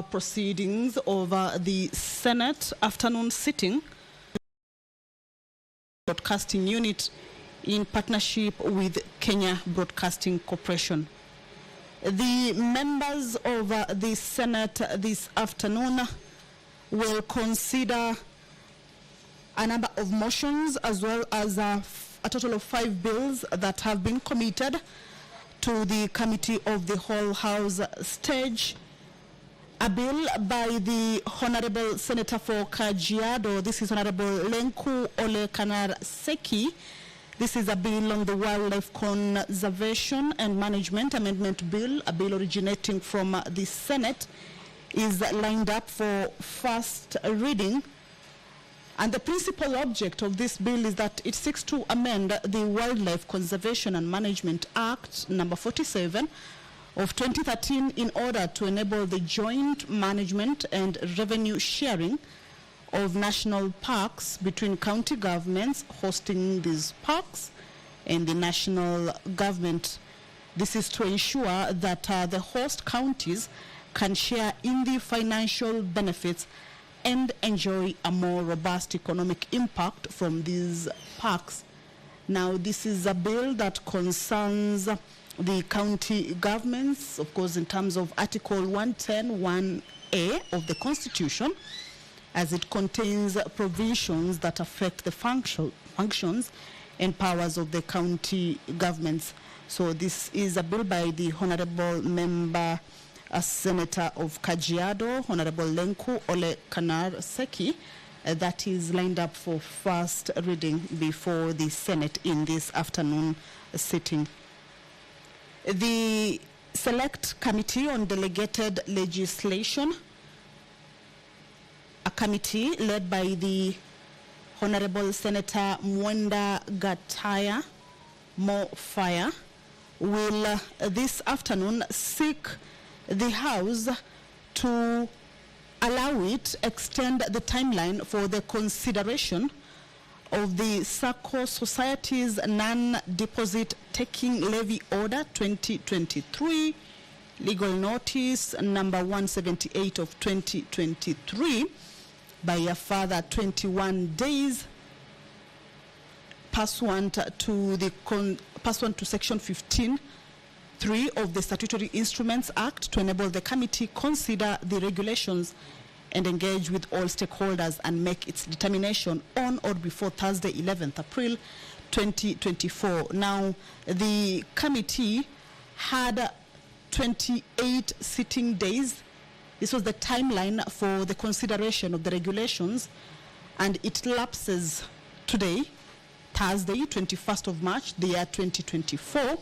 Proceedings over the Senate afternoon sitting broadcasting unit in partnership with Kenya Broadcasting Corporation. The members of the Senate this afternoon will consider a number of motions as well as a total of 5 bills that have been committed to the Committee of the Whole House stage. A bill by the Honorable Senator for Kajiado. This is Honorable Lenku Ole Kanar Seki. This is a bill on the Wildlife Conservation and Management Amendment Bill. A bill originating from the Senate is lined up for first reading. And the principal object of this bill is that it seeks to amend the Wildlife Conservation and Management Act number 47 of 2013 in order to enable the joint management and revenue sharing of national parks between county governments hosting these parks and the national government. This is to ensure that the host counties can share in the financial benefits and enjoy a more robust economic impact from these parks. Now, this is a bill that concerns the county governments, of course, in terms of Article 110(1)(a) of the Constitution, as it contains provisions that affect the functions and powers of the county governments. So this is a bill by the Honorable Member Senator of Kajiado, Honorable Lenku Ole Kanar Seki, that is lined up for first reading before the Senate in this afternoon sitting. The Select Committee on Delegated Legislation, a committee led by the Honorable Senator Mwenda Gataya Mofaya, will this afternoon seek the House to allow it extend the timeline for the consideration of the SACCO Society's Non-Deposit Taking Levy Order 2023, legal notice number 178 of 2023, by a further 21 days pursuant to Section 15(3) of the Statutory Instruments Act, to enable the committee consider the regulations and engage with all stakeholders and make its determination on or before Thursday, 11th April 2024. Now, the committee had 28 sitting days. This was the timeline for the consideration of the regulations, and it lapses today, Thursday, 21st of March, the year 2024.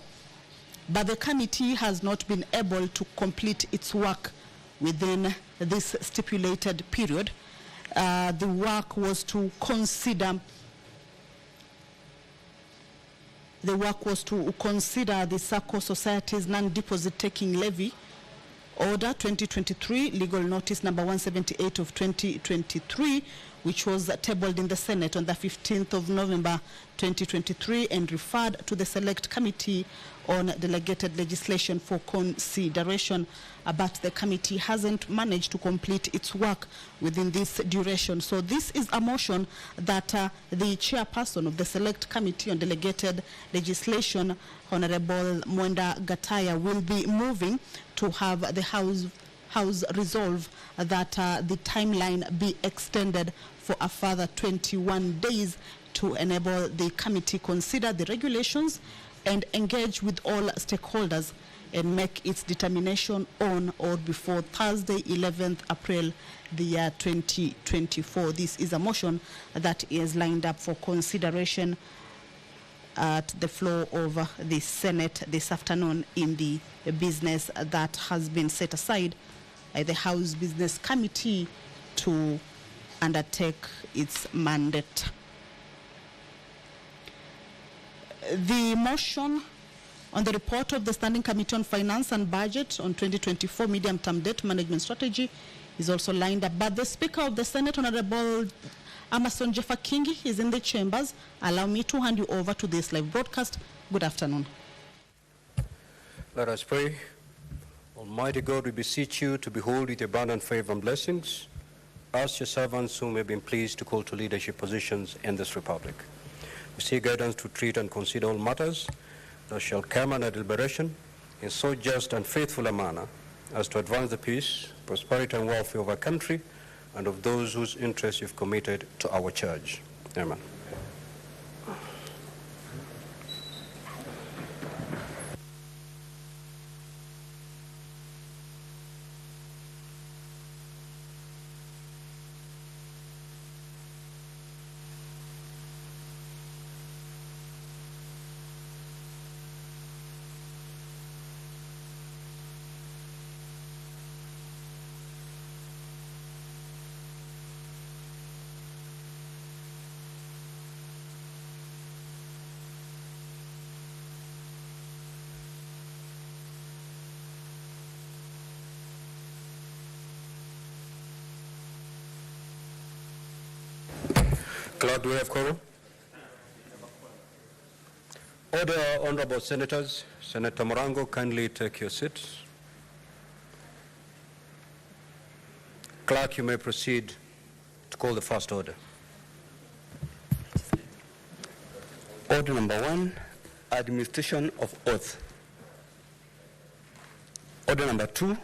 But the committee has not been able to complete its work within this stipulated period. The work was to consider the SACCO Society's Non-Deposit Taking Levy Order 2023, legal notice number 178 of 2023, which was tabled in the Senate on the 15th of November 2023 and referred to the Select Committee on Delegated Legislation for consideration. But the committee hasn't managed to complete its work within this duration. So this is a motion that the chairperson of the Select Committee on Delegated Legislation, Honorable Mwenda Gataya, will be moving to have the House resolve that the timeline be extended for a further 21 days to enable the committee consider the regulations and engage with all stakeholders and make its determination on or before Thursday, 11th April, the year 2024. This is a motion that is lined up for consideration at the floor of the Senate this afternoon in the business that has been set aside by the House Business Committee to undertake its mandate. The motion on the report of the Standing Committee on Finance and Budget on 2024 Medium-Term Debt Management Strategy is also lined up. But the Speaker of the Senate, Honorable Amason Jeffa Kingi, is in the chambers. Allow me to hand you over to this live broadcast. Good afternoon. Let us pray. Almighty God, we beseech you to behold with abundant favor and blessings us, your servants, whom we have been pleased to call to leadership positions in this republic. We seek guidance to treat and consider all matters that shall come under deliberation in so just and faithful a manner as to advance the peace, prosperity, and welfare of our country and of those whose interests you've committed to our church. Amen. Clerk, do we have quorum? Order, honorable senators. Senator Morango, kindly take your seats. Clerk, you may proceed to call the first order. Order number 1, administration of oath. Order number 2,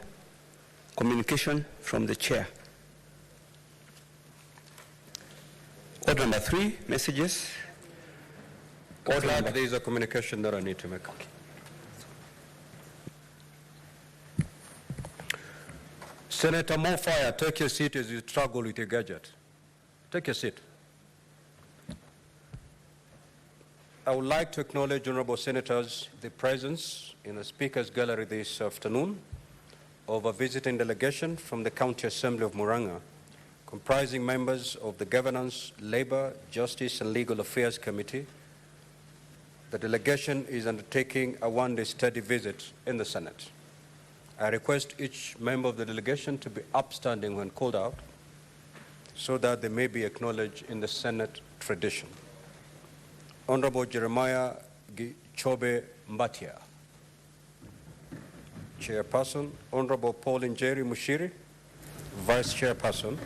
communication from the chair. Order number 3, messages. Order Clerk, there is a communication that I need to make. Okay. Senator Mofire, take your seat as you struggle with your gadget. Take your seat. I would like to acknowledge, honorable senators, the presence in the Speaker's Gallery this afternoon of a visiting delegation from the County Assembly of Murang'a, comprising members of the Governance, Labor, Justice, and Legal Affairs Committee. The delegation is undertaking a one-day study visit in the Senate. I request each member of the delegation to be upstanding when called out so that they may be acknowledged in the Senate tradition. Honorable Jeremiah Chobe Mbatia, Chairperson. Honorable Pauline Jerry Mushiri, Vice Chairperson.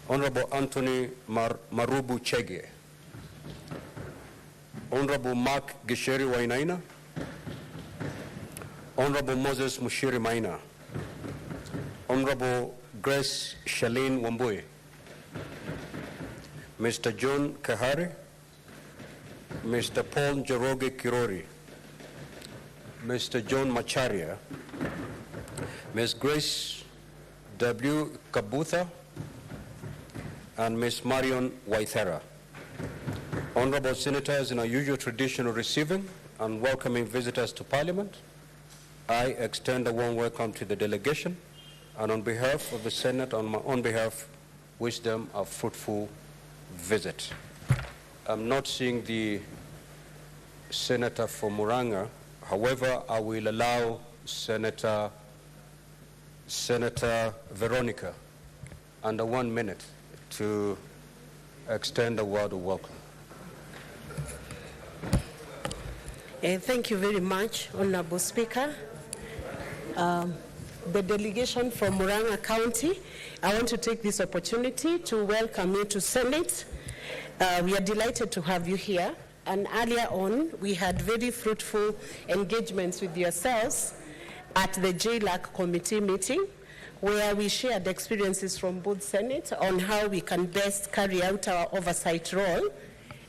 Honorable Anthony Marubu Chege, Honorable Mark Gisheri Wainaina, Honorable Moses Mushiri Maina, Honorable Grace Shalene Wambui, Mr. John Kahari, Mr. Paul Njoroge Kirori, Mr. John Macharia, Ms. Grace W. Kabutha, and Ms. Marion Waithera. Honorable senators, in our usual tradition of receiving and welcoming visitors to Parliament, I extend a warm welcome to the delegation, and on behalf of the Senate, on my own behalf, wish them a fruitful visit. I'm not seeing the senator for Murang'a. However, I will allow Senator Veronica under 1 minute to extend a word of welcome. Thank you very much, Honorable Speaker. The delegation from Murang'a County, I want to take this opportunity to welcome you to Senate. We are delighted to have you here. And earlier on, we had very fruitful engagements with yourselves at the JLAC committee meeting, where we shared experiences from both Senate on how we can best carry out our oversight role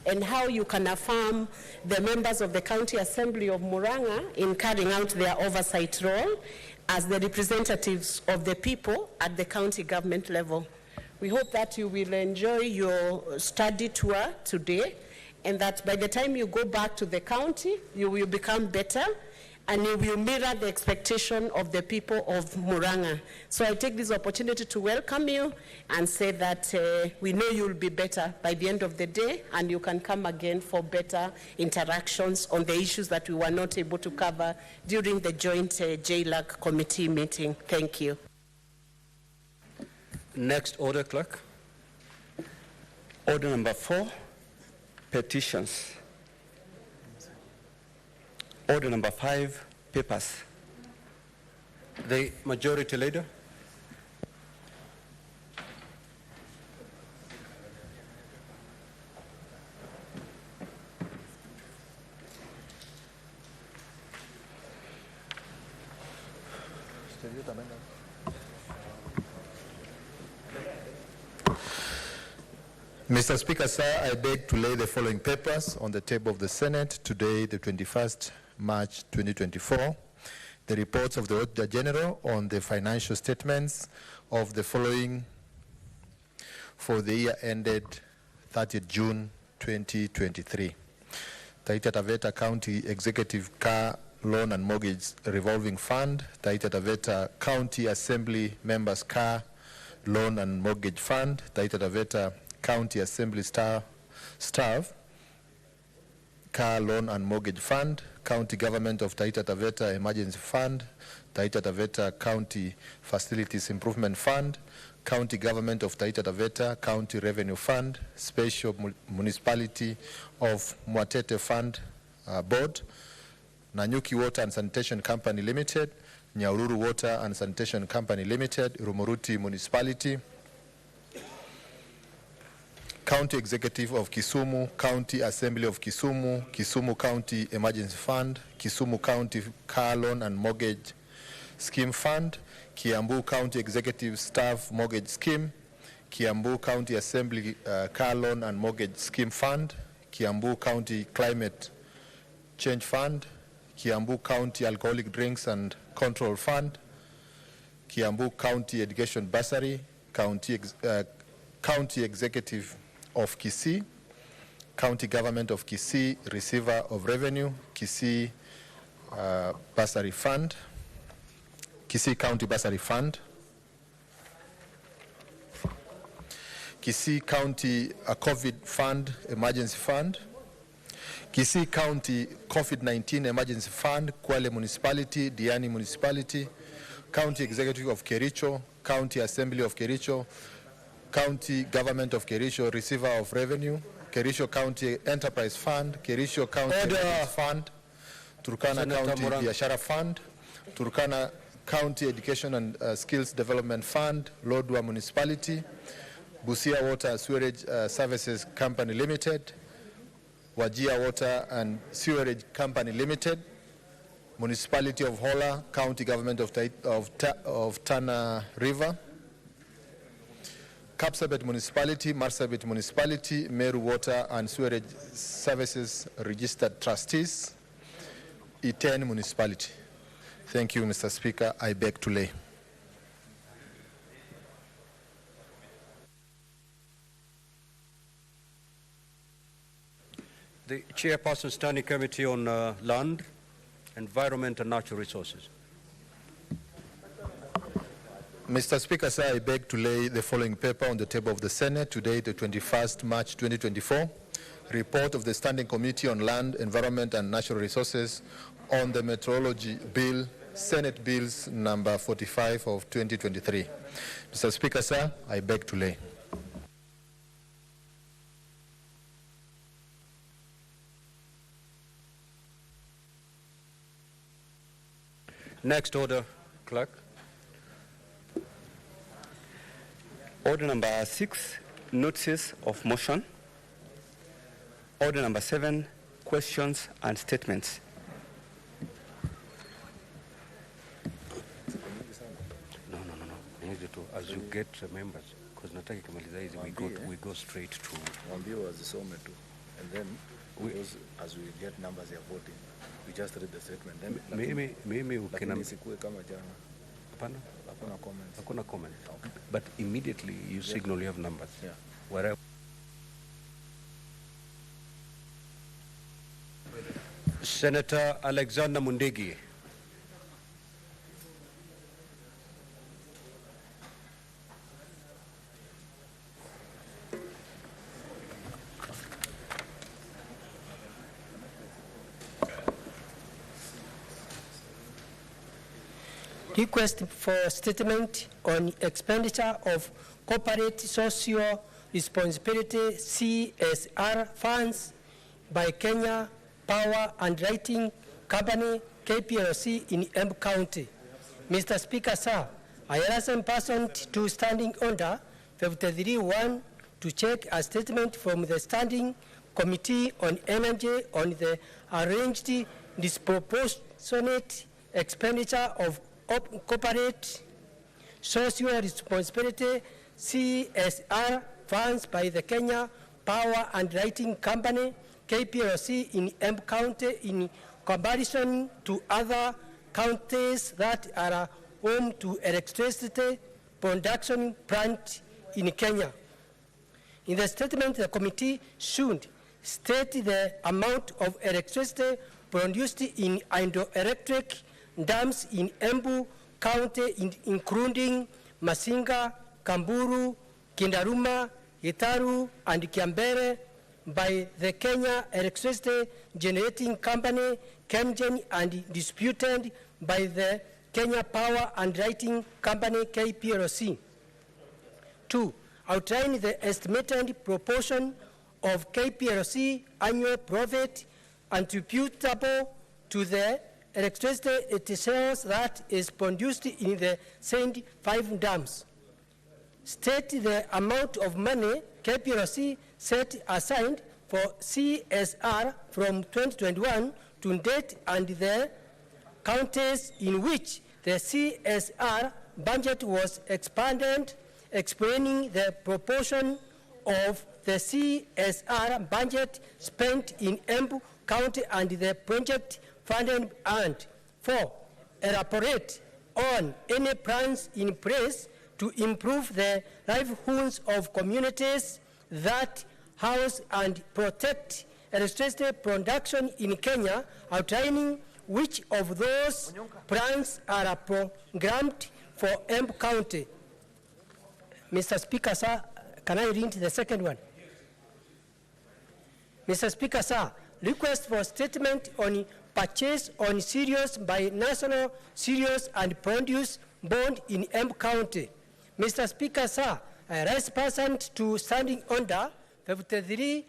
and how you can affirm the members of the County Assembly of Murang'a in carrying out their oversight role as the representatives of the people at the county government level. We hope that you will enjoy your study tour today, and that by the time you go back to the county, you will become better and you will mirror the expectation of the people of Murang'a. So I take this opportunity to welcome you and say that we know you'll be better by the end of the day, and you can come again for better interactions on the issues that we were not able to cover during the joint JLAC committee meeting. Thank you. Next order, clerk. Order number 4, petitions. Order number 5, papers. The Majority Leader. Mr. Speaker, sir, I beg to lay the following papers on the table of the Senate today, the 21st March 2024. The reports of the Auditor General on the financial statements of the following for the year ended 30th June 2023. Taita Taveta County Executive Car Loan and Mortgage Revolving Fund, Taita Taveta County Assembly Members Car Loan and Mortgage Fund, Taita Taveta County Assembly Staff Car Loan and Mortgage Fund, County Government of Taita Taveta Emergency Fund, Taita Taveta County Facilities Improvement Fund, County Government of Taita Taveta County Revenue Fund, Special Municipality of Mwatete Fund Board, Nanyuki Water and Sanitation Company Limited, Nyaururu Water and Sanitation Company Limited, Rumuruti Municipality, County Executive of Kisumu, County Assembly of Kisumu, Kisumu County Emergency Fund, Kisumu County Car Loan and Mortgage Scheme Fund, Kiambu County Executive Staff Mortgage Scheme, Kiambu County Assembly Car Loan and Mortgage Scheme Fund, Kiambu County Climate Change Fund, Kiambu County Alcoholic Drinks and Control Fund, Kiambu County Education Bursary, County Executive of Kisii, County Government of Kisii, Receiver of Revenue, Kisii Bursary Fund, Kisii County Bursary Fund, Kisii County COVID Fund, Emergency Fund, Kisii County COVID-19 Emergency Fund, Kwale Municipality, Diani Municipality, County Executive of Kericho, County Assembly of Kericho, County Government of Kericho, Receiver of Revenue, Kericho County Enterprise Fund, Kericho County Fund, Turkana Senator County Muranga. Biashara Fund, Turkana County Education and Skills Development Fund, Lodwar Municipality, Busia Water Sewerage Services Company Limited, Wajir Water and Sewerage Company Limited, Municipality of Hola, County Government of Tana River, Kapsabet Municipality, Marsabit Municipality, Meru Water and Sewerage Services Registered Trustees, Iten Municipality. Thank you, Mr. Speaker. I beg to lay. The Chairperson Standing Committee on Land, Environment and Natural Resources. Mr. Speaker, sir, I beg to lay the following paper on the table of the Senate today, the 21st March 2024. Report of the Standing Committee on Land, Environment and Natural Resources on the Meteorology Bill, Senate Bills number 45 of 2023. Mr. Speaker, sir, I beg to lay. Next order, Clerk. Order number 6, notices of motion. Order number 7, questions and statements. No. I need you to, as you get members, because nataki kamaliza hizi, we go straight to. Mwambie wazisome tu, and then because as we get numbers ya voting, we just read the statement. Then Mimi ukina. lakini isikue kama jana. Hapana. Hakuna comments. Hakuna comment. Okay. But immediately you signal you have numbers. Yeah. Wherever. Senator Alexander Mundigi. Request for statement on expenditure of corporate social responsibility CSR funds by Kenya Power and Lighting Company KPLC in Embu County. Mr. Speaker, sir, I ask in person to Standing Order 53-1 to check a statement from the Standing Committee on Energy on the arranged disproportionate expenditure of corporate social responsibility CSR funds by the Kenya Power and Lighting Company KPLC in Embu County in comparison to other counties that are home to electricity production plant in Kenya. In the statement, the committee should state the amount of electricity produced in hydroelectric dams in Embu County, including Masinga, Kamburu, Kindaruma, Gitaru, and Kiambere, by the Kenya Electricity Generating Company, KEMGEN, and disputed by the Kenya Power and Lighting Company, KPLC. 2. Outline the estimated proportion of KPLC annual profit attributable to the electricity it sells that is produced in the said 5 dams. State the amount of money KPLC set aside for CSR from 2021 to date and the counties in which the CSR budget was expanded, explaining the proportion of the CSR budget spent in Embu County and the project funded. And 4, elaborate on any plans in place to improve the livelihoods of communities that house and protect electricity production in Kenya, outlining which of those plans are programmed for Embu County. Mr. Speaker, sir, can I read the second one? Mr. Speaker, sir, request for statement on purchase on cereals by National Cereals and Produce Board in Embu County. Mr. Speaker, sir, I rise pursuant to Standing Order 53-1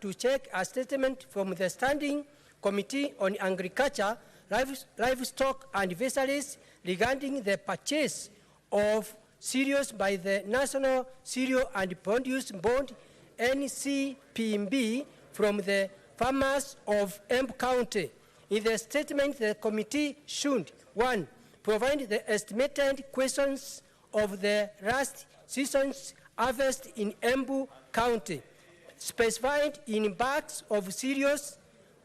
to check a statement from the Standing Committee on Agriculture, Livestock and Fisheries regarding the purchase of cereals by the National Cereal and Produce Board, NCPB, from the farmers of Embu County. In the statement, the committee should, 1, provide the estimated questions of the last season's harvest in Embu County, specified in bags of cereals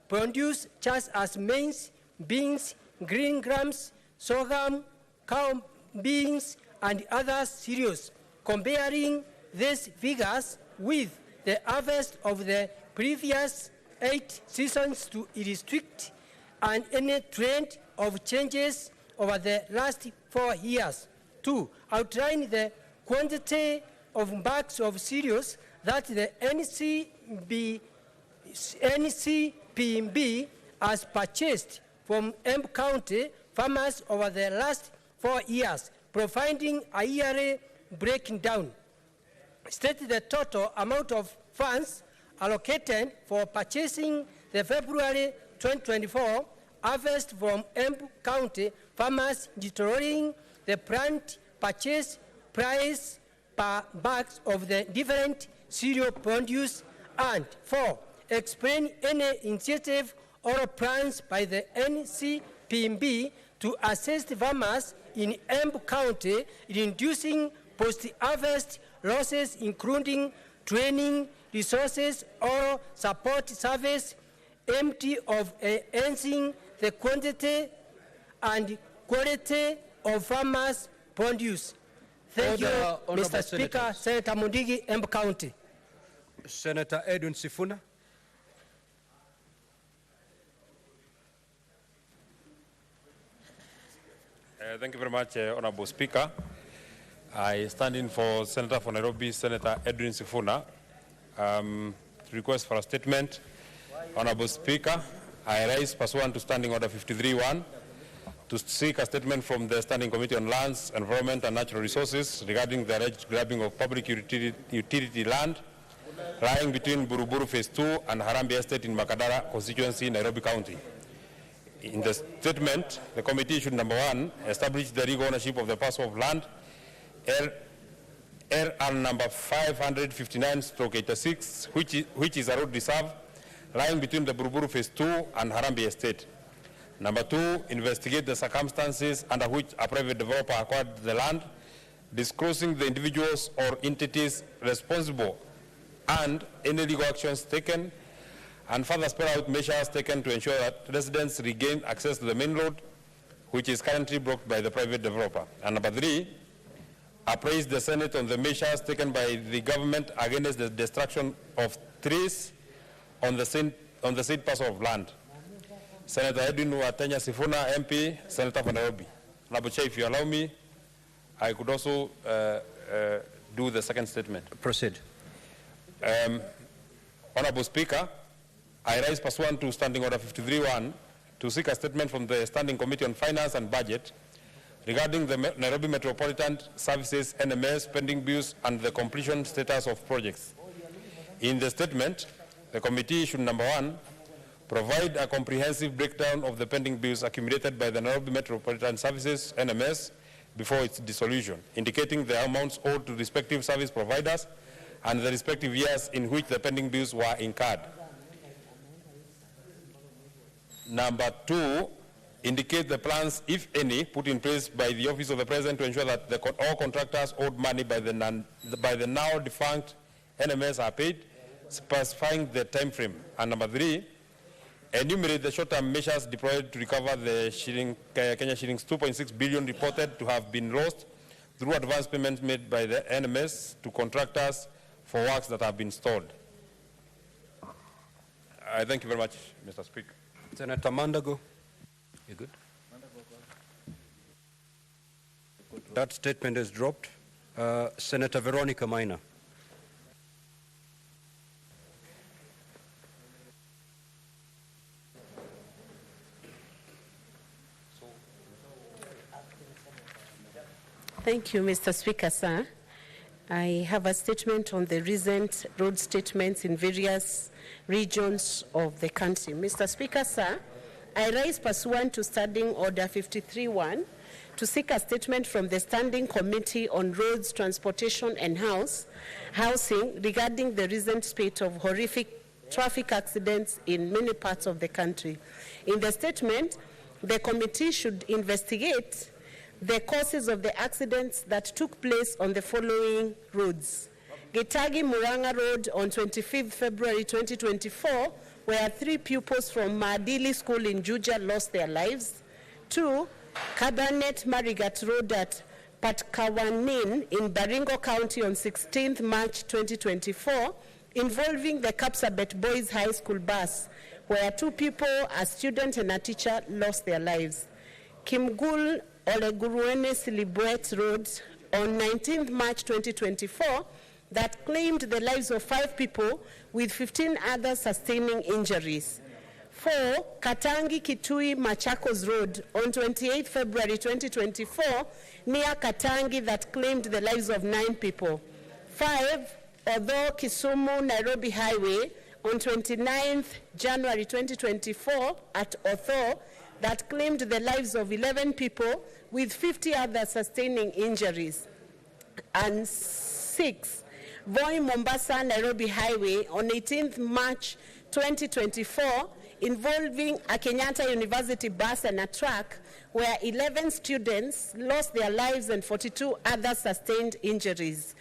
produced such as maize, beans, green grams, sorghum, cow beans, and other cereals, comparing these figures with the harvest of the previous 8 seasons to illustrate and any trend of changes over the last 4 years. 2, outline the quantity of bags of cereals that the NCPB has purchased from Embu County farmers over the last 4 years, providing a yearly breakdown. State the total amount of funds allocated for purchasing the February 2024 harvest from Embu County farmers, determining the plant purchase price per bags of the different cereal produce. And 4, explain any initiative or plans by the NCPB to assist farmers in Embu County in reducing post-harvest losses, including training, resources, or support service, empty of enhancing the quantity and quality of farmers' produce. Thank you, Mr. Speaker. Senator Mundigi, Embu County. Senator Edwin Sifuna. Thank you very much, Honorable Speaker. I stand in for Senator for Nairobi, Senator Edwin Sifuna. Request for a statement. Honorable Speaker, I rise pursuant to Standing Order 53-1 to seek a statement from the Standing Committee on Lands, Environment and Natural Resources regarding the alleged grabbing of public utility land lying between Buruburu Phase 2 and Harambee Estate in Makadara constituency, Nairobi County. In the statement, the committee should, number one, establish the legal ownership of the parcel of land, RR number 559/86, which is a road reserve lying between the Buruburu Phase 2 and Harambee Estate. Number two, investigate the circumstances under which a private developer acquired the land, disclosing the individuals or entities responsible and any legal actions taken, and further spell out measures taken to ensure that residents regain access to the main road, which is currently blocked by the private developer. And number three, appraise the Senate on the measures taken by the government against the destruction of trees on the said parcel of land. Senator Edwin Watenya Sifuna, MP, Senator for Nairobi. Honorable Chair, if you allow me, I could also do the second statement. Proceed. Honorable Speaker, I rise pursuant to Standing Order 53-1 to seek a statement from the Standing Committee on Finance and Budget regarding the Nairobi Metropolitan Services NMS pending bills and the completion status of projects. In the statement, the committee should, number one, provide a comprehensive breakdown of the pending bills accumulated by the Nairobi Metropolitan Services NMS before its dissolution, indicating the amounts owed to respective service providers and the respective years in which the pending bills were incurred. Number two, indicate the plans, if any, put in place by the Office of the President to ensure that all contractors owed money by the now defunct NMS are paid, specifying the time frame. And number three, enumerate the short-term measures deployed to recover the Kenya shillings 2.6 billion reported to have been lost through advance payments made by the NMS to contractors for works that have been stalled. I thank you very much, Mr. Speaker. Senator Mandago. You good? That statement is dropped. Senator Veronica Maina. Thank you, Mr. Speaker, sir. I have a statement on the recent road statements in various regions of the country. Mr. Speaker, sir, I rise pursuant to Standing Order 53-1 to seek a statement from the Standing Committee on Roads, Transportation and Housing regarding the recent spate of horrific traffic accidents in many parts of the country. In the statement, the committee should investigate the causes of the accidents that took place on the following roads. Gitagi Muranga Road on 25th February 2024, where 3 pupils from Maadili School in Juja lost their lives. 2, Kabarnet Marigat Road at Patkawanin in Baringo County on 16th March 2024, involving the Kapsabet Boys High School bus, where 2 people, a student and a teacher, lost their lives. Kimgul Oleguruene Silibwet Road on 19th March 2024 that claimed the lives of 5 people with 15 others sustaining injuries. 4, Katangi Kitui Machakos Road on 28th February 2024 near Katangi that claimed the lives of 9 people. 5, although Kisumu Nairobi Highway on 29th January 2024 at Otho that claimed the lives of 11 people with 50 others sustaining injuries. And 6, Voi Mombasa Nairobi Highway on 18th March 2024 involving a Kenyatta University bus and a truck where 11 students lost their lives and 42 others sustained injuries.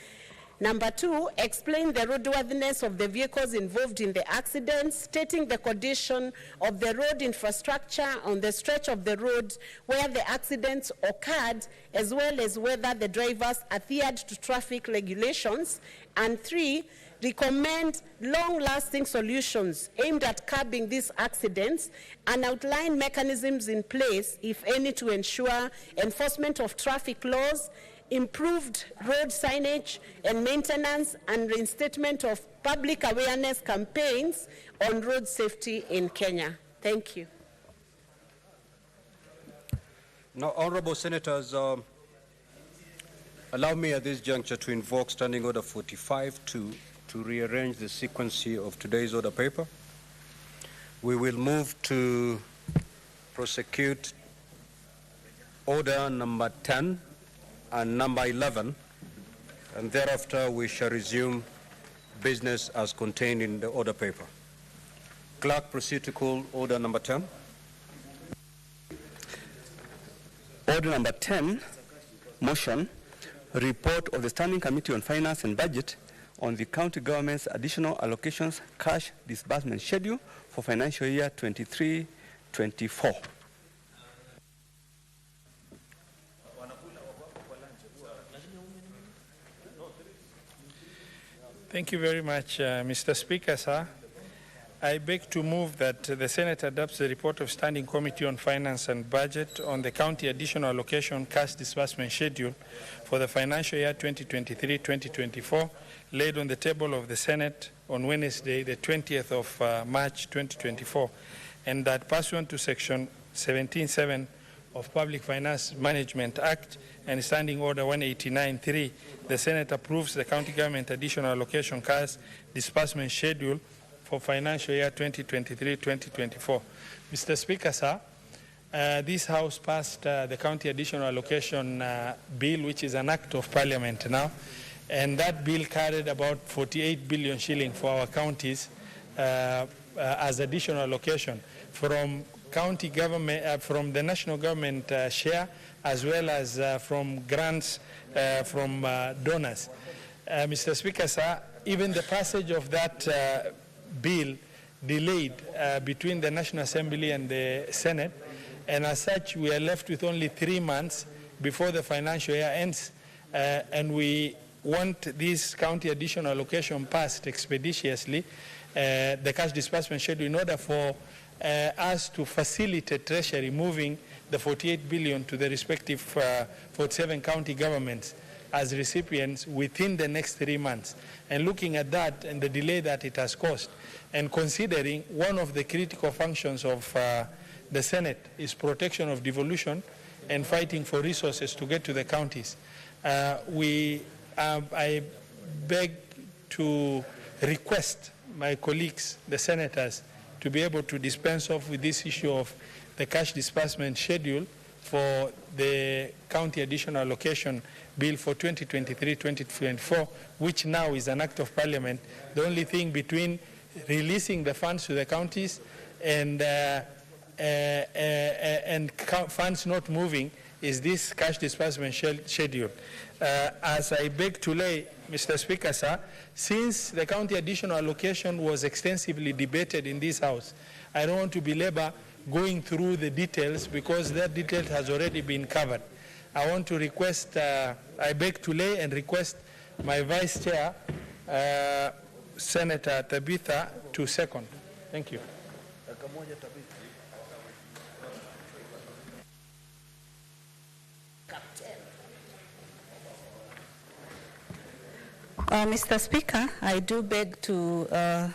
Number 2, explain the roadworthiness of the vehicles involved in the accidents, stating the condition of the road infrastructure on the stretch of the road where the accidents occurred, as well as whether the drivers adhered to traffic regulations. And 3, recommend long-lasting solutions aimed at curbing these accidents and outline mechanisms in place, if any, to ensure enforcement of traffic laws, improved road signage and maintenance, and reinstatement of public awareness campaigns on road safety in Kenya. Thank you. Now, honorable senators, allow me at this juncture to invoke Standing Order 45-2 to rearrange the sequence of today's order paper. We will move to prosecute order number 10 and number 11, and thereafter we shall resume business as contained in the order paper. Clerk, proceed to call order number 10. Order number 10, motion, report of the Standing Committee on Finance and Budget on the county government's additional allocations cash disbursement schedule for financial year 23-24. Thank you very much, Mr. Speaker, sir. I beg to move that the Senate adopts the report of Standing Committee on Finance and Budget on the county additional allocation cash disbursement schedule for the financial year 2023-2024, laid on the table of the Senate on Wednesday, the 20th of March 2024, and that pursuant to Section 17(7) of Public Finance Management Act and Standing Order 189.3, the Senate approves the county government additional allocation cash disbursement schedule for financial year 2023-2024. Mr. Speaker, sir, this House passed the county additional allocation bill, which is an act of parliament now, and that bill carried about 48 billion shilling for our counties as additional allocation from county government, from the national government share, as well as from grants from donors. Mr. Speaker, sir, even the passage of that bill delayed between the National Assembly and the Senate, and as such we are left with only 3 months before the financial year ends, and we want this county additional allocation passed expeditiously, the cash disbursement schedule, in order for us to facilitate Treasury moving the 48 billion to the respective 47 county governments as recipients within the next 3 months. And looking at that and the delay that it has caused, and considering one of the critical functions of the Senate is protection of devolution and fighting for resources to get to the counties, I beg to request my colleagues, the senators, to be able to dispense off with this issue of the cash disbursement schedule for the county additional allocation bill for 2023-2024, which now is an act of parliament. The only thing between releasing the funds to the counties and funds not moving is this cash disbursement schedule. As I beg to lay, Mr. Speaker, sir, since the county additional allocation was extensively debated in this House, I don't want to belabor going through the details because that detail has already been covered. I want to request, I beg to lay and request my Vice Chair, Senator Tabitha, to second. Thank you. Mr. Speaker, I do beg to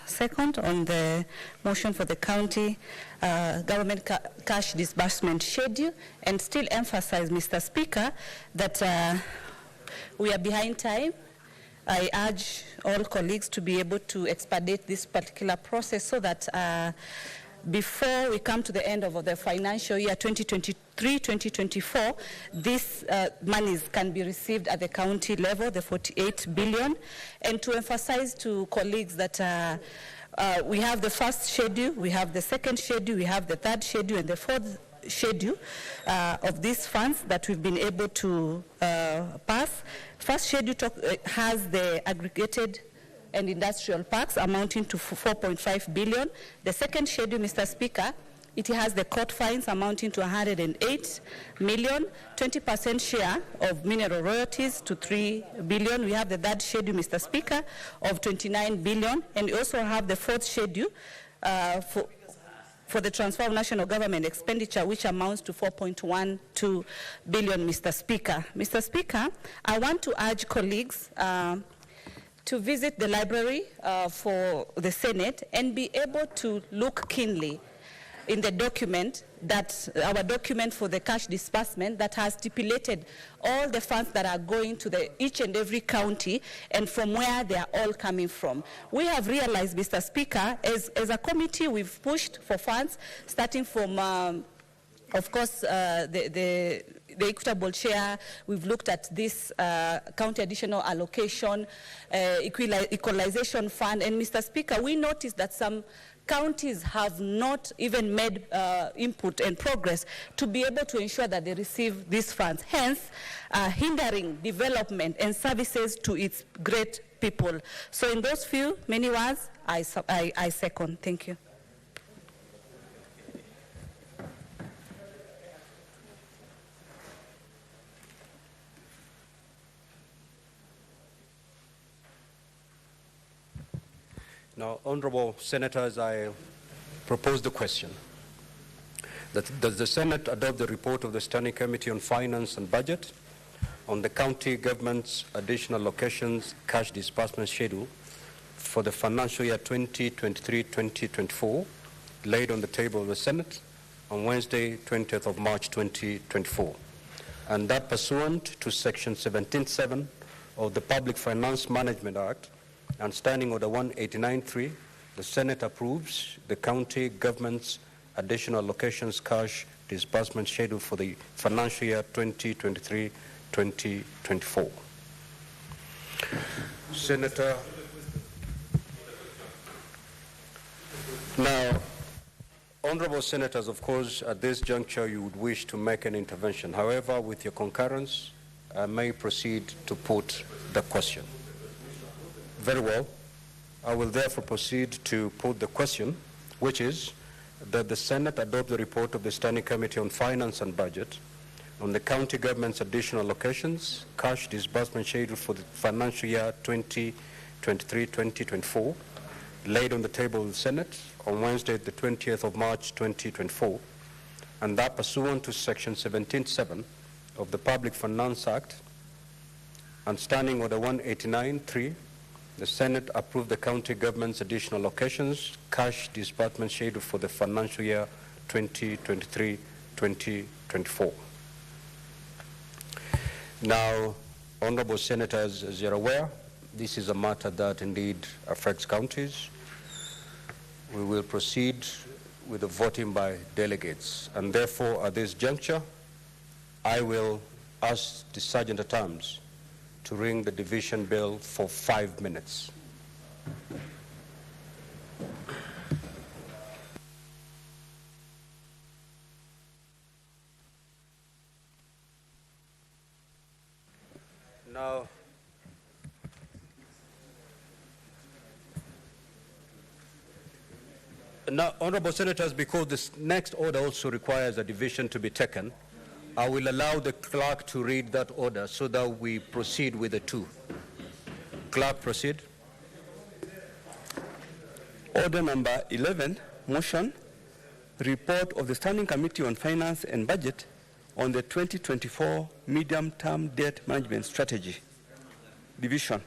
second on the motion for the county government cash disbursement schedule, and still emphasize, Mr. Speaker, that we are behind time. I urge all colleagues to be able to expedite this particular process so that before we come to the end of the financial year 2023-2024, these monies can be received at the county level, the 48 billion. And to emphasize to colleagues that we have the first schedule, we have the second schedule, we have the third schedule, and the fourth schedule of these funds that we've been able to pass. First schedule has the aggregated and industrial parks amounting to 4.5 billion. The second schedule, Mr. Speaker, it has the court fines amounting to 108 million, 20% share of mineral royalties to 3 billion. We have the third schedule, Mr. Speaker, of 29 billion, and we also have the fourth schedule for the transfer of national government expenditure, which amounts to 4.12 billion, Mr. Speaker. Mr. Speaker, I want to urge colleagues to visit the library for the Senate and be able to look keenly in the document, that our document for the cash disbursement that has stipulated all the funds that are going to each and every county and from where they are all coming from. We have realized, Mr. Speaker, as a committee, we've pushed for funds starting from Of course, the equitable share, we've looked at this county additional allocation, equalization fund, and Mr. Speaker, we noticed that some counties have not even made input and progress to be able to ensure that they receive these funds, hence hindering development and services to its great people. So in those many words, I second. Thank you. Now, honorable senators, I propose the question. Does the Senate adopt the report of the Standing Committee on Finance and Budget on the county government's additional locations cash disbursement schedule for the financial year 2023-2024, laid on the table of the Senate on Wednesday, 20th of March 2024, and that pursuant to Section 17(7) of the Public Finance Management Act and Standing Order 189.3, the Senate approves the county government's additional locations cash disbursement schedule for the financial year 2023-2024. Senator, now, honorable senators, of course, at this juncture you would wish to make an intervention. However, with your concurrence, I may proceed to put the question. Very well. I will therefore proceed to put the question, which is that the Senate adopt the report of the Standing Committee on Finance and Budget on the county government's additional locations, cash disbursement schedule for the financial year 2023-2024, laid on the table of the Senate on Wednesday, the 20th of March 2024, and that pursuant to Section 17(7) of the Public Finance Act and Standing Order 189.3, the Senate approved the county government's additional locations cash disbursement schedule for the financial year 2023-2024. Now, honorable senators, as you're aware, this is a matter that indeed affects counties. We will proceed with the voting by delegates, and therefore at this juncture, I will ask the Sergeant at Arms to ring the division bell for 5 minutes. Now, honorable senators, because this next order also requires a division to be taken, I will allow the clerk to read that order so that we proceed with the two. Clerk, proceed. Order number 11, motion, report of the Standing Committee on Finance and Budget on the 2024 medium-term debt management strategy. Division.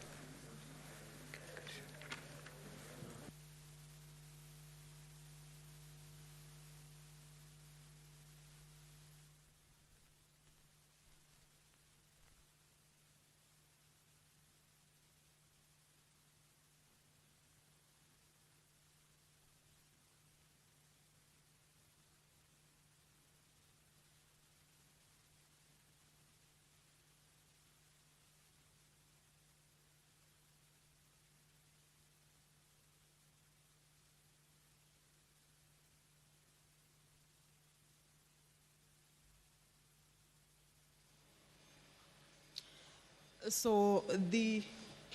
So the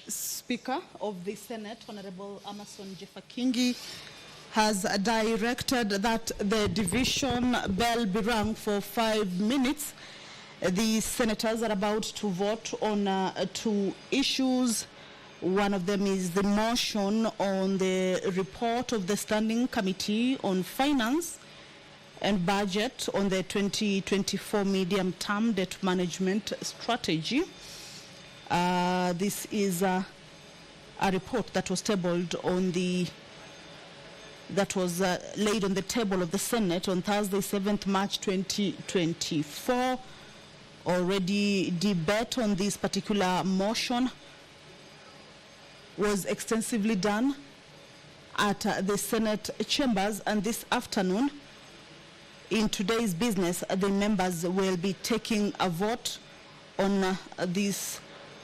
Speaker of the Senate, Honorable Amason Jeffakingi, has directed that the division bell be rung for 5 minutes. The senators are about to vote on two issues. One of them is the motion on the report of the Standing Committee on Finance and Budget on the 2024 medium-term debt management strategy. This is a report that was tabled on laid on the table of the Senate on Thursday, 7th March 2024. Already debate on this particular motion was extensively done at the Senate chambers, and this afternoon In today's business, the members will be taking a vote on this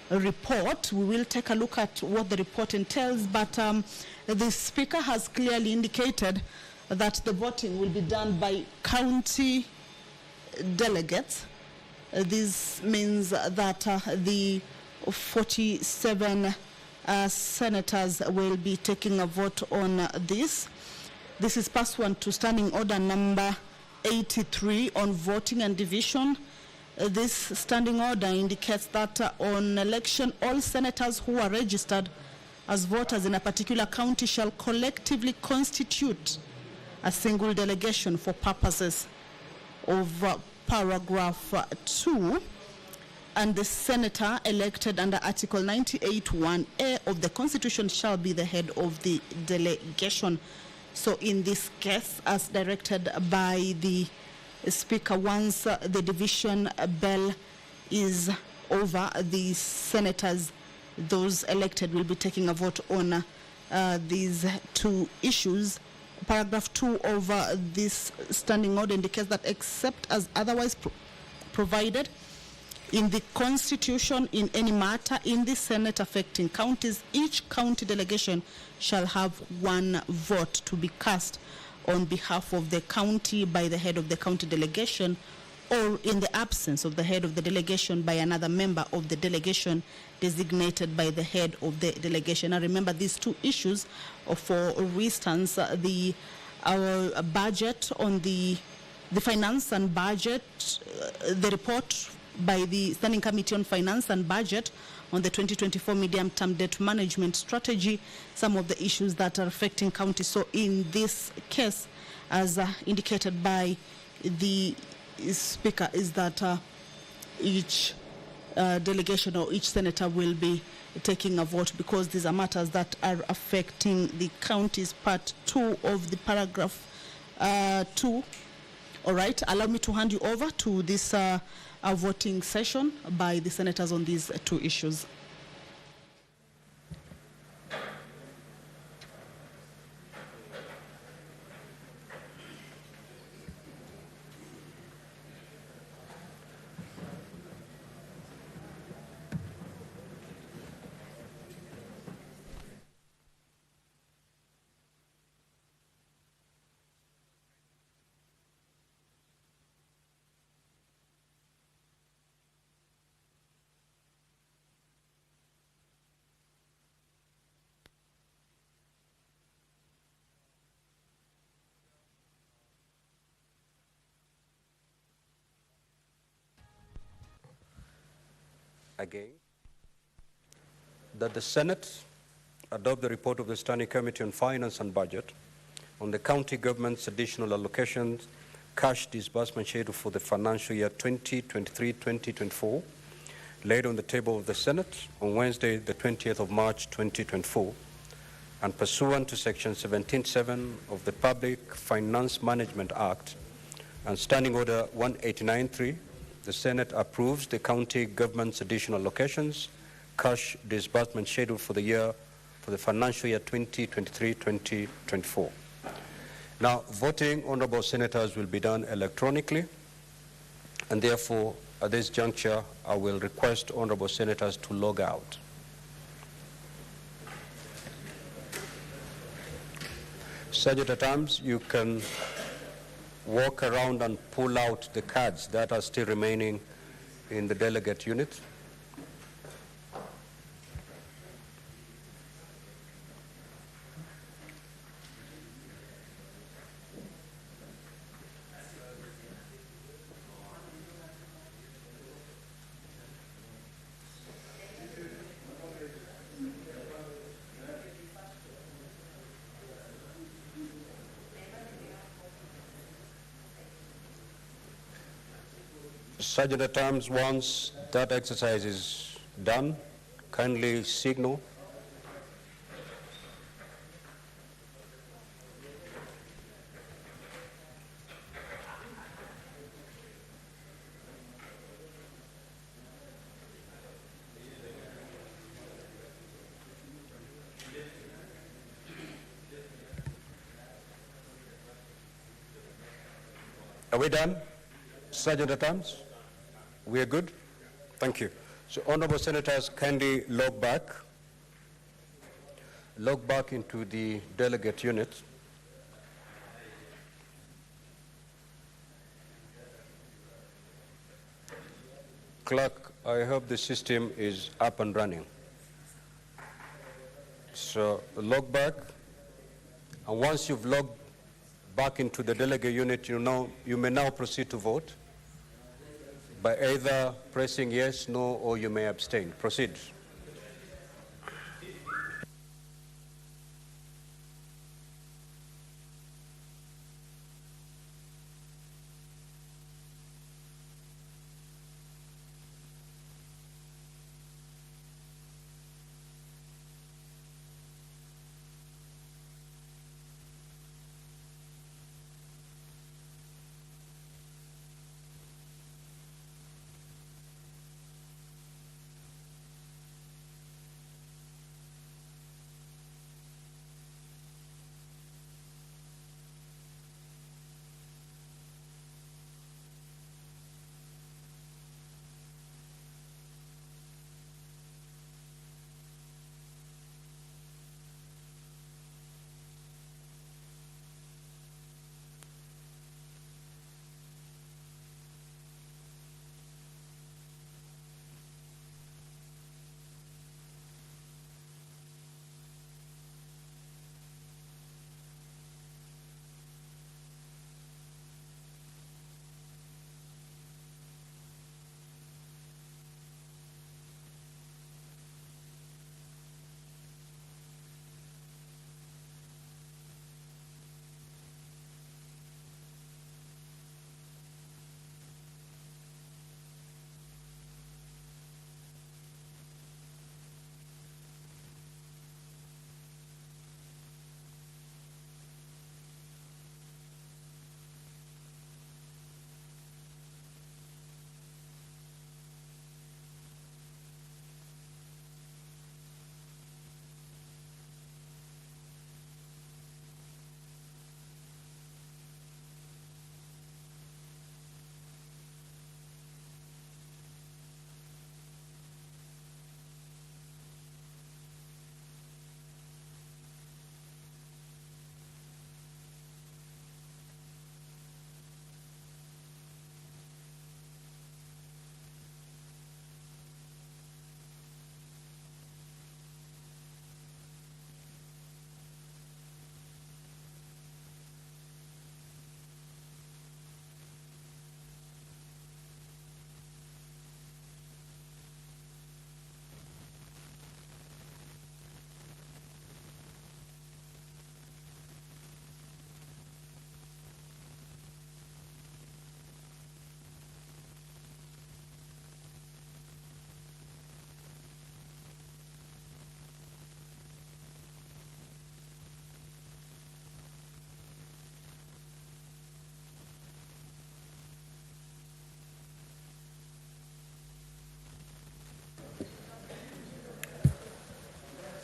report. We will take a look at what the report entails, but the Speaker has clearly indicated that the voting will be done by county delegates. This means that the 47 senators will be taking a vote on this. This is pursuant to Standing Order number 83 on voting and division. This standing order indicates that on election, all senators who are registered as voters in a particular county shall collectively constitute a single delegation for purposes of paragraph 2, and the senator elected under Article 98(1)(a) of the Constitution shall be the head of the delegation. So in this case, as directed by the Speaker, once the division bell is over, the senators, those elected, will be taking a vote on these two issues. Paragraph 2 of this standing order indicates that except as otherwise provided in the Constitution in any matter in the Senate affecting counties, each county delegation shall have one vote to be cast on behalf of the county by the head of the county delegation, or in the absence of the head of the delegation by another member of the delegation designated by the head of the delegation. Now remember these two issues. For instance, our budget on the finance and budget, the report by the Standing Committee on Finance and Budget on the 2024 medium-term debt management strategy, some of the issues that are affecting counties. So in this case, as indicated by the Speaker, is that each delegation or each senator will be taking a vote because these are matters that are affecting the counties. Part 2 of the paragraph 2. All right, allow me to hand you over to this voting session by the senators on these two issues. Again, that the Senate adopt the report of the Standing Committee on Finance and Budget on the county government's additional allocations cash disbursement schedule for the financial year 2023-2024, laid on the table of the Senate on Wednesday, the 20th of March 2024, and pursuant to Section 17(7) of the Public Finance Management Act and Standing Order 189.3, the Senate approves the county government's additional allocations cash disbursement schedule for the financial year 2023-2024. Now, voting, honorable senators, will be done electronically, and therefore, at this juncture, I will request honorable senators to log out. Such at times, you can walk around and pull out the cards that are still remaining in the delegate unit. Sergeant at Arms, once that exercise is done, kindly signal. Are we done? Sergeant at Arms? We are good? Thank you. So honorable senators, kindly log back into the delegate unit. Clerk, I hope the system is up and running. So log back, and once you've logged back into the delegate unit, you may now proceed to vote by either pressing yes, no, or you may abstain. Proceed.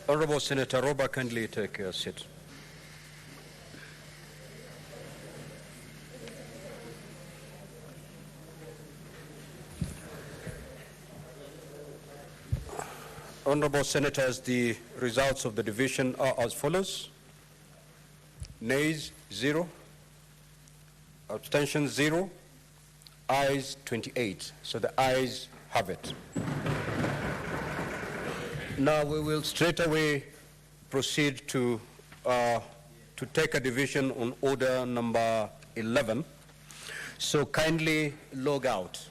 Honorable Senator Roba, kindly take your seat. Honorable Senators, the results of the division are as follows. Nays, 0. Abstentions, 0. Ayes, 28. So the ayes have it. Now we will straight away proceed to take a division on order number 11. So kindly log out.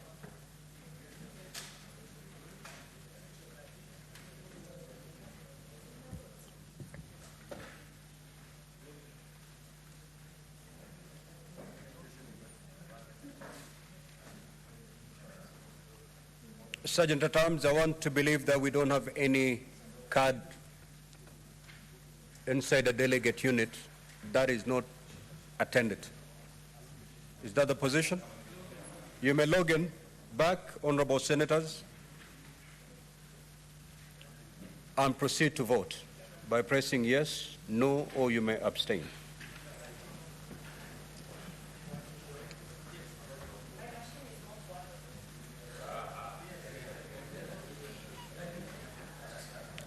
Sergeant at Arms, I want to believe that we don't have any card inside the delegate unit that is not attended. Is that the position? You may log in back, honorable senators, and proceed to vote by pressing yes, no, or you may abstain.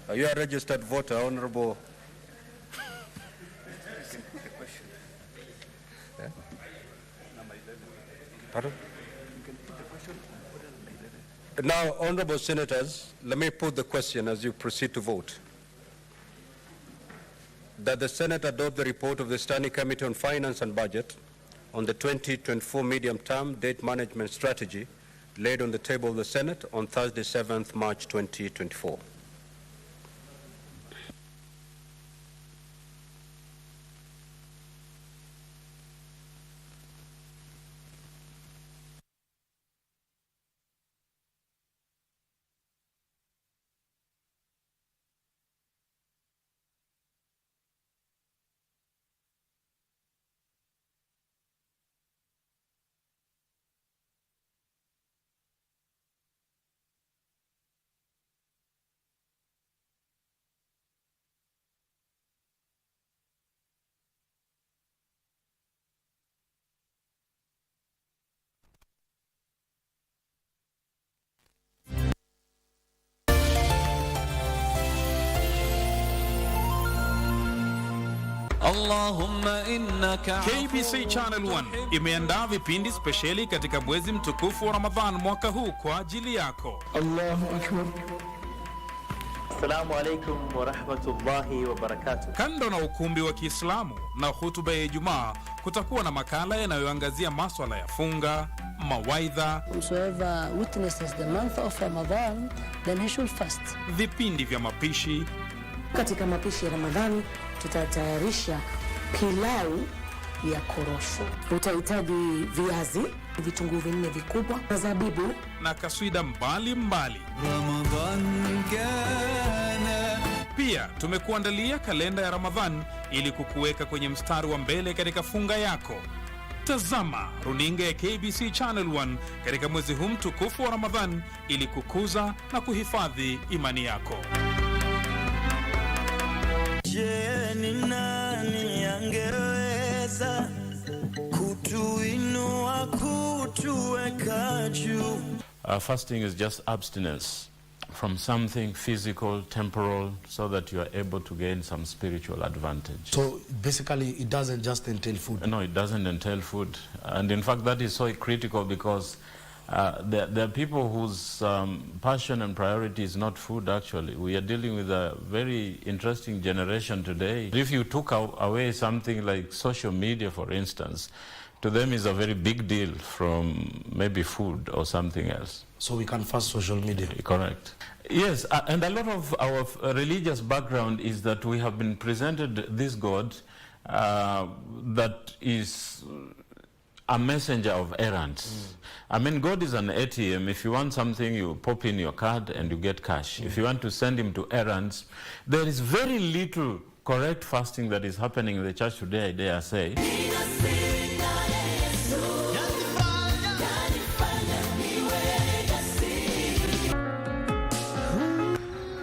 Are you a registered voter, Honorable? Yeah? Pardon? Now, Honorable Senators, let me put the question as you proceed to vote. That the Senate adopt the report of the Standing Committee on Finance and Budget on the 2024 medium-term debt management strategy laid on the table of the Senate on Thursday, 7th March 2024. KBC Channel 1 imeandaa vipindi spesheli katika mwezi mtukufu wa Ramadhan mwaka huu kwa ajili yako. Allahu Akbar. Assalamu alaikum wa rahmatullahi wa barakatuh. Kando na ukumbi wa Kiislamu na hutuba ya Ijumaa, kutakuwa na makala yanayoangazia masuala ya funga, mawaidha, whosoever witnesses the month of Ramadan, then he should fast. Vipindi vya mapishi. Katika mapishi ya Ramadhani tutatayarisha pilau ya korosho. Utahitaji viazi, vitunguu vinne vikubwa, zabibu na kaswida mbalimbali. Pia tumekuandalia kalenda ya Ramadhan ili kukuweka kwenye mstari wa mbele katika funga yako. Tazama runinga ya KBC Channel 1 katika mwezi huu mtukufu wa Ramadhan ili kukuza na kuhifadhi imani yako. Je, ni nani angeweza kutuinua kutuweka juu? Fasting is just abstinence from something physical, temporal, so that you are able to gain some spiritual advantage. So basically it doesn't just entail food? No, it doesn't entail food. And in fact that is so critical because there are people whose passion and priority is not food actually. We are dealing with a very interesting generation today. If you took away something like social media, for instance, to them is a very big deal from maybe food or something else. So we can fast social media? Correct. Yes, and a lot of our religious background is that we have been presented this God that is a messenger of errands. I mean, God is an ATM. If you want something, you pop in your card and you get cash. If you want to send him to errands, there is very little correct fasting that is happening in the church today, I dare say.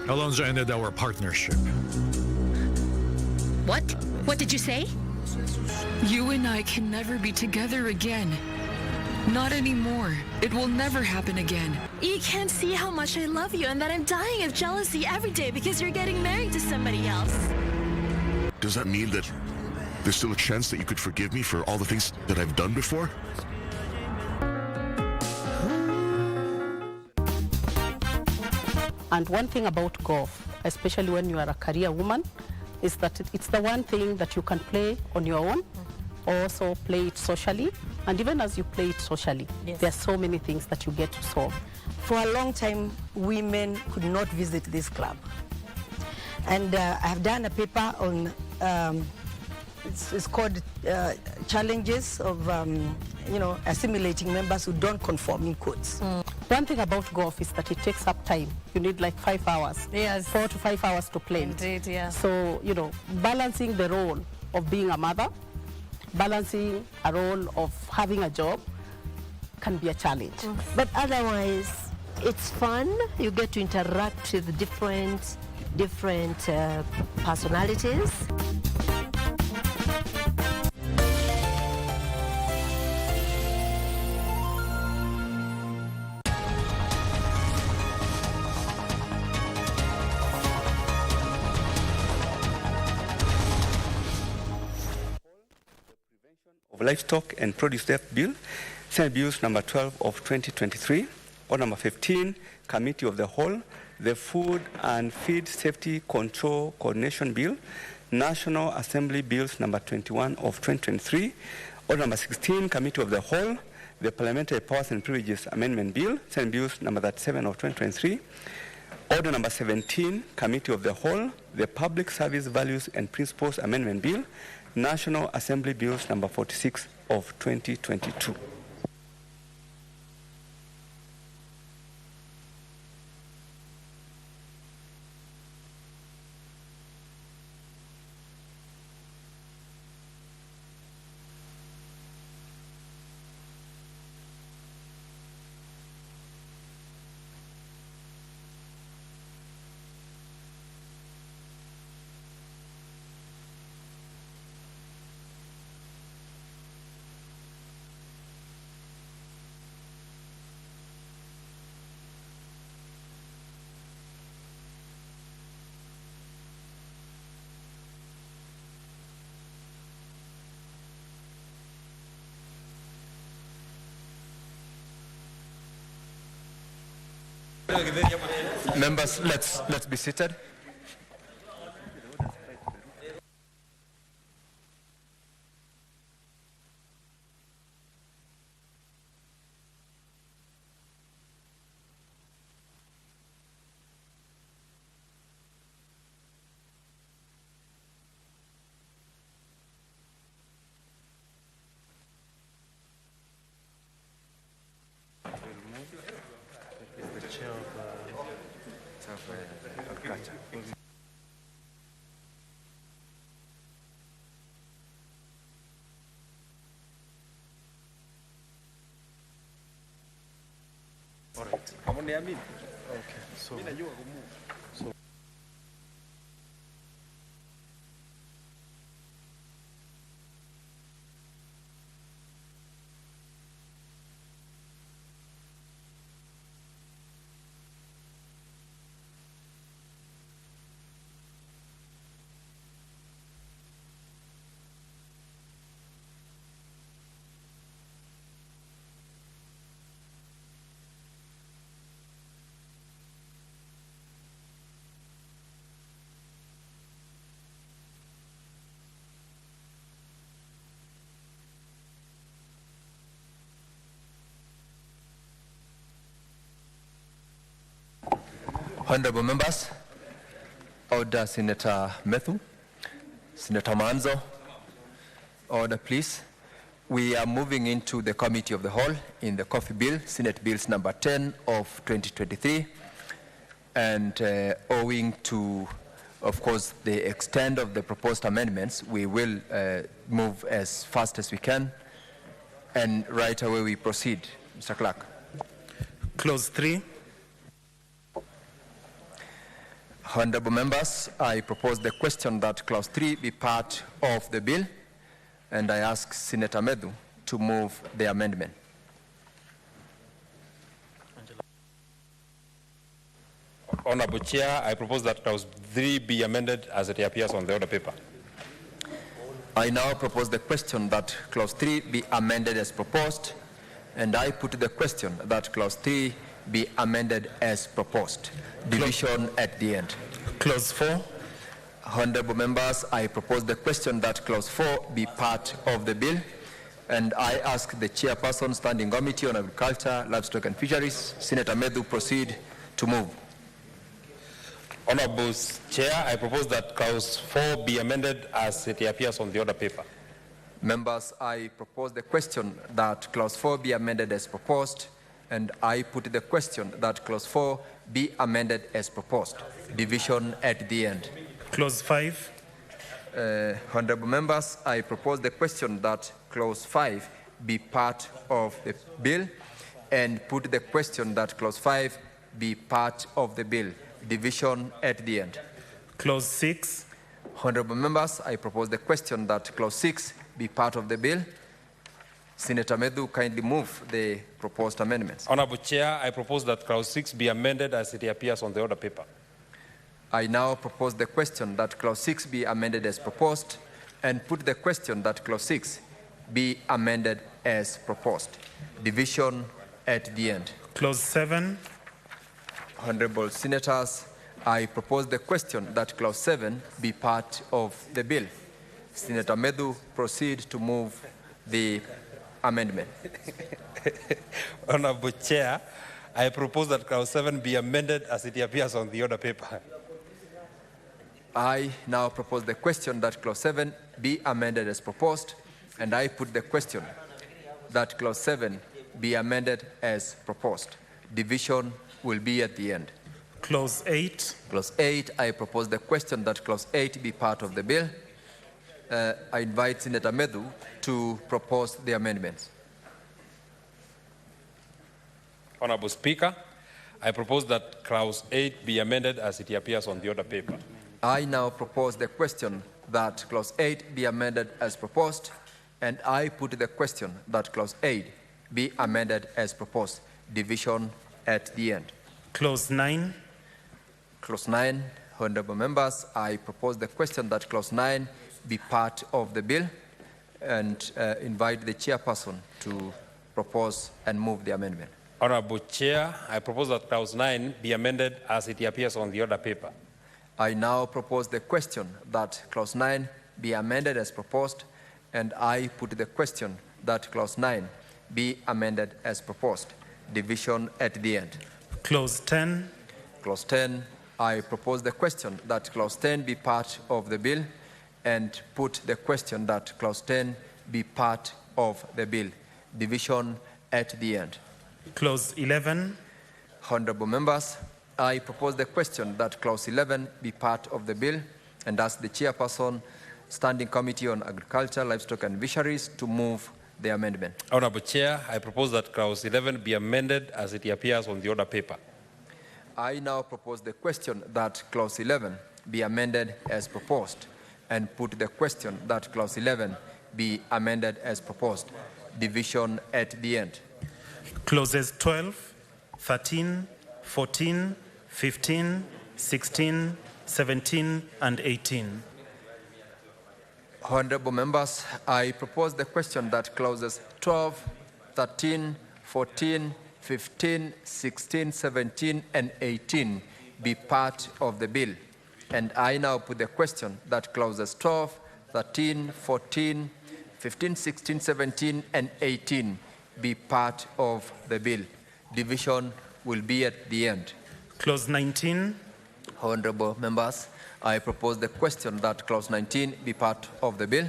Alonzo ended our partnership. What? What did you say? You and I can never be together again. Not anymore. It will never happen again. You can't see how much I love you and that I'm dying of jealousy every day because you're getting married to somebody else. Does that mean that there's still a chance that you could forgive me for all the things that I've done before? And one thing about golf, especially when you are a career woman, is that it's the one thing that you can play on your own, or also play it socially. And even as you play it socially, yes, there are so many things that you get to solve. For a long time, women could not visit this club. And I have done a paper on, it's called Challenges of assimilating members who don't conform in quotes. One thing about golf is that it takes up time. You need like 5 hours. Yes. 4 to 5 hours to play. Indeed, yeah. So, balancing the role of being a mother, balancing a role of having a job can be a challenge. But otherwise, it's fun. You get to interact with different personalities. of Livestock and Produce Theft Bill, Senate Bills number 12 of 2023. Order number 15, Committee of the Whole, the Food and Feed Safety Control Coordination Bill, National Assembly Bills number 21 of 2023. Order number 16, Committee of the Whole, the Parliamentary Powers and Privileges Amendment Bill, Senate Bills number 37 of 2023. Order number 17, Committee of the Whole, the Public Service Values and Principles Amendment Bill, National Assembly Bills number 46 of 2022. Members, let's be seated. All right. Okay. So. Honorable members, order Senator Methu, Senator Manzo, order please. We are moving into the Committee of the Whole in the Coffee Bill, Senate Bills number 10 of 2023, and owing to, of course, the extent of the proposed amendments, we will move as fast as we can, and right away we proceed. Mr. Clerk. Clause 3. Honorable members, I propose the question that Clause 3 be part of the bill, and I ask Senator Methu to move the amendment. Honorable Chair, I propose that Clause 3 be amended as it appears on the order paper. I now propose the question that Clause 3 be amended as proposed, and I put the question that Clause 3 be amended as proposed. Division at the end. Clause 4. Honorable members, I propose the question that Clause 4 be part of the bill, and I ask the Chairperson, Standing Committee on Agriculture, Livestock and Fisheries, Senator Methu, proceed to move. Honorable Chair, I propose that Clause 4 be amended as it appears on the order paper. Members, I propose the question that Clause 4 be amended as proposed, and I put the question that Clause 4 be amended as proposed. Division at the end. Clause 5. Honorable members, I propose the question that Clause 5 be part of the bill, and put the question that Clause 5 be part of the bill. Division at the end. Clause 6. Honorable members, I propose the question that Clause 6 be part of the bill. Senator Methu, kindly move the proposed amendments. Honorable Chair, I propose that Clause 6 be amended as it appears on the order paper. I now propose the question that Clause 6 be amended as proposed, and put the question that Clause 6 be amended as proposed. Division at the end. Clause 7. Honorable Senators, I propose the question that Clause 7 be part of the bill. Senator Medu, proceed to move the amendment. Honorable Chair, I propose that Clause 7 be amended as it appears on the order paper. I now propose the question that Clause 7 be amended as proposed, and I put the question that Clause 7 be amended as proposed. Division will be at the end. Clause 8. Clause 8, I propose the question that Clause 8 be part of the bill. I invite Senator Medu to propose the amendments. Honorable Speaker, I propose that Clause 8 be amended as it appears on the order paper. I now propose the question that Clause 8 be amended as proposed, and I put the question that Clause 8 be amended as proposed. Division at the end. Clause 9. Clause 9, honorable members, I propose the question that Clause 9 be part of the bill, and invite the chairperson to propose and move the amendment. Honorable Chair, I propose that Clause 9 be amended as it appears on the order paper. I now propose the question that Clause 9 be amended as proposed, and I put the question that Clause 9 be amended as proposed. Division at the end. Clause 10. Clause 10, I propose the question that Clause 10 be part of the bill, and put the question that Clause 10 be part of the bill. Division at the end. Clause 11. Honorable members, I propose the question that Clause 11 be part of the bill, and ask the chairperson, Standing Committee on Agriculture, Livestock and Fisheries, to move the amendment. Honorable Chair, I propose that Clause 11 be amended as it appears on the order paper. I now propose the question that Clause 11 be amended as proposed, and put the question that Clause 11 be amended as proposed. Division at the end. Clauses 12, 13, 14, 15, 16, 17, and 18. Honorable members, I propose the question that Clauses 12, 13, 14, 15, 16, 17, and 18 be part of the bill. And I now put the question that Clauses 12, 13, 14, 15, 16, 17, and 18 be part of the bill. Division will be at the end. Clause 19. Honorable members, I propose the question that Clause 19 be part of the bill.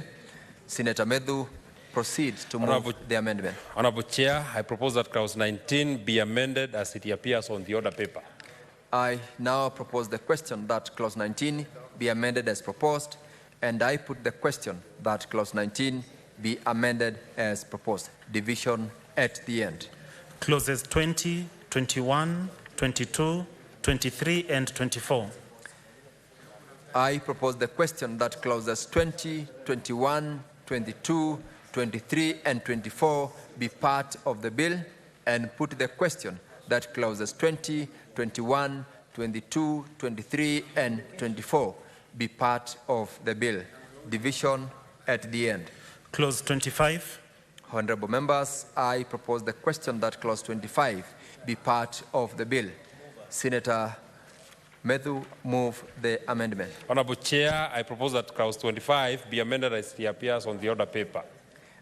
Senator Medu, proceed to move the amendment. Honorable Chair, I propose that Clause 19 be amended as it appears on the order paper. I now propose the question that Clause 19 be amended as proposed, and I put the question that Clause 19 be amended as proposed. Division at the end. Clauses 20, 21, 22, 23, and 24. I propose the question that Clauses 20, 21, 22, 23, and 24 be part of the bill, and put the question that Clauses 20, 21, 22, 23, and 24 be part of the bill. Division at the end. Clause 25. Honorable members, I propose the question that Clause 25 be part of the bill. Senator Medu, move the amendment. Honorable Chair, I propose that Clause 25 be amended as it appears on the order paper.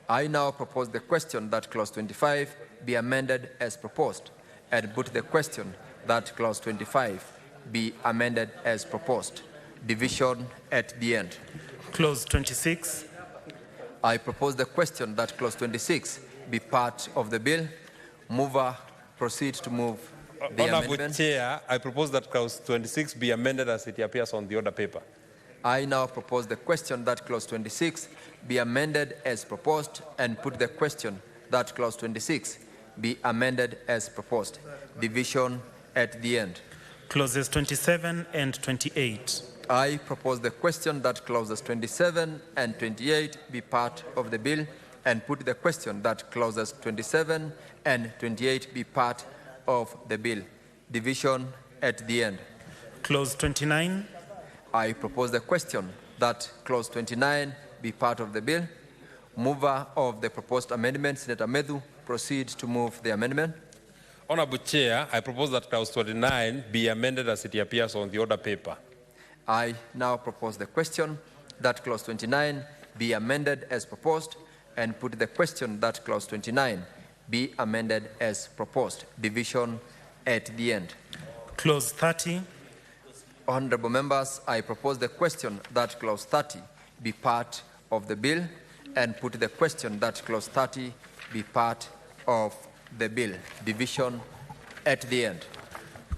I now propose the question that Clause 25 be amended as proposed, and put the question that Clause 25 be amended as proposed. Division at the end. Clause 26. I propose the question that Clause 26 be part of the bill. Mover, proceed to move the Honorable amendment. Chair, I propose that Clause 26 be amended as it appears on the order paper. I now propose the question that Clause 26 be amended as proposed, and put the question that Clause 26 be amended as proposed. Division at the end. Clauses 27 and 28. I propose the question that Clauses 27 and 28 be part of the bill, and put the question that Clauses 27 and 28 be part of the bill. Division at the end. Clause 29. I propose the question that Clause 29 be part of the bill. Mover of the proposed amendment, Senator Medhu, proceed to move the amendment. Honorable Chair, I propose that clause 29 be amended as it appears on the order paper. I now propose the question that clause 29 be amended as proposed and put the question that clause 29 be amended as proposed. Division at the end. Clause 30. Honorable members, I propose the question that clause 30 be part of the bill and put the question that clause 30 be part of the bill. Division at the end.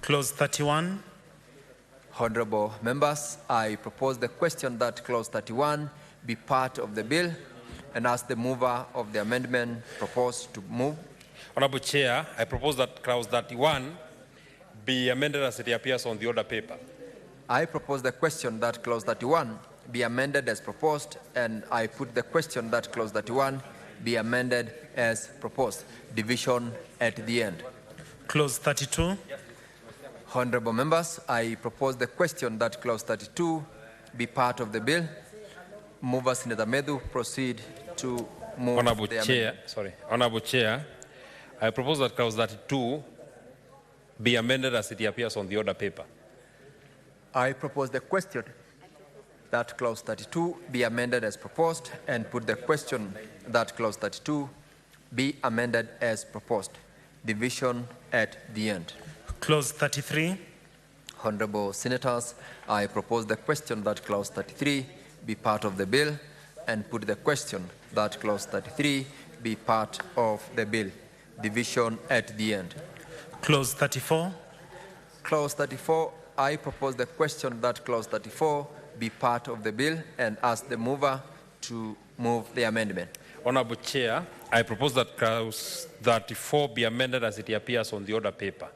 Clause 31. Honorable members, I propose the question that clause 31 be part of the bill and ask the mover of the amendment propose to move. Honorable Chair, I propose that clause 31 be amended as it appears on the order paper. I propose the question that clause 31 be amended as proposed, and I put the question that clause 31 be amended as proposed. Division at the end. Clause 32. Honorable members, I propose the question that clause 32 be part of the bill. Mover Senator Medhu, proceed to move Honorable the Chair, amendment. Honorable Chair, I propose that clause 32 be amended as it appears on the order paper. I propose the question that clause 32 be amended as proposed and put the question that clause 32 be amended as proposed. Division at the end. Clause 33. Honorable Senators, I propose the question that clause 33 be part of the bill and put the question that clause 33 be part of the bill. Division at the end. Clause 34. Clause 34, I propose the question that clause 34 be part of the bill and ask the mover to move the amendment. Honorable Chair, I propose that clause 34 be amended as it appears on the order paper.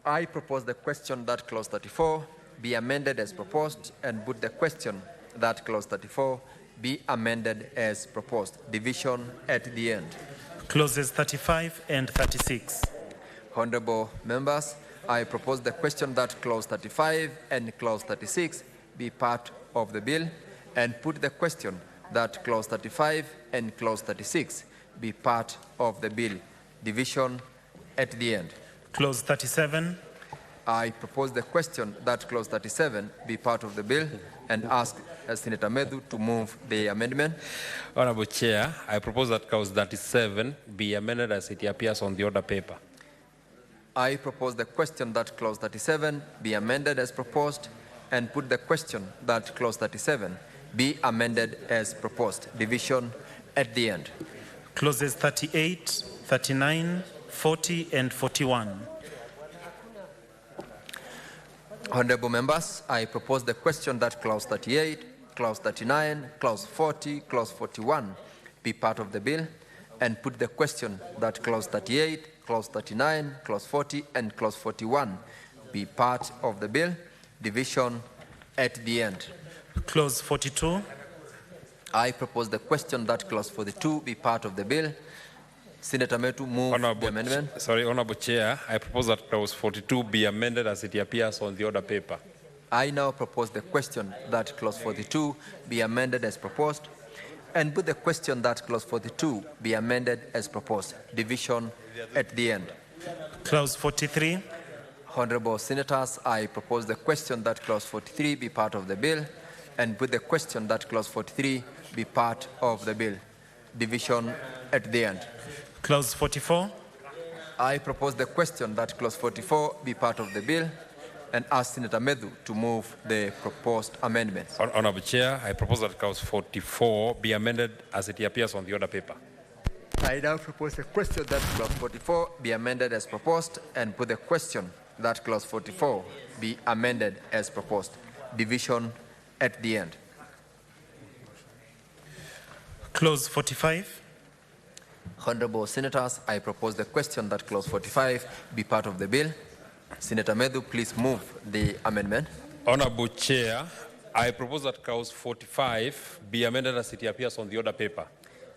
I propose the question that clause 34 be amended as proposed and put the question that clause 34 be amended as proposed. Division at the end. Clauses 35 and 36. Honorable members, I propose the question that clause 35 and clause 36 be part of the bill and put the question that clause 35 and clause 36 be part of the bill. Division at the end. Clause 37. I propose the question that clause 37 be part of the bill and ask Senator Medhu to move the amendment. Honorable Chair, I propose that clause 37 be amended as it appears on the order paper. I propose the question that clause 37 be amended as proposed and put the question that clause 37 be amended as proposed. Division at the end. Clauses 38, 39, 40, and 41. Honorable members, I propose the question that clause 38, clause 39, clause 40, clause 41 be part of the bill and put the question that clause 38, clause 39, clause 40, and clause 41 be part of the bill. Division at the end. Clause 42. I propose the question that clause 42 be part of the bill. Senator Medhu, move the amendment. Honorable Chair, I propose that clause 42 be amended as it appears on the order paper. I now propose the question that clause 42 be amended as proposed and put the question that clause 42 be amended as proposed. Division at the end. Clause 43. Honorable Senators, I propose the question that clause 43 be part of the bill and put the question that clause 43 be part of the bill. Division at the end. Clause 44. I propose the question that clause 44 be part of the bill and ask Senator Medhu to move the proposed amendments. Honorable Chair, I propose that clause 44 be amended as it appears on the order paper. I now propose the question that clause 44 be amended as proposed and put the question that clause 44 be amended as proposed. Division at the end. Clause 45. Honorable Senators, I propose the question that clause 45 be part of the bill. Senator Medhu, please move the amendment. Honorable Chair, I propose that clause 45 be amended as it appears on the order paper.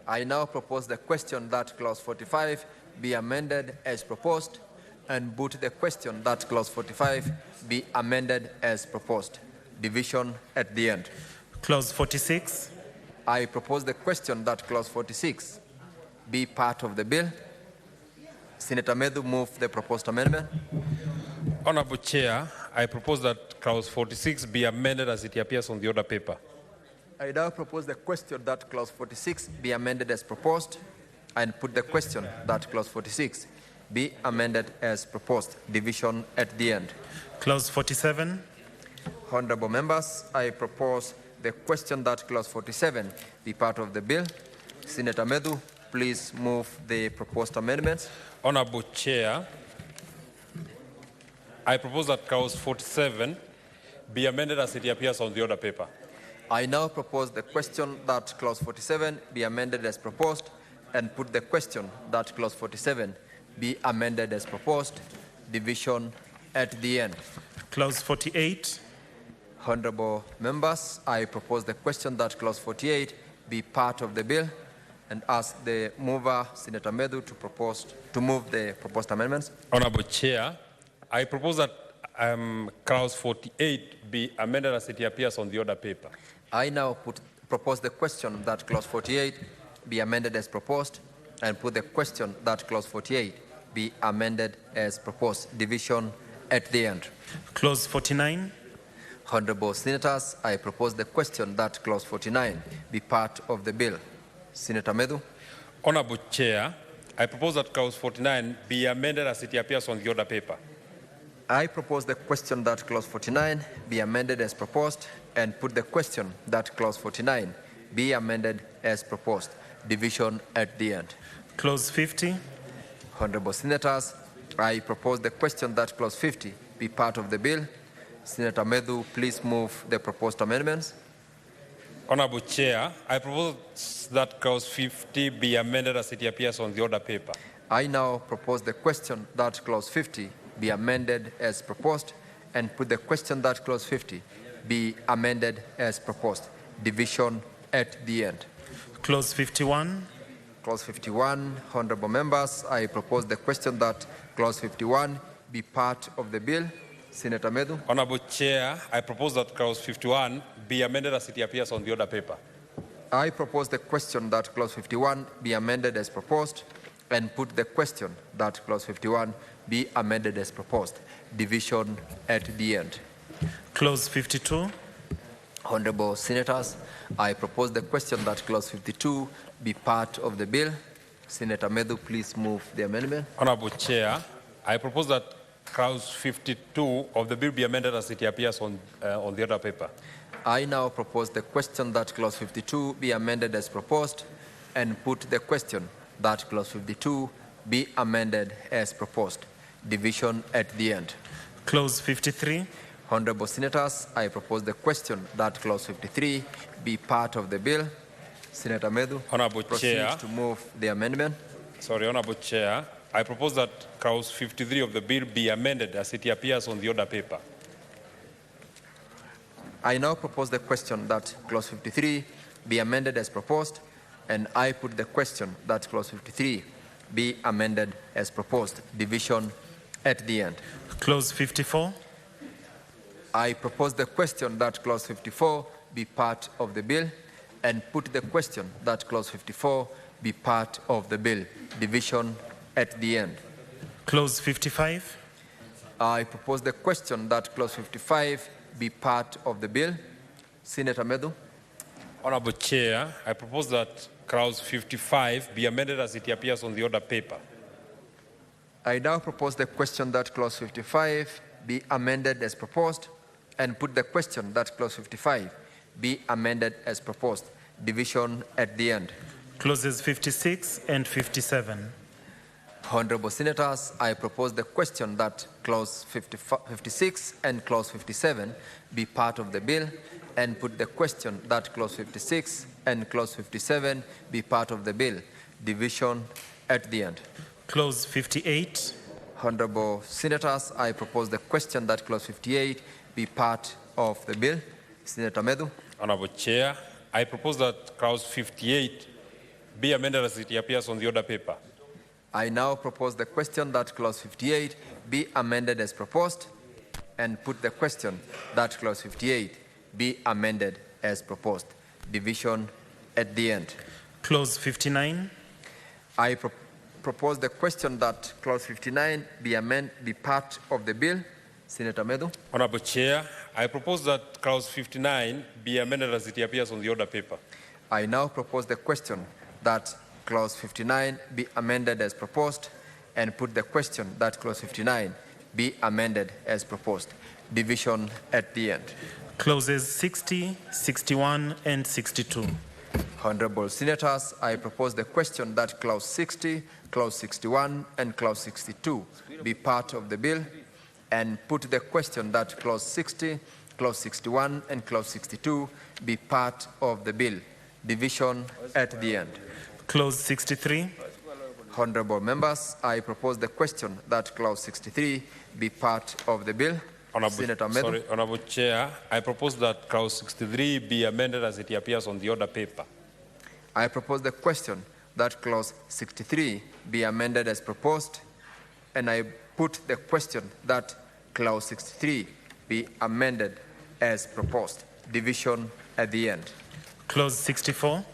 I now propose the question that clause 45 be amended as proposed and put the question that clause 45 be amended as proposed. Division at the end. Clause 46. I propose the question that clause 46 be part of the bill. Senator Medu move the proposed amendment. Honorable Chair, I propose that clause 46 be amended as it appears on the order paper. I now propose the question that clause 46 be amended as proposed and put the question that clause 46 be amended as proposed. Division at the end. Clause 47. Honorable members, I propose the question that clause 47 be part of the bill. Senator Medu, please move the proposed amendments. Honorable Chair, I propose that clause 47 be amended as it appears on the order paper. I now propose the question that clause 47 be amended as proposed and put the question that clause 47 be amended as proposed. Division at the end. Clause 48. Honorable members, I propose the question that clause 48 be part of the bill and ask the mover, Senator Medu, to move the proposed amendments. Honorable Chair, I propose that clause 48 be amended as it appears on the order paper. I now propose the question that clause 48 be amended as proposed and put the question that clause 48 be amended as proposed. Division at the end. Clause 49. Honorable Senators, I propose the question that clause 49 be part of the bill. Senator Medu. Honorable Chair, I propose that clause 49 be amended as it appears on the order paper. I propose the question that clause 49 be amended as proposed and put the question that clause 49 be amended as proposed. Division at the end. Clause 50. Honorable Senators, I propose the question that clause 50 be part of the bill. Senator Medu, please move the proposed amendments. Honorable Chair, I propose that clause 50 be amended as it appears on the order paper. I now propose the question that clause 50 be amended as proposed and put the question that clause 50 be amended as proposed. Division at the end. Clause 51. Clause 51. Honorable members, I propose the question that clause 51 be part of the bill. Senator Medu. Honorable Chair, I propose that clause 51 be amended as it appears on the order paper. I propose the question that clause 51 be amended as proposed and put the question that clause 51 be amended as proposed. Division at the end. Clause 52. Honorable Senators, I propose the question that clause 52 be part of the bill. Senator Medu, please move the amendment. Honorable Chair, I propose that clause 52 of the bill be amended as it appears on the order paper. I now propose the question that clause 52 be amended as proposed and put the question that clause 52 be amended as proposed. Division at the end. Clause 53. Honorable Senators, I propose the question that clause 53 be part of the bill. Senator Medu, Honorable proceed Chair, to move the amendment. Sorry, Honorable Chair, I propose that clause 53 of the bill be amended as it appears on the order paper. I now propose the question that clause 53 be amended as proposed, and I put the question that clause 53 be amended as proposed. Division at the end. Clause 54. I propose the question that clause 54 be part of the bill and put the question that clause 54 be part of the bill. Division at the end. Clause 55. I propose the question that clause 55 be part of the bill. Senator Medu. Honorable Chair, I propose that clause 55 be amended as it appears on the order paper. I now propose the question that clause 55 be amended as proposed and put the question that clause 55 be amended as proposed. Division at the end. Clauses 56 and 57. Honorable Senators, I propose the question that clause 56 and clause 57 be part of the bill and put the question that clause 56 and clause 57 be part of the bill. Division at the end. Clause 58. Honorable Senators, I propose the question that clause 58 be part of the bill. Senator Medu. Honorable Chair, I propose that clause 58 be amended as it appears on the order paper. I now propose the question that clause 58 be amended as proposed and put the question that clause 58 be amended as proposed. Division at the end. Clause 59. I propose the question that clause 59 be part of the bill. Senator Medu. Honorable Chair, I propose that clause 59 be amended as it appears on the order paper. I now propose the question that clause 59 be amended as proposed and put the question that clause 59 be amended as proposed. Division at the end. Clauses 60, 61, and 62. Honorable Senators, I propose the question that clause 60, clause 61, and clause 62 be part of the bill and put the question that clause 60, clause 61, and clause 62 be part of the bill. Division at the end. Clause 63. Honorable members, I propose the question that clause 63 be part of the bill. Senator Medu. Honorable Chair, I propose that clause 63 be amended as it appears on the order paper. I propose the question that clause 63 be amended as proposed, and I put the question that clause 63 be amended as proposed. Division at the end. Clause 64.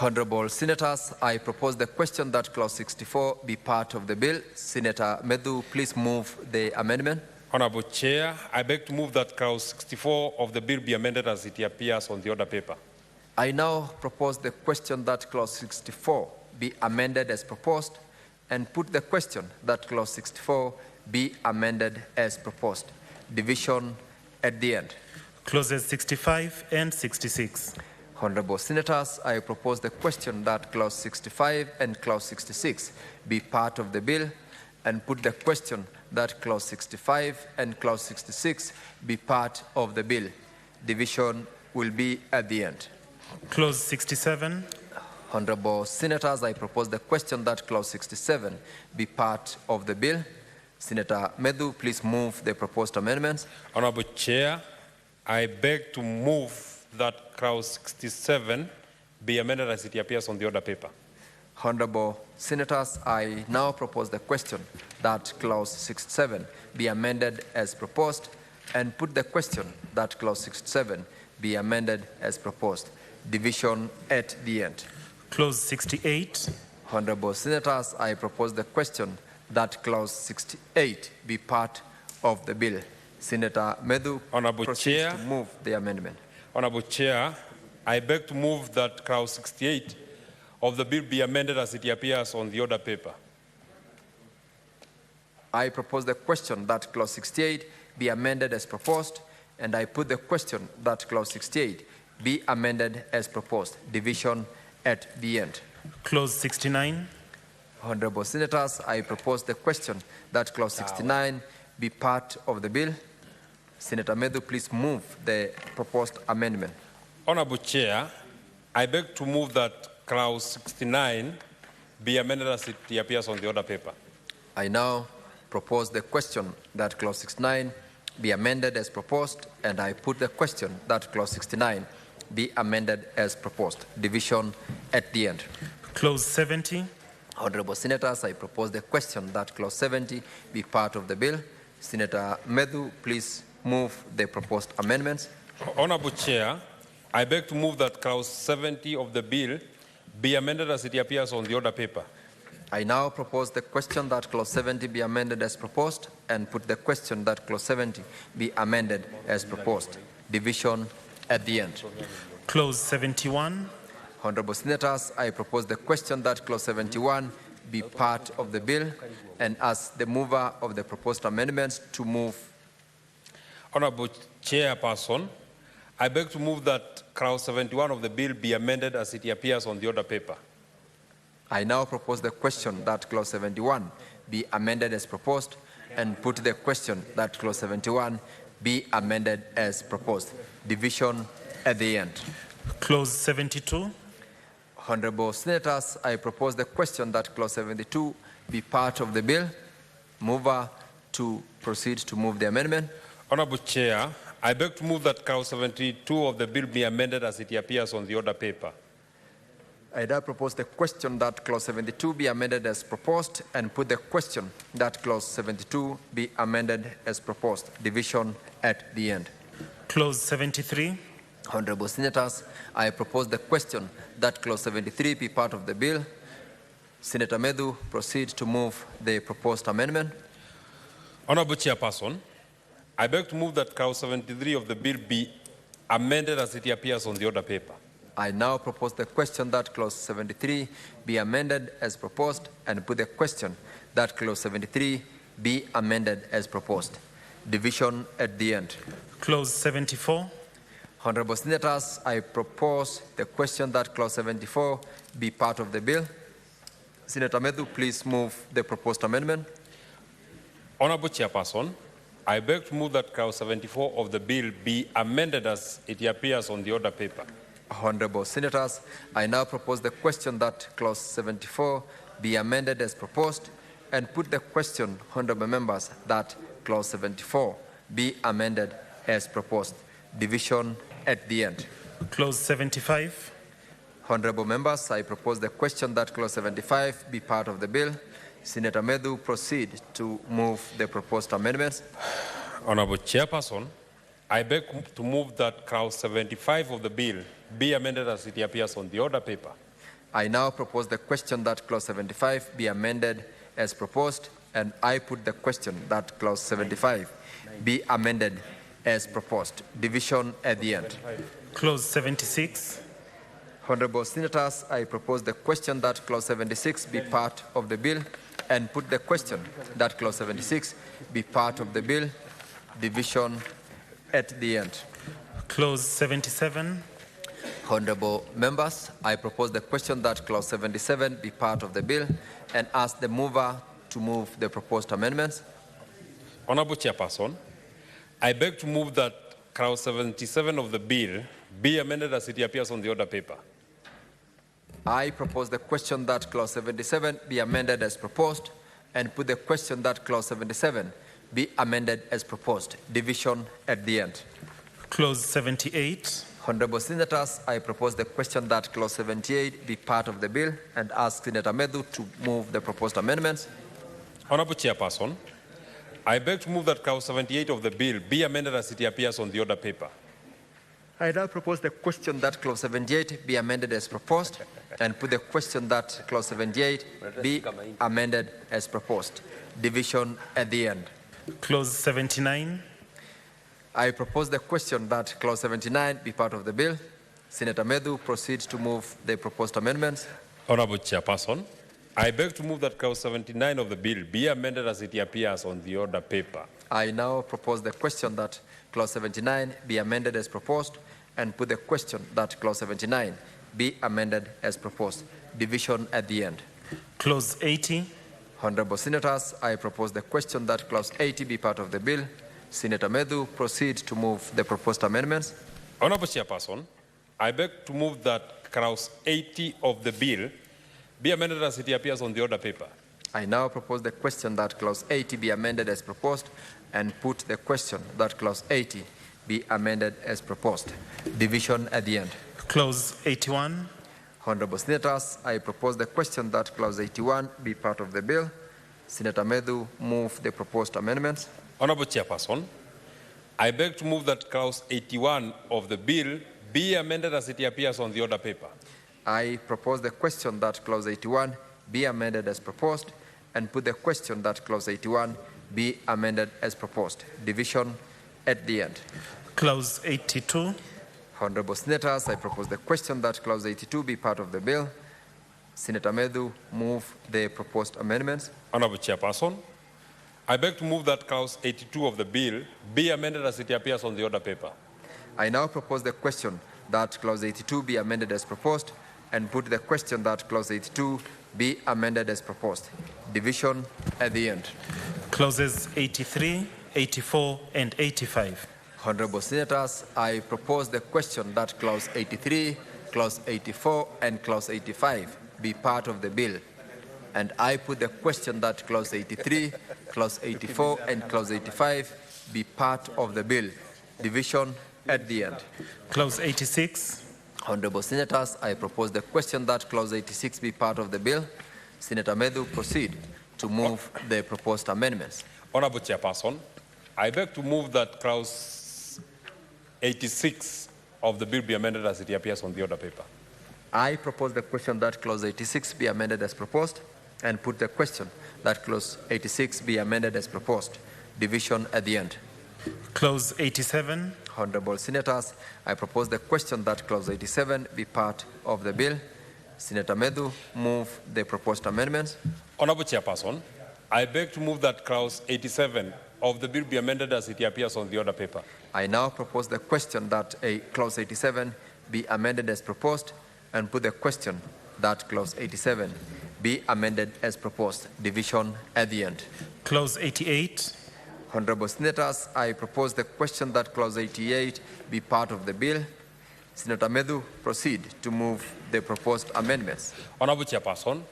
Honorable Senators, I propose the question that clause 64 be part of the bill. Senator Medu, please move the amendment. Honorable Chair, I beg to move that clause 64 of the bill be amended as it appears on the order paper. I now propose the question that clause 64 be amended as proposed and put the question that clause 64 be amended as proposed. Division at the end. Clauses 65 and 66. Honorable Senators, I propose the question that clause 65 and clause 66 be part of the bill and put the question that clause 65 and clause 66 be part of the bill. Division will be at the end. Clause 67. Honorable Senators, I propose the question that clause 67 be part of the bill. Senator Medu, please move the proposed amendments. Honorable Chair, I beg to move that clause 67 be amended as it appears on the order paper. Honorable Senators, I now propose the question that clause 67 be amended as proposed and put the question that clause 67 be amended as proposed. Division at the end. Clause 68. Honorable Senators, I propose the question that clause 68 be part of the bill. Senator Medu, Honorable Chair, to move the amendment. Honorable Chair, I beg to move that clause 68 of the bill be amended as it appears on the order paper. I propose the question that clause 68 be amended as proposed, and I put the question that clause 68 be amended as proposed. Division at the end. Clause 69. Honorable Senators, I propose the question that clause 69 be part of the bill. Senator Medu, please move the proposed amendment. Honorable Chair, I beg to move that clause 69 be amended as it appears on the order paper. I now propose the question that clause 69 be amended as proposed, and I put the question that clause 69 be amended as proposed. Division at the end. Clause 70. Honorable Senators, I propose the question that clause 70 be part of the bill. Senator Medu, please move the proposed amendments. Honorable Chair, I beg to move that clause 70 of the bill be amended as it appears on the order paper. I now propose the question that clause 70 be amended as proposed and put the question that clause 70 be amended as proposed. Division at the end. Clause 71. Honorable Senators, I propose the question that clause 71 be part of the bill and ask the mover of the proposed amendments to move. Honorable Chairperson, I beg to move that clause 71 of the bill be amended as it appears on the order paper. I now propose the question that clause 71 be amended as proposed and put the question that clause 71 be amended as proposed. Division at the end. Clause 72. Honorable Senators, I propose the question that clause 72 be part of the bill. Mover to proceed to move the amendment. Honorable Chair, I beg to move that clause 72 of the bill be amended as it appears on the order paper. I now propose the question that clause 72 be amended as proposed and put the question that clause 72 be amended as proposed. Division at the end. Clause 73. Honorable Senators, I propose the question that Clause 73 be part of the bill. Senator Medu, proceed to move the proposed amendment. Honorable Chairperson, I beg to move that Clause 73 of the bill be amended as it appears on the order paper. I now propose the question that Clause 73 be amended as proposed and put the question that Clause 73 be amended as proposed. Division at the end. Clause 74. Honorable Senators, I propose the question that Clause 74 be part of the bill. Senator Medu, please move the proposed amendment. Honorable Chairperson, I beg to move that Clause 74 of the bill be amended as it appears on the order paper. Honorable Senators, I now propose the question that Clause 74 be amended as proposed and put the question, honorable members, that Clause 74 be amended as proposed. Division at the end. Clause 75. Honorable members, I propose the question that Clause 75 be part of the bill. Senator Medu, proceed to move the proposed amendments. Honorable Chairperson, I beg to move that Clause 75 of the bill be amended as it appears on the order paper. I now propose the question that Clause 75 be amended as proposed, and I put the question that Clause 75 be amended as proposed. Division at the end. Clause 76. Honorable Senators, I propose the question that Clause 76 be part of the bill and put the question that Clause 76 be part of the bill. Division at the end. Clause 77. Honorable members, I propose the question that Clause 77 be part of the bill and ask the mover to move the proposed amendments. Honorable Chairperson, I beg to move that Clause 77 of the bill be amended as it appears on the order paper. I propose the question that Clause 77 be amended as proposed and put the question that Clause 77 be amended as proposed. Division at the end. Clause 78. Honorable Senators, I propose the question that Clause 78 be part of the bill and ask Senator Medu to move the proposed amendments. Honorable Chairperson, I beg to move that Clause 78 of the bill be amended as it appears on the order paper. I now propose the question that Clause 78 be amended as proposed and put the question that Clause 78 be amended as proposed. Division at the end. Clause 79. I propose the question that Clause 79 be part of the bill. Senator Medu, proceed to move the proposed amendments. Honorable Chairperson, I beg to move that Clause 79 of the bill be amended as it appears on the order paper. I now propose the question that Clause 79 be amended as proposed and put the question that Clause 79 be amended as proposed. Division at the end. Clause 80. Honorable Senators, I propose the question that Clause 80 be part of the bill. Senator Medu, proceed to move the proposed amendments. Honorable Chairperson, I beg to move that Clause 80 of the bill be amended as it appears on the order paper. I now propose the question that Clause 80 be amended as proposed and put the question that Clause 80 be amended as proposed. Division at the end. Clause 81. Honorable Senators, I propose the question that Clause 81 be part of the bill. Senator Medu, move the proposed amendments. Honorable Chairperson, I beg to move that Clause 81 of the bill be amended as it appears on the order paper. I propose the question that Clause 81 be amended as proposed and put the question that Clause 81 be amended as proposed. Division at the end. Clause 82. Honorable Senators, I propose the question that Clause 82 be part of the bill. Senator Medu, move the proposed amendments. Honorable Chairperson, I beg to move that Clause 82 of the bill be amended as it appears on the order paper. I now propose the question that Clause 82 be amended as proposed and put the question that Clause 82 be amended as proposed. Division at the end. Clauses 83, 84, and 85. Honorable Senators, I propose the question that Clause 83, Clause 84, and Clause 85 be part of the bill. And I put the question that Clause 83, Clause 84, and Clause 85 be part of the bill. Division at the end. Clause 86. Honorable Senators, I propose the question that Clause 86 be part of the bill. Senator Medu, proceed to move the proposed amendments. Honorable Chairperson, I beg to move that Clause 86 of the bill be amended as it appears on the order paper. I propose the question that clause 86 be amended as proposed and put the question that clause 86 be amended as proposed. Division at the end. Clause 87. Honorable Senators, I propose the question that clause 87 be part of the bill. Senator Medu, move the proposed amendments. Honorable Chairperson, I beg to move that clause 87 of the bill be amended as it appears on the order paper. I now propose the question that clause 87 be amended as proposed and put the question that clause 87 be amended as proposed. Division at the end. Clause 88. Honorable Senators, I propose the question that clause 88 be part of the bill. Senator Medu, proceed to move the proposed amendments. Honorable Chairperson,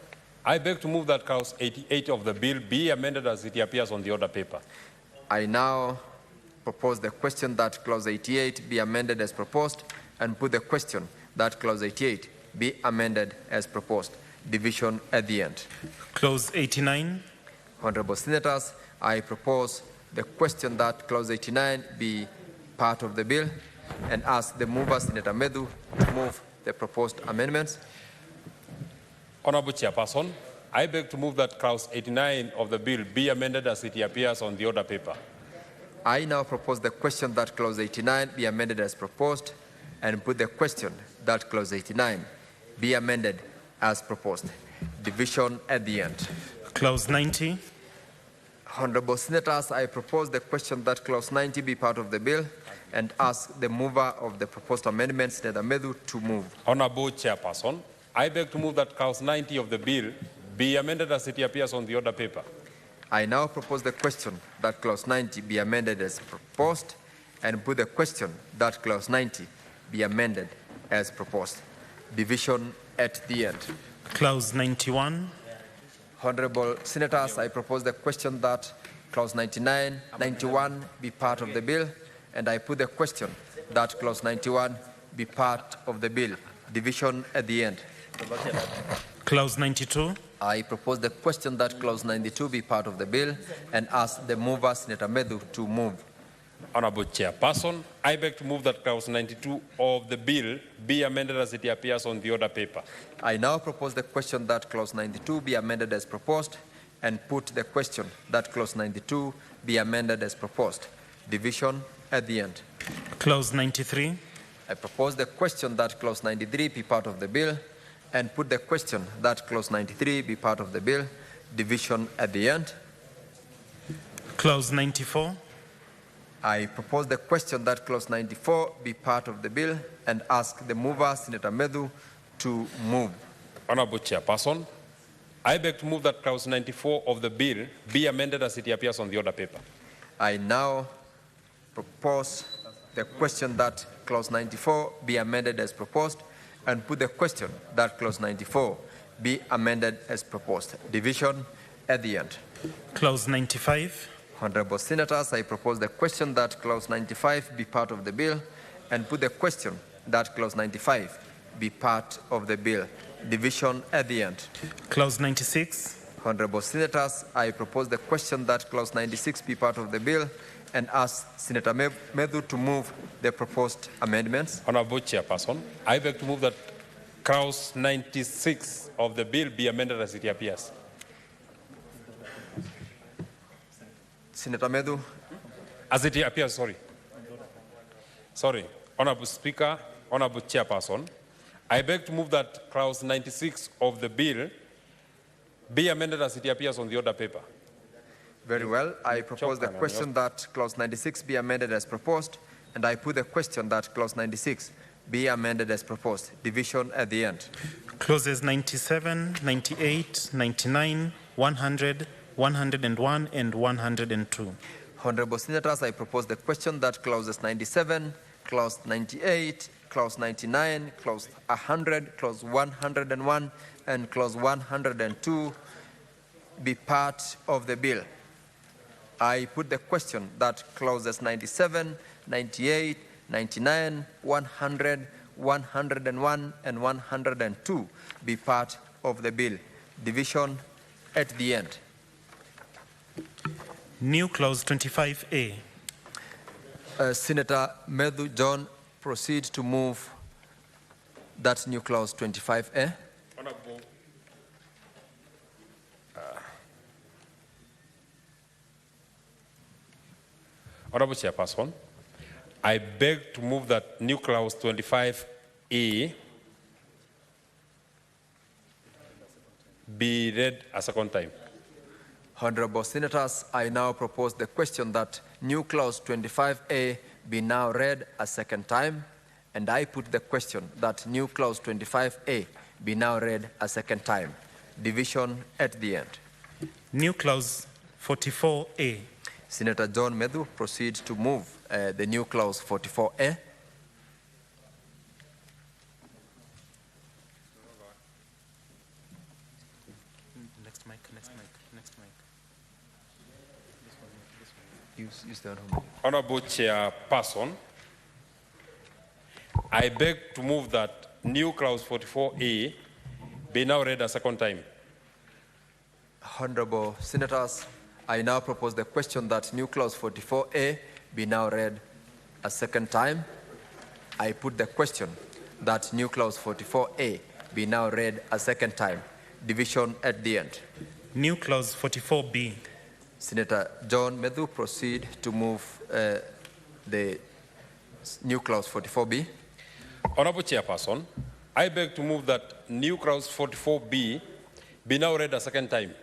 I beg to move that clause 88 of the bill be amended as it appears on the order paper. I now propose the question that clause 88 be amended as proposed and put the question that clause 88 be amended as proposed. Division at the end. Clause 89. Honorable Senators, I propose the question that clause 89 be part of the bill and ask the mover, Senator Medu, to move the proposed amendments. Honorable Chairperson, I beg to move that clause 89 of the bill be amended as it appears on the order paper. I now propose the question that clause 89 be amended as proposed and put the question that clause 89 be amended as proposed. Division at the end. Clause 90. Honorable Senators, I propose the question that clause 90 be part of the bill and ask the mover of the proposed amendments, Senator Medu, to move. Honorable Chairperson, I beg to move that clause 90 of the bill be amended as it appears on the order paper. I now propose the question that clause 90 be amended as proposed and put the question that clause 90 be amended as proposed. Division at the end. Clause 91. Honorable Senators, I propose the question that clause 91 be part of the bill, and I put the question that clause 91 be part of the bill. Division at the end. Clause 92. I propose the question that clause 92 be part of the bill and ask the mover, Senator Medu, to move. Honorable Chairperson, I beg to move that clause 92 of the bill be amended as it appears on the order paper. I now propose the question that clause 92 be amended as proposed and put the question that clause 92 be amended as proposed. Division at the end. Clause 93. I propose the question that clause 93 be part of the bill and put the question that clause 93 be part of the bill. Division at the end. Clause 94. I propose the question that clause 94 be part of the bill and ask the mover, Senator Medu, to move. Honorable Chairperson, I beg to move that clause 94 of the bill be amended as it appears on the order paper. I now propose the question that clause 94 be amended as proposed and put the question that clause 94 be amended as proposed. Division at the end. Clause 95. Honorable Senators, I propose the question that clause 95 be part of the bill and put the question that clause 95 be part of the bill. Division at the end. Clause 96. Honorable Senators, I propose the question that clause 96 be part of the bill and ask Senator Medu to move the proposed amendments. Honorable Chairperson, I beg to move that clause 96 of the bill be amended as it appears. Senator Medu. As it appears, sorry. Honorable Speaker, Honorable Chairperson, I beg to move that clause 96 of the bill be amended as it appears on the order paper. Very well. I propose the question that clause 96 be amended as proposed, and I put the question that clause 96 be amended as proposed. Division at the end. Clauses 97, 98, 99, 100, 101, and 102. Honorable Senators, I propose the question that clauses 97, clause 98, clause 99, clause 100, clause 101, and clause 102 be part of the bill. I put the question that clauses 97, 98, 99, 100, 101, and 102 be part of the bill. Division at the end. New clause 25A. Senator Medu John, proceed to move that new clause 25A. Honorable Chairperson, I beg to move that new clause 25A be read a second time. Honorable Senators, I now propose the question that new clause 25A be now read a second time, and I put the question that new clause 25A be now read a second time. Division at the end. New clause 44A. Senator John Medhu proceeds to move the new clause 44A. Next mic. Use the other. Honorable Chairperson, I beg to move that new clause 44A be now read a second time. Honorable Senators, I now propose the question that new clause 44A be now read a second time. I put the question that new clause 44A be now read a second time. Division at the end. New clause 44B. Senator John Medhu proceed to move the new clause 44B. Honorable Chairperson, I beg to move that new clause 44B be now read a second time.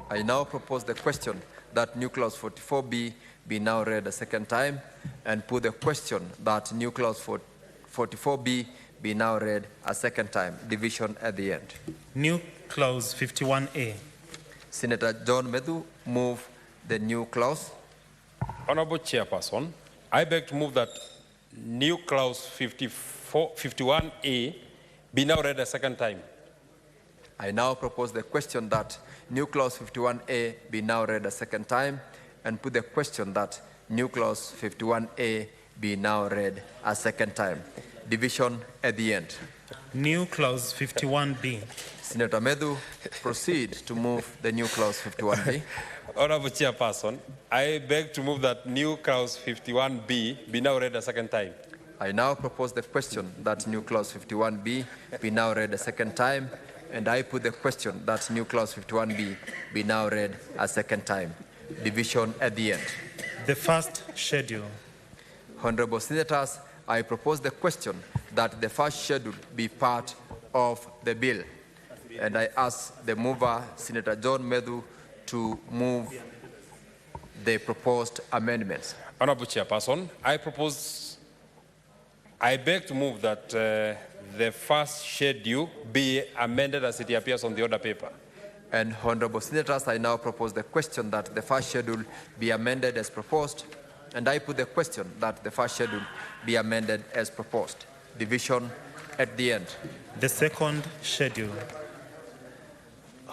I now propose the question that new clause 44B be now read a second time, and put the question that new clause 44B be now read a second time. Division at the end. New clause 51A. Senator John Medhu move the new clause. Honorable Chairperson, I beg to move that new clause 51A be now read a second time. I now propose the question that new clause 51A be now read a second time, and put the question that new clause 51A be now read a second time. Division at the end. New clause 51B. Senator Medhu proceed to move the new clause 51B. Honorable Chairperson, I beg to move that new clause 51B be now read a second time. I now propose the question that new clause 51B be now read a second time, and I put the question that new clause 51B be now read a second time. Division at the end. The first schedule. Honorable Senators, I propose the question that the first schedule be part of the bill, and I ask the mover, Senator John Medhu, to move the proposed amendments. Honorable Chairperson, I beg to move that the first schedule be amended as it appears on the order paper. And Honorable Senators, I now propose the question that the first schedule be amended as proposed, and I put the question that the first schedule be amended as proposed. Division at the end. The second schedule.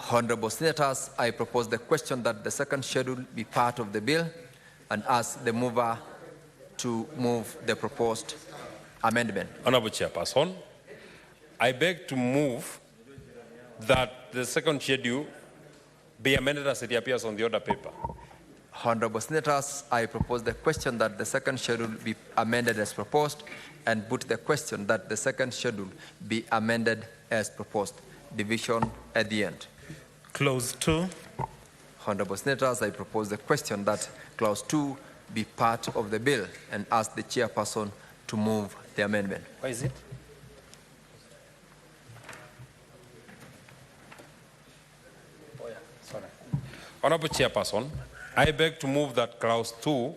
Honorable Senators, I propose the question that the second schedule be part of the bill, and ask the mover to move the proposed amendment. Honorable Chairperson, I beg to move that the second schedule be amended as it appears on the order paper. Honorable Senators, I propose the question that the second schedule be amended as proposed, and put the question that the second schedule be amended as proposed. Division at the end. Clause 2. Honorable Senators, I propose the question that clause 2 be part of the bill, and ask the chairperson to move the amendment. Where is it? Oh, yeah. Sorry. Honorable Chairperson, I beg to move that clause 2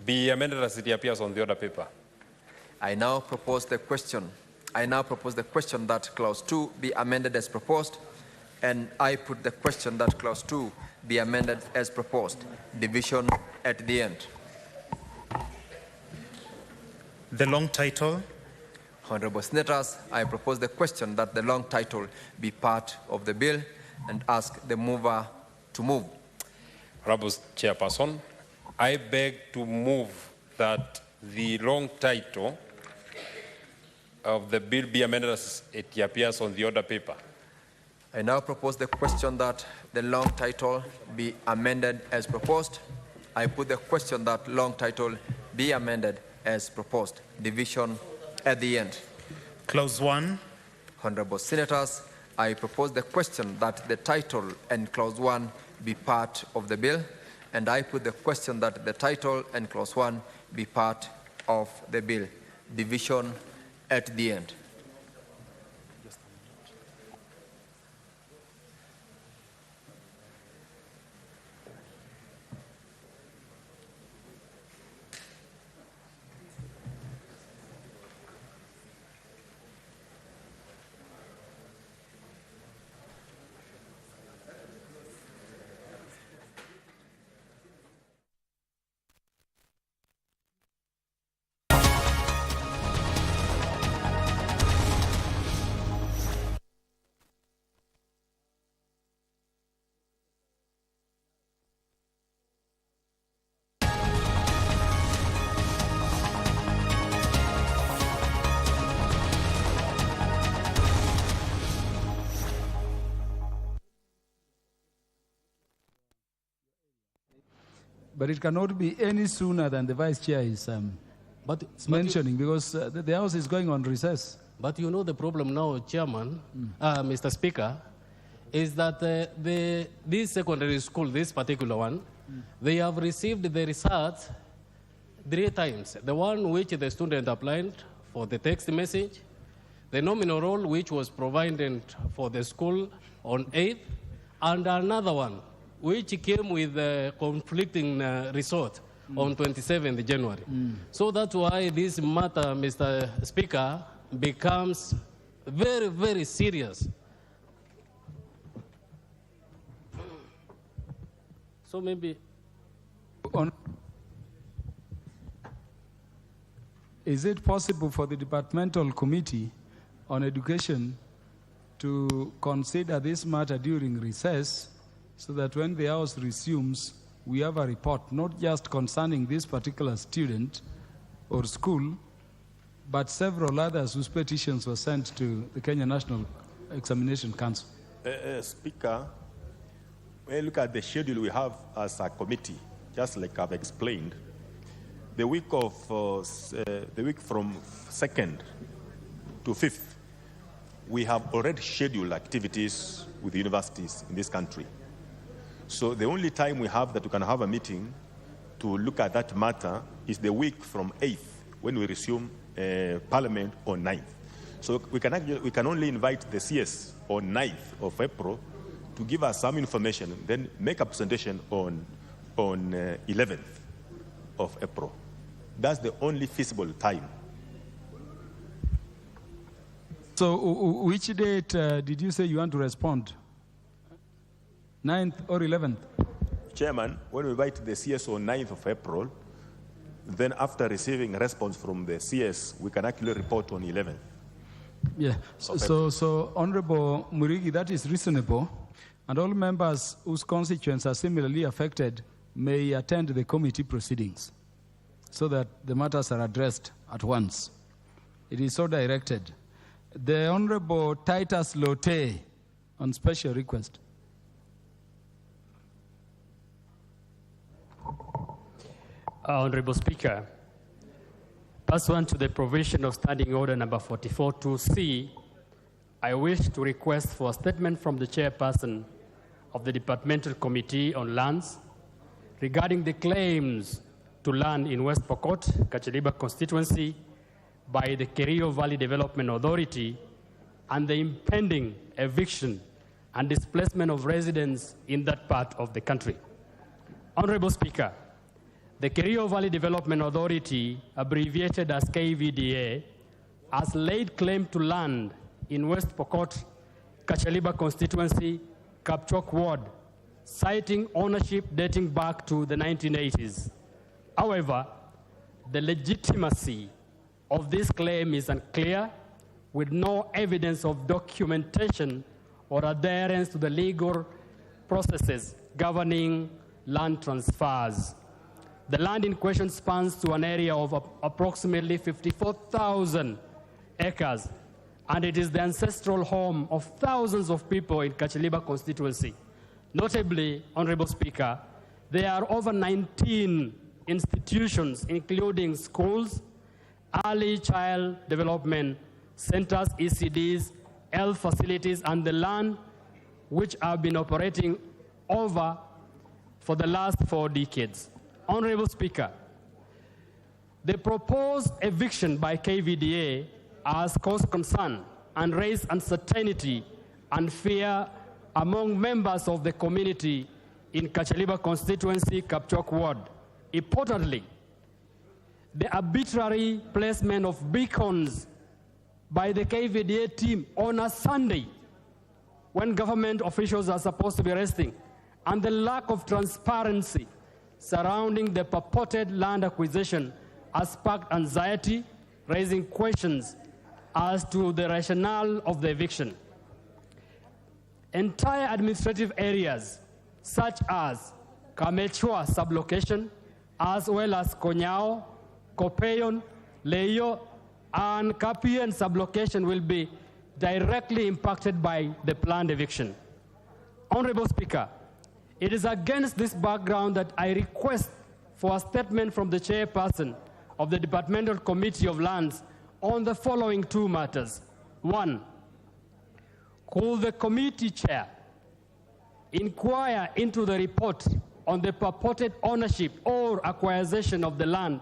be amended as it appears on the order paper. I now propose the question that clause 2 be amended as proposed, and I put the question that clause 2 be amended as proposed. Division at the end. The long title. Honorable Senators, I propose the question that the long title be part of the bill, and ask the mover to move. Honorable Chairperson, I beg to move that the long title of the bill be amended as it appears on the order paper. I now propose the question that the long title be amended as proposed. I put the question that long title be amended as proposed. Division at the end. Clause 1. Honorable Senators, I propose the question that the title and Clause 1 be part of the bill, and I put the question that the title and Clause 1 be part of the bill. Division at the end. But it cannot be any sooner than the Vice Chair is mentioning, because the House is going on recess. But you know the problem now, Chairman, Mr. Speaker, is that this secondary school, this particular one, they have received the results 3 times. The one which the student applied for the text message, the nominal roll which was provided for the school on 8th, and another one which came with a conflicting result on 27th January. So that's why this matter, Mr. Speaker, becomes very, very serious. So maybe... Is it possible for the Departmental Committee on Education to consider this matter during recess, so that when the House resumes, we have a report, not just concerning this particular student or school, but several others whose petitions were sent to the Kenya National Examination Council? Speaker, when you look at the schedule we have as a committee, just like I've explained, the week from 2nd to 5th, we have already scheduled activities with the universities in this country. So the only time we have that we can have a meeting to look at that matter is the week from 8th, when we resume Parliament on 9th. So we can only invite the CS on 9th of April to give us some information, then make a presentation on 11th of April. That's the only feasible time. So which date did you say you want to respond? 9th or 11th? Chairman, when we invite the CS on 9th of April, then after receiving a response from the CS, we can actually report on 11th. Yeah, so Honorable Murigi, that is reasonable. And all members whose constituents are similarly affected may attend the committee proceedings so that the matters are addressed at once. It is so directed. The Honorable Titus Lote on special request. Honorable Speaker, pursuant to the provision of Standing Order number 44-2C, I wish to request for a statement from the chairperson of the Departmental Committee on Lands regarding the claims to land in West Pokot, Kacheliba constituency by the Kerio Valley Development Authority and the impending eviction and displacement of residents in that part of the country. Honorable Speaker, the Kerio Valley Development Authority, abbreviated as KVDA, has laid claim to land in West Pokot, Kacheliba constituency, Kapchok ward, citing ownership dating back to the 1980s. However, the legitimacy of this claim is unclear, with no evidence of documentation or adherence to the legal processes governing land transfers. The land in question spans to an area of approximately 54,000 acres, and it is the ancestral home of thousands of people in Kacheliba constituency. Notably, Honorable Speaker, there are over 19 institutions, including schools, early child development centers, ECDs, health facilities, and the land which have been operating over for the last 4 decades. Honorable Speaker, the proposed eviction by KVDA has caused concern and raised uncertainty and fear among members of the community in Kachaliba constituency, Kapchok ward. Importantly, the arbitrary placement of beacons by the KVDA team on a Sunday when government officials are supposed to be resting, and the lack of transparency surrounding the purported land acquisition has sparked anxiety, raising questions as to the rationale of the eviction. Entire administrative areas, such as Kamechua sublocation, as well as Konyao, Kopeyon, Leio, and Kapien sublocation will be directly impacted by the planned eviction. Honorable Speaker, it is against this background that I request for a statement from the chairperson of the Departmental Committee of Lands on the following 2 matters. 1, could the committee chair inquire into the report on the purported ownership or acquisition of the land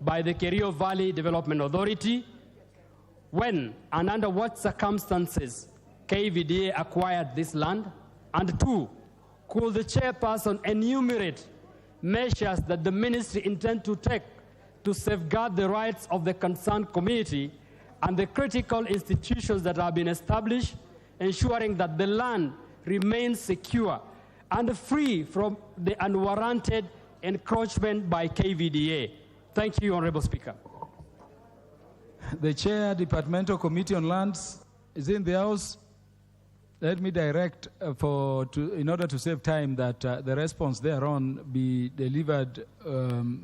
by the Kerio Valley Development Authority? When and under what circumstances KVDA acquired this land? And 2, could the chairperson enumerate measures that the ministry intends to take to safeguard the rights of the concerned community and the critical institutions that have been established, ensuring that the land remains secure and free from the unwarranted encroachment by KVDA? Thank you, Honorable Speaker. The Chair, Departmental Committee on Lands, is in the House. Let me direct in order to save time, that the response thereon be delivered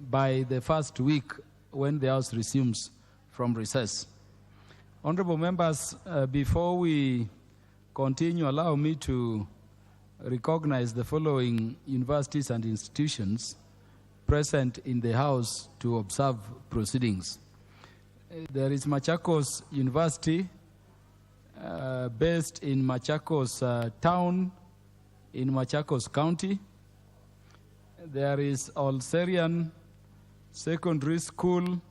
by the first week when the House resumes from recess. Honorable members, before we continue, allow me to recognize the following universities and institutions present in the House to observe proceedings. There is Machakos University, based in Machakos town in Machakos County. There is Olserian Secondary School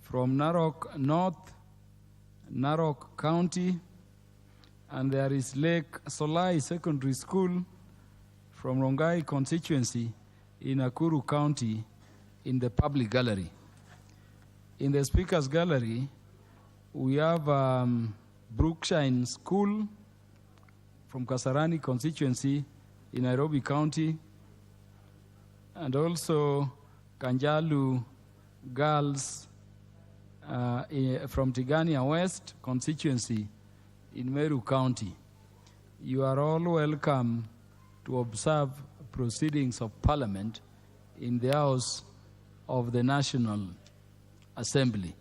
from Narok North, Narok County. And there is Lake Solai Secondary School from Rongai constituency in Nakuru County in the public gallery. In the Speaker's Gallery, we have Brookshine School from Kasarani constituency in Nairobi County, and also Kanjalu Girls from Tigania West constituency in Meru County. You are all welcome to observe proceedings of Parliament in the House of the National Assembly.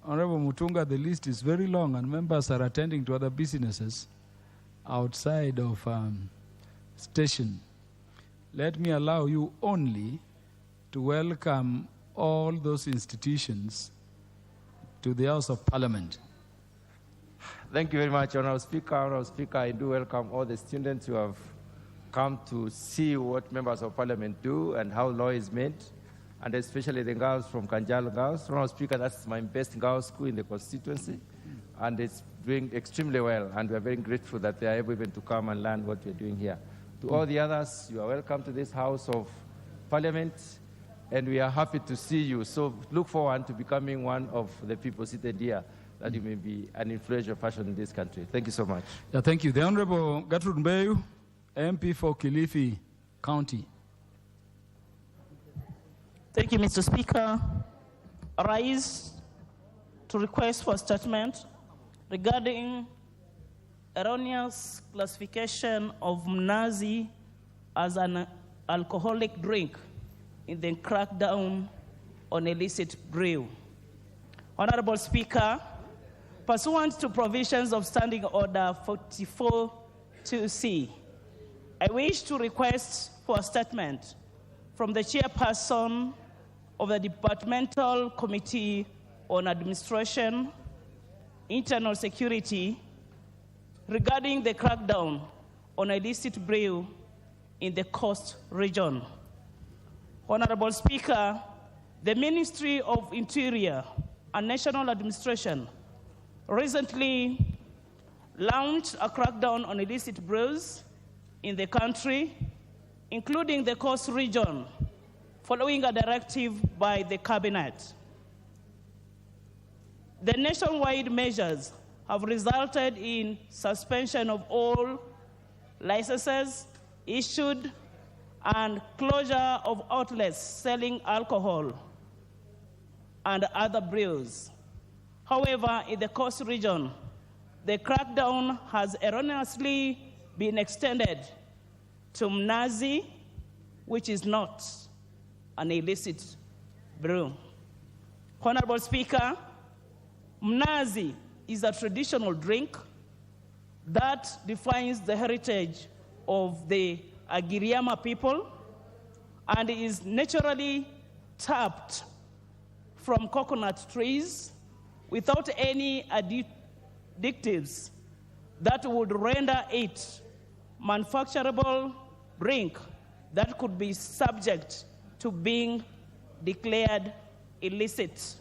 Honorable Mutunga, the list is very long and members are attending to other businesses outside of station. Let me allow you only to welcome all those institutions to the House of Parliament. Thank you very much, Honorable Speaker. Honorable Speaker, I do welcome all the students who have come to see what members of Parliament do and how law is made, and especially the girls from Kanjal Girls. Honorable Speaker, that's my best girls' school in the constituency, and it's doing extremely well, and we are very grateful that they are able even to come and learn what we're doing here. To all the others, you are welcome to this House of Parliament, and we are happy to see you. So look forward to becoming one of the people seated here, that you may be an influential person in this country. Thank you so much. Yeah, thank you. The Honorable Gertrude Mbeyu, MP for Kilifi County. Thank you, Mr. Speaker. I rise to request for a statement regarding erroneous classification of Mnazi as an alcoholic drink in the crackdown on illicit brew. Honorable Speaker, pursuant to provisions of Standing Order 44-2C, I wish to request for a statement from the chairperson of the Departmental Committee on Administration, Internal Security regarding the crackdown on illicit brew in the Coast region. Honorable Speaker, the Ministry of Interior and National Administration recently launched a crackdown on illicit brews in the country, including the Coast region, following a directive by the Cabinet. The nationwide measures have resulted in suspension of all licenses issued and closure of outlets selling alcohol and other brews. However, in the Coast region, the crackdown has erroneously been extended to mnazi, which is not an illicit brew. Honorable Speaker, mnazi is a traditional drink that defines the heritage of the Agiriama people and is naturally tapped from coconut trees without any additives that would render it manufacturable drink that could be subject to being declared illicit.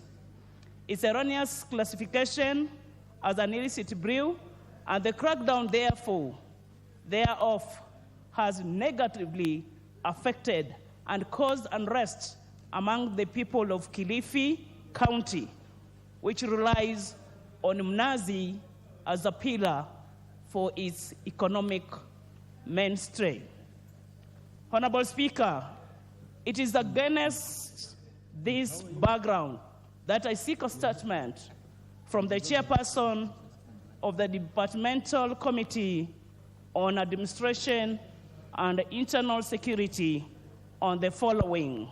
Its erroneous classification as an illicit brew and the crackdown thereof has negatively affected and caused unrest among the people of Kilifi County, which relies on mnazi as a pillar for its economic mainstay. Honorable Speaker, it is against this background that I seek a statement from the chairperson of the Departmental Committee on Administration and Internal Security on the following.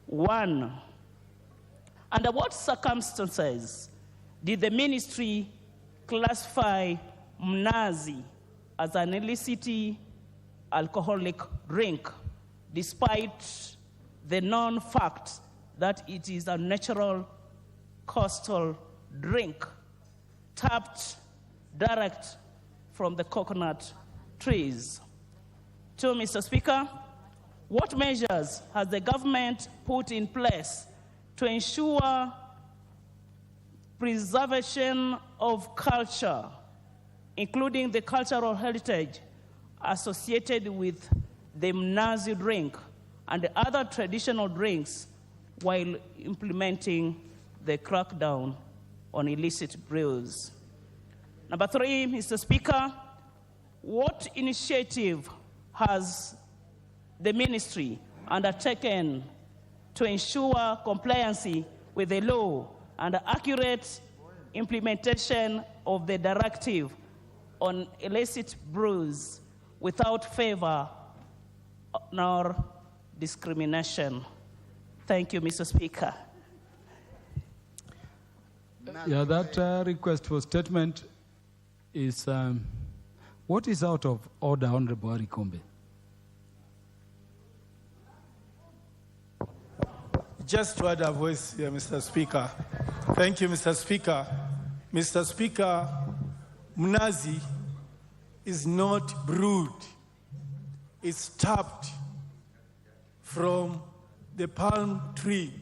1, under what circumstances did the ministry classify mnazi as an illicit alcoholic drink, despite the known fact that it is a natural coastal drink tapped direct from the coconut trees? 2, Mr. Speaker, what measures has the government put in place to ensure preservation of culture, including the cultural heritage associated with the mnazi drink and other traditional drinks while implementing the crackdown on illicit brews? Number 3, Mr. Speaker, what initiative has the ministry undertaken to ensure compliance with the law and accurate implementation of the directive on illicit brews without favor nor discrimination? Thank you, Mr. Speaker. Yeah, that request for statement is, what is out of order, Honorable Arikombe? Just to add a voice here, Mr. Speaker. Thank you, Mr. Speaker. Mr. Speaker, mnazi is not brewed. It's tapped from the palm tree.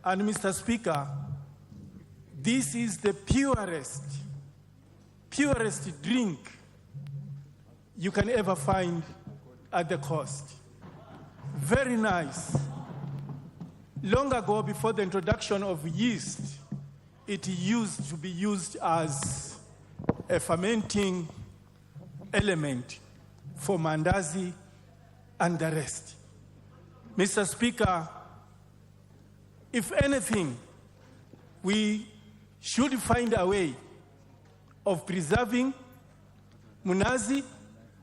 And Mr. Speaker, this is the purest drink you can ever find at the coast. Very nice. Long ago, before the introduction of yeast, it used to be used as a fermenting element for mandazi and the rest. Mr. Speaker, if anything, we should find a way of preserving mnazi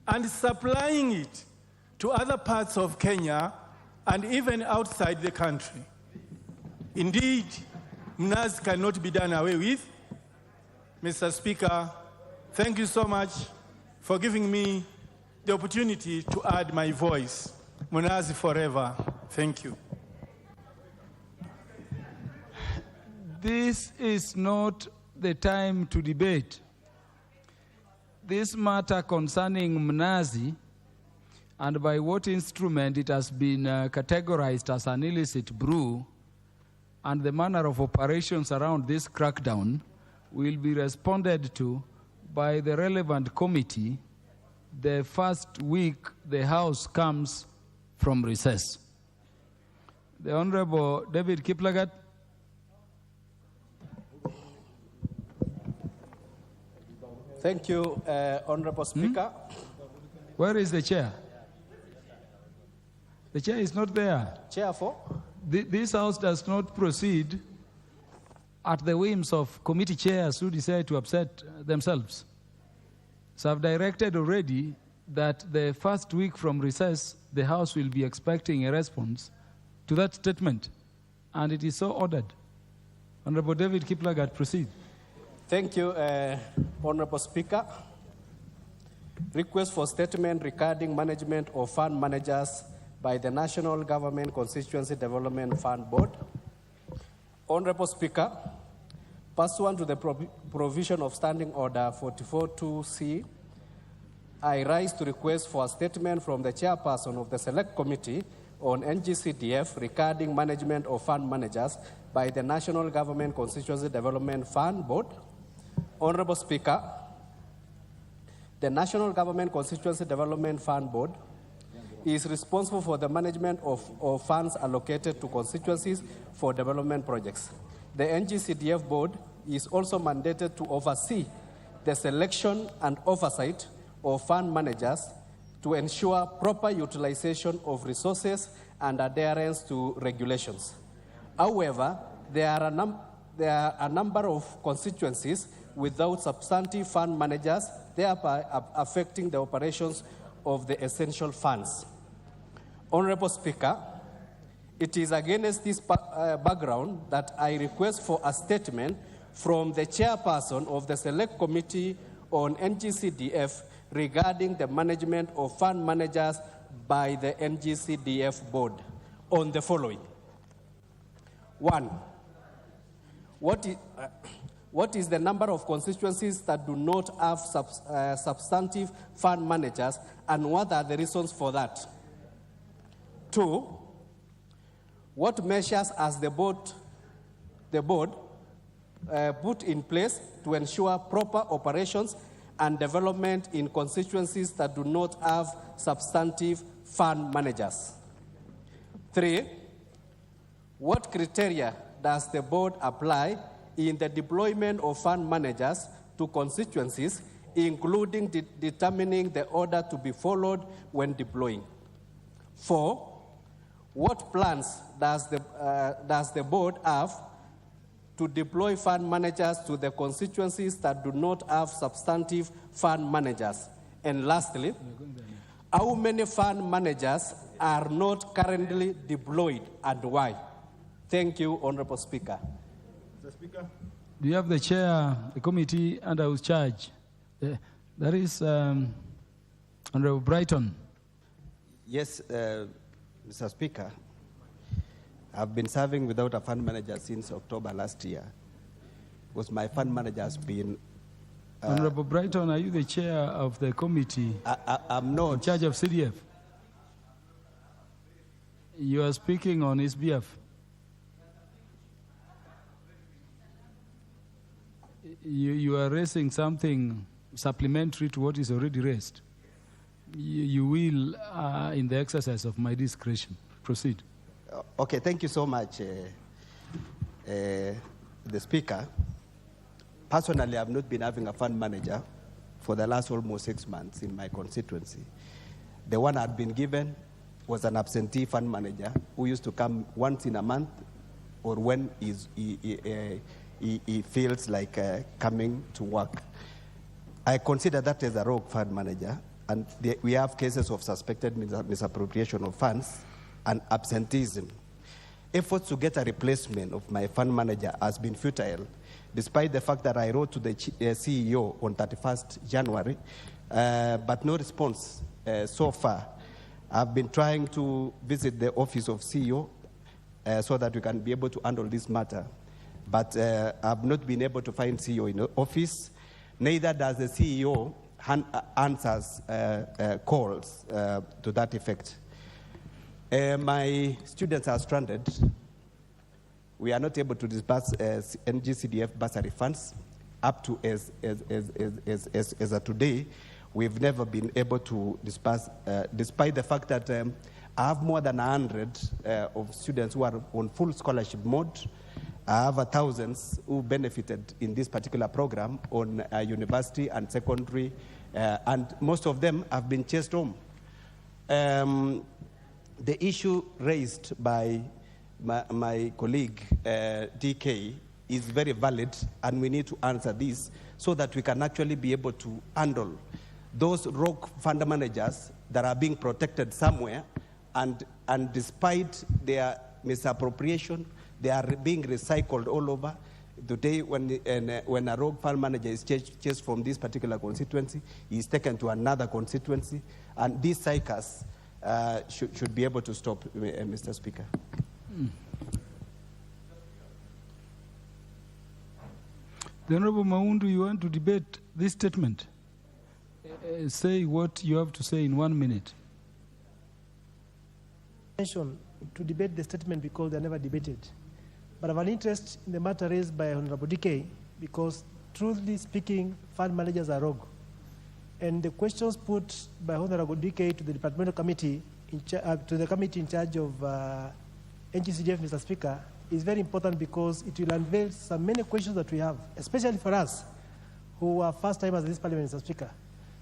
and supplying it to other parts of Kenya and even outside the country. Indeed, mnazi cannot be done away with. Mr. Speaker, thank you so much for giving me the opportunity to add my voice. Mnazi forever. Thank you. This is not the time to debate. This matter concerning Mnazi and by what instrument it has been categorized as an illicit brew and the manner of operations around this crackdown will be responded to by the relevant committee the first week the House comes from recess. The Honorable David Kiplagat. Thank you, Honorable Speaker. Where is the chair? The chair is not there. Chair for? This House does not proceed at the whims of committee chairs who decide to upset themselves. So I've directed already that the first week from recess, the House will be expecting a response to that statement. And it is so ordered. Honorable David Kiplagat, proceed. Thank you, Honorable Speaker. Request for statement regarding management of fund managers by the National Government Constituency Development Fund Board. Honorable Speaker, pursuant to the provision of Standing Order 44.2c, I rise to request for a statement from the chairperson of the Select Committee on NGCDF regarding management of fund managers by the National Government Constituency Development Fund Board. Honorable Speaker, the National Government Constituency Development Fund Board is responsible for the management of funds allocated to constituencies for development projects. The NGCDF Board is also mandated to oversee the selection and oversight of fund managers to ensure proper utilization of resources and adherence to regulations. However, there are a number of constituencies without substantive fund managers, thereby affecting the operations of the essential funds. Honorable Speaker, it is against this background that I request for a statement from the chairperson of the Select Committee on NGCDF regarding the management of fund managers by the NGCDF Board on the following. 1. What is the number of constituencies that do not have substantive fund managers, and what are the reasons for that? 2. What measures has the board put in place to ensure proper operations and development in constituencies that do not have substantive fund managers? 3. What criteria does the board apply in the deployment of fund managers to constituencies, including determining the order to be followed when deploying? 4. What plans does the board have to deploy fund managers to the constituencies that do not have substantive fund managers? And lastly, how many fund managers are not currently deployed and why? Thank you, Honorable Speaker. Mr. Speaker. Do you have the chair, the committee under whose charge? That is Honorable Brighton. Yes, Mr. Speaker. I've been serving without a fund manager since October last year, because my fund manager has been... Honorable Brighton, are you the chair of the committee? I'm not. In charge of CDF? You are speaking on his behalf. You are raising something supplementary to what is already raised. You will, in the exercise of my discretion, proceed. Okay, thank you so much, the Speaker. Personally, I've not been having a fund manager for the last almost 6 months in my constituency. The one I'd been given was an absentee fund manager who used to come once in a month or when he feels like coming to work. I consider that as a rogue fund manager, and we have cases of suspected misappropriation of funds and absenteeism. Efforts to get a replacement of my fund manager has been futile, despite the fact that I wrote to the CEO on 31st January, but no response so far. I've been trying to visit the office of CEO so that we can be able to handle this matter. but I've not been able to find CEO in the office. Neither does the CEO answers calls to that effect. My students are stranded. We are not able to disburse NGCDF bursary funds. Up to as of today, we've never been able to disburse, despite the fact that I have more than 100 of students who are on full scholarship mode. I have thousands who benefited in this particular program on university and secondary, and most of them have been chased home. The issue raised by my colleague, DK, is very valid, and we need to answer this so that we can actually be able to handle those rogue fund managers that are being protected somewhere, and despite their misappropriation, they are being recycled all over. Today, when a rogue fund manager is chased from this particular constituency, he is taken to another constituency, and these cycles should be able to stop, Mr. Speaker. The Honorable Maundu, you want to debate this statement? Say what you have to say in 1 minute. To debate the statement because they are never debated. But I have an interest in the matter raised by Honorable DK because, truthfully speaking, fund managers are rogue. And the questions put by Honorable DK to the departmental committee, to the committee in charge of NGCDF, Mr. Speaker, is very important because it will unveil many questions that we have, especially for us who are first timers in this parliament, Mr. Speaker.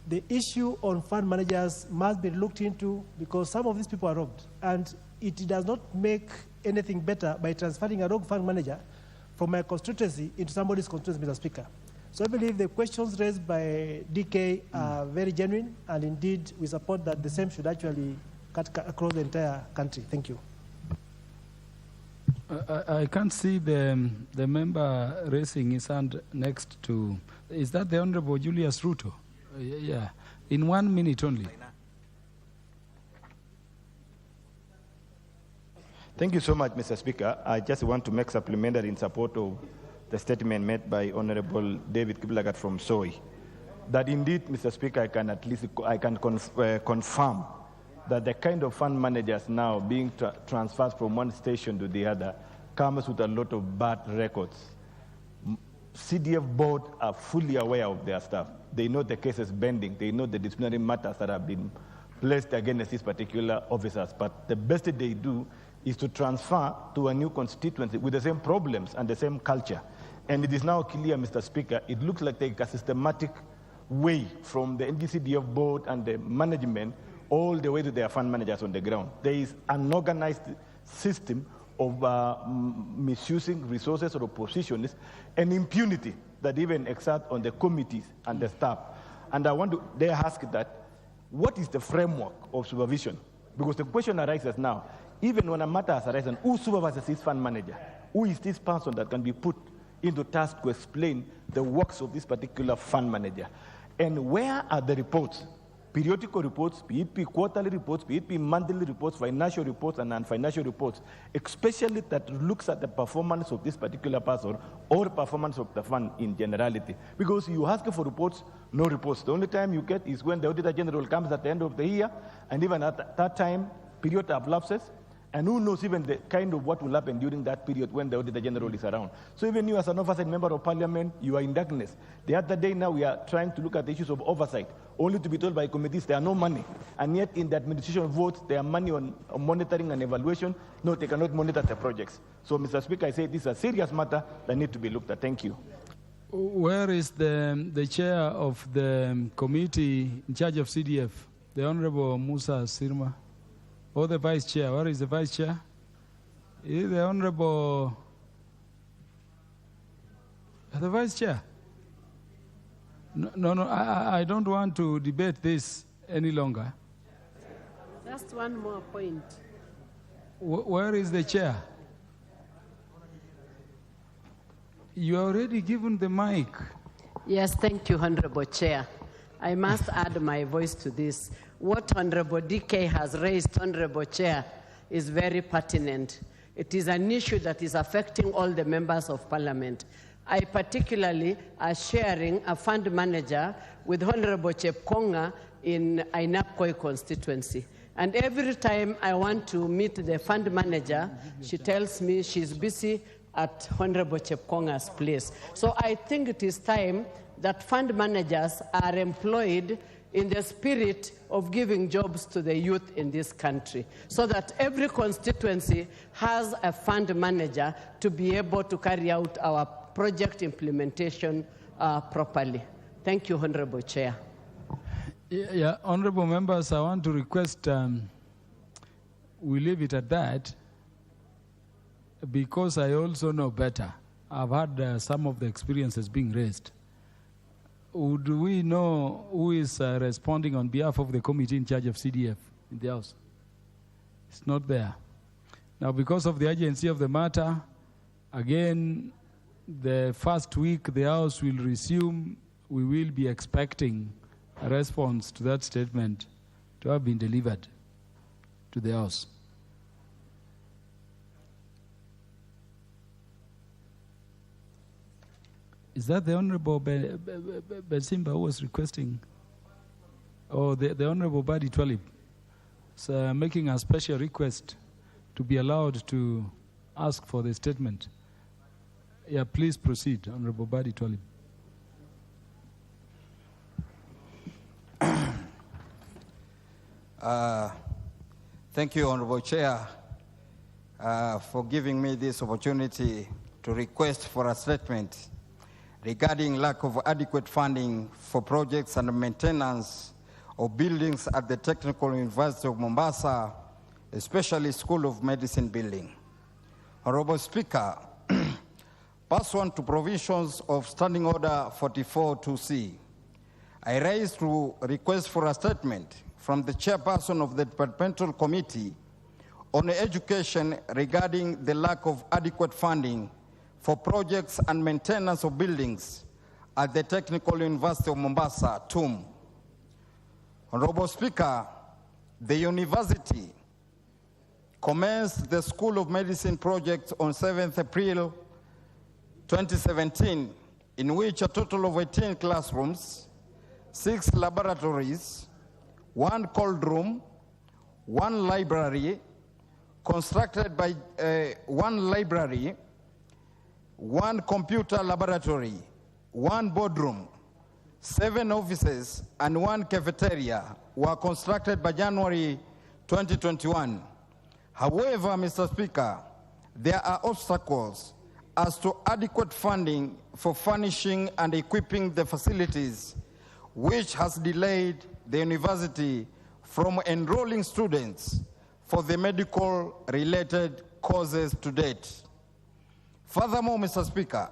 The issue on fund managers must be looked into because some of these people are robbed, and it does not make anything better by transferring a rogue fund manager from my constituency into somebody's constituency, Mr. Speaker. So I believe the questions raised by DK are very genuine, and indeed we support that the same should actually cut across the entire country. Thank you. I can't see the member raising his hand next to. Is that the Honorable Julius Ruto? Yeah. In 1 minute only. Thank you so much, Mr. Speaker. I just want to make supplementary in support of the statement made by Honorable David Kiplagat from SOI. That indeed, Mr. Speaker, I can confirm that the kind of fund managers now being transferred from one station to the other comes with a lot of bad records. CDF board are fully aware of their stuff. They know the cases pending. They know the disciplinary matters that have been placed against these particular officers. But the best they do is to transfer to a new constituency with the same problems and the same culture. And it is now clear, Mr. Speaker, it looks like a systematic way from the NGCDF board and the management all the way to their fund managers on the ground. There is an organized system of misusing resources or positions and impunity that even exert on the committees and the staff. And I want to ask that, what is the framework of supervision? Because the question arises now, even when a matter has arisen, who supervises this fund manager? Who is this person that can be put into task to explain the works of this particular fund manager? And where are the reports? Periodical reports, be it be quarterly reports, be it be monthly reports, financial reports, and non-financial reports, especially that looks at the performance of this particular person or performance of the fund in generality. Because you ask for reports, no reports. The only time you get is when the Auditor General comes at the end of the year, and even at that time, period of lapses, and who knows even the kind of what will happen during that period when the Auditor General is around. So even you as an oversight member of parliament, you are in darkness. The other day now we are trying to look at the issues of oversight, only to be told by committees there are no money. And yet in the administration votes, there are money on monitoring and evaluation. No, they cannot monitor the projects. So Mr. Speaker, I say this is a serious matter that needs to be looked at. Thank you. Where is the chair of the committee in charge of CDF, the Honorable Musa Sirma? Or the vice chair? Where is the vice chair? Is the Honorable the vice chair? No, I don't want to debate this any longer. Just one more point. Where is the chair? You are already given the mic. Yes, thank you, Honorable Chair. I must add my voice to this. What Honorable DK has raised, Honorable Chair, is very pertinent. It is an issue that is affecting all the members of parliament. I particularly are sharing a fund manager with Honorable Chepkonga in Ainapkoi constituency. And every time I want to meet the fund manager, she tells me she's busy at Honorable Chepkonga's place. So I think it is time that fund managers are employed in the spirit of giving jobs to the youth in this country, so that every constituency has a fund manager to be able to carry out our project implementation properly. Thank you, Honorable Chair. Yeah, honorable members, I want to request we leave it at that, because I also know better. I've had some of the experiences being raised. Would we know who is responding on behalf of the committee in charge of CDF in the House? It's not there. Now, because of the urgency of the matter, again, the first week the House will resume, we will be expecting a response to that statement to have been delivered to the House. Is that the Honorable Besimba who was requesting? Or the Honorable Badi Twalib is making a special request to be allowed to ask for the statement. Yeah, please proceed, Honorable Badi Twalib. Thank you, Honorable Chair, for giving me this opportunity to request for a statement regarding lack of adequate funding for projects and maintenance of buildings at the Technical University of Mombasa, especially School of Medicine building. Honorable Speaker, pursuant to provisions of Standing Order 44-2C, I raise to request for a statement from the chairperson of the Departmental Committee on Education regarding the lack of adequate funding for projects and maintenance of buildings at the Technical University of Mombasa, TUM. Honorable Speaker, the university commenced the School of Medicine project on 7th April 2017, in which a total of 18 classrooms, 6 laboratories, 1 cold room, 1 library, constructed by 1 library, 1 computer laboratory, 1 boardroom, 7 offices, and 1 cafeteria were constructed by January 2021. However, Mr. Speaker, there are obstacles as to adequate funding for furnishing and equipping the facilities, which has delayed the university from enrolling students for the medical-related courses to date. Furthermore, Mr. Speaker,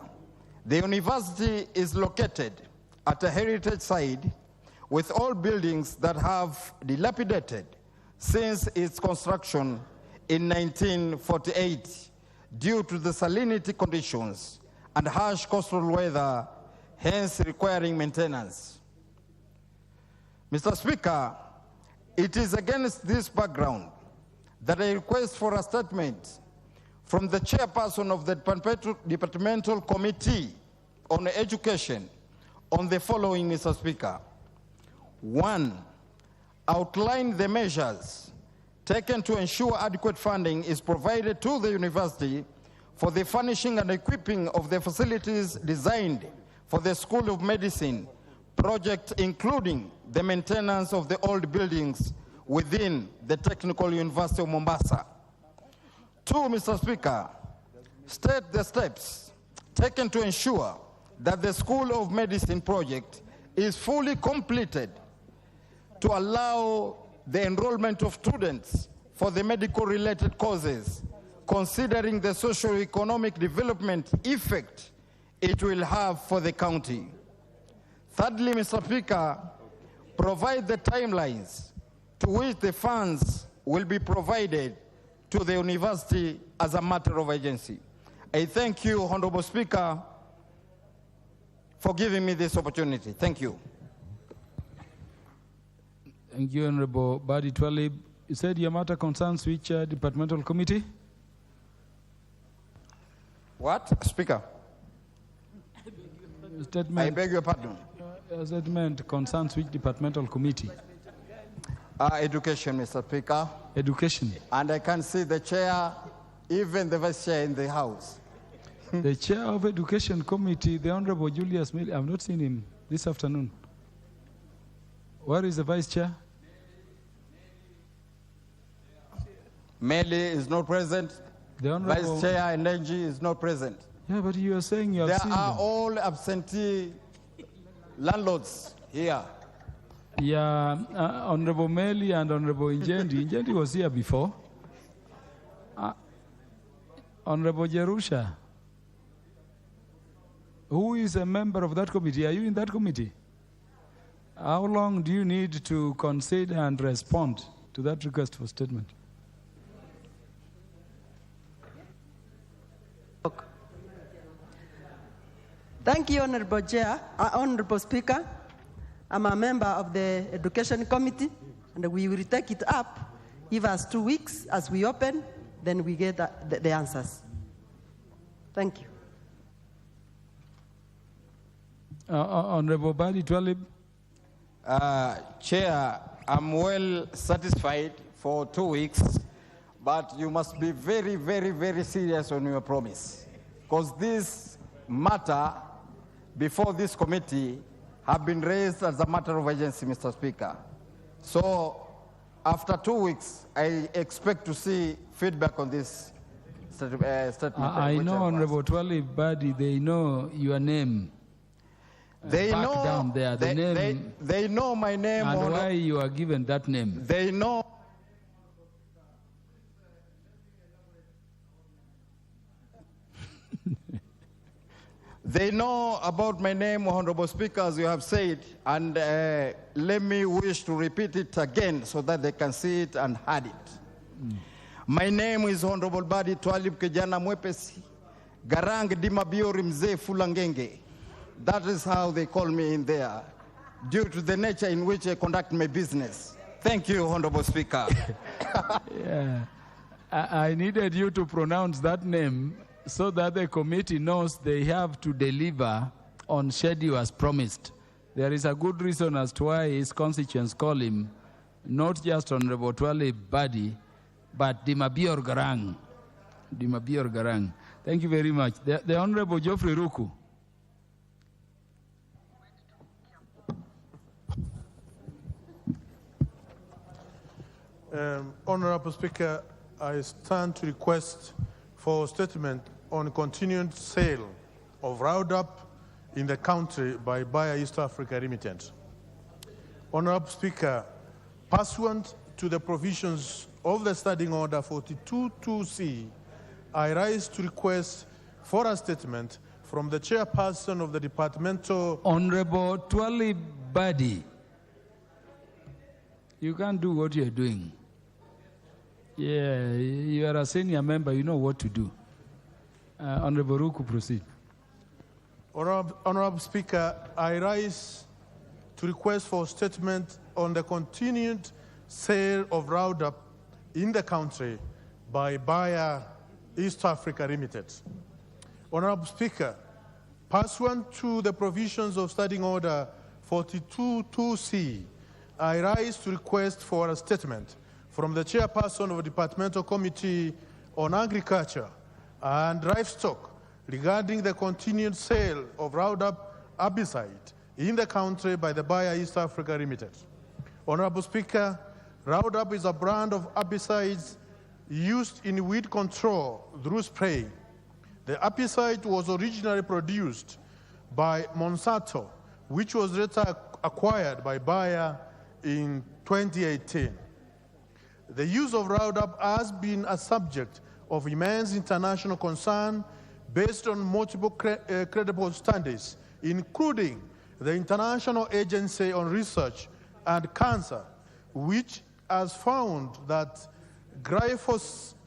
the university is located at a heritage site with all buildings that have dilapidated since its construction in 1948 due to the salinity conditions and harsh coastal weather, hence requiring maintenance. Mr. Speaker, it is against this background that I request for a statement from the chairperson of the Departmental Committee on Education on the following, Mr. Speaker. 1, outline the measures taken to ensure adequate funding is provided to the university for the furnishing and equipping of the facilities designed for the School of Medicine project, including the maintenance of the old buildings within the Technical University of Mombasa. 2, Mr. Speaker, state the steps taken to ensure that the School of Medicine project is fully completed to allow the enrollment of students for the medical-related courses, considering the socio-economic development effect it will have for the county. Thirdly, Mr. Speaker, provide the timelines to which the funds will be provided to the university as a matter of urgency. I thank you, Honorable Speaker, for giving me this opportunity. Thank you. Thank you, Honorable Badi Twalib. You said your matter concerns which departmental committee? What? Speaker. Statement. I beg your pardon. Statement concerns which departmental committee? Education, Mr. Speaker. Education. And I can see the chair, even the vice chair in the House. The chair of Education Committee, the Honorable Julius Mili, I've not seen him this afternoon. Where is the vice chair? Meli is not present. The Honorable... Vice Chair Energy is not present. Yeah, but you are saying you have seen them. There are them. all absentee landlords here. Yeah, Honorable Meli and Honorable Injendi. Injendi was here before. Honorable Jerusha. Who is a member of that committee? Are you in that committee? How long do you need to consider and respond to that request for statement? Thank you, Honorable Chair, Honorable Speaker. I'm a member of the Education Committee, and we will take it up. Give us 2 weeks as we open, then we get the answers. Thank you. Honorable Badi Twalib. Chair, I'm well satisfied for 2 weeks, but you must be very, very, very serious on your promise. Because this matter before this committee have been raised as a matter of urgency, Mr. Speaker. So after 2 weeks, I expect to see feedback on this statement. I know, Honorable Twalib Badi, they know your name. They back know down there, the name, they know my name and why you are given that name. They know. They know about my name, Honorable Speaker, as you have said, and let me wish to repeat it again so that they can see it and heard it. My name is Honorable Badi Twalib Kijana Mwepesi, Garang Dimabiori Mzee Fulangenge. That is how they call me in there, due to the nature in which I conduct my business. Thank you, Honorable Speaker. Yeah. I needed you to pronounce that name so that the committee knows they have to deliver on schedule as promised. There is a good reason as to why his constituents call him not just Honorable Twalib Badi, but Dimabior Garang. Dimabior Garang. Thank you very much. The Honorable Geoffrey Ruku. Honorable Speaker, I stand to request for a statement on continued sale of Roundup in the country by Bayer East Africa Limited. Honorable Speaker, pursuant to the provisions of the Standing Order 42.2c, I rise to request for a statement from the chairperson of the departmental... Honorable Twalib Badi, you can't do what you're doing. Yeah, you are a senior member, you know what to do. Honorable Ruku, proceed. Honorable Speaker, I rise to request for a statement on the continued sale of Roundup in the country by Bayer East Africa Limited. Honorable Speaker, pursuant to the provisions of Standing Order 42.2c, I rise to request for a statement from the chairperson of the Departmental Committee on Agriculture and Livestock regarding the continued sale of Roundup herbicide in the country by the Bayer East Africa Limited. Honorable Speaker, Roundup is a brand of herbicides used in weed control through spray. The herbicide was originally produced by Monsanto, which was later acquired by Bayer in 2018. The use of Roundup has been a subject of immense international concern based on multiple credible studies, including the International Agency on Research and Cancer, which has found that glyphosate,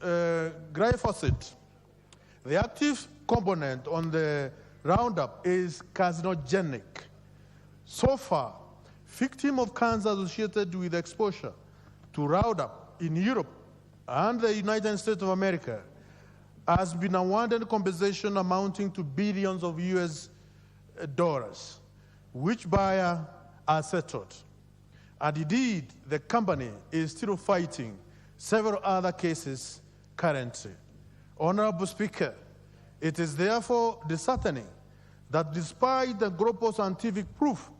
the active component on the Roundup, is carcinogenic. So far, victims of cancer associated with exposure to Roundup in Europe and the United States of America has been awarded compensation amounting to billions of US dollars, which buyer are settled. And indeed, the company is still fighting several other cases currently. Honorable Speaker, it is therefore disheartening that despite the global scientific proof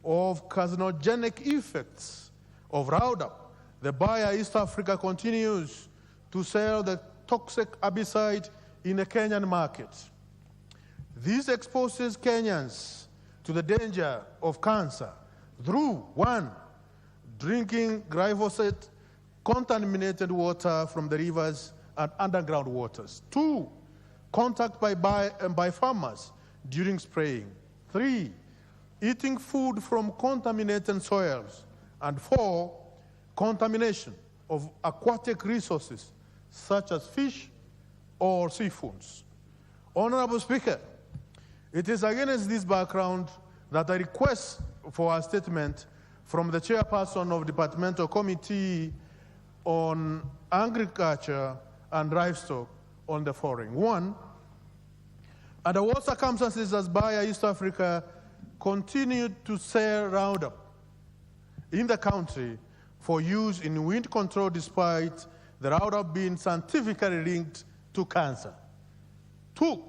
of carcinogenic effects of Roundup, the buyer East Africa continues to sell the toxic herbicide in the Kenyan market. This exposes Kenyans to the danger of cancer through, 1, drinking glyphosate contaminated water from the rivers and underground waters. 2, contact by farmers during spraying. 3, eating food from contaminated soils. And 4, contamination of aquatic resources such as fish or seafoods. Honorable Speaker, it is against this background that I request for a statement from the chairperson of the Departmental Committee on Agriculture and Livestock on the following. 1, under what circumstances does buyer East Africa continue to sell Roundup in the country for use in wind control despite the Roundup being scientifically linked to cancer? 2,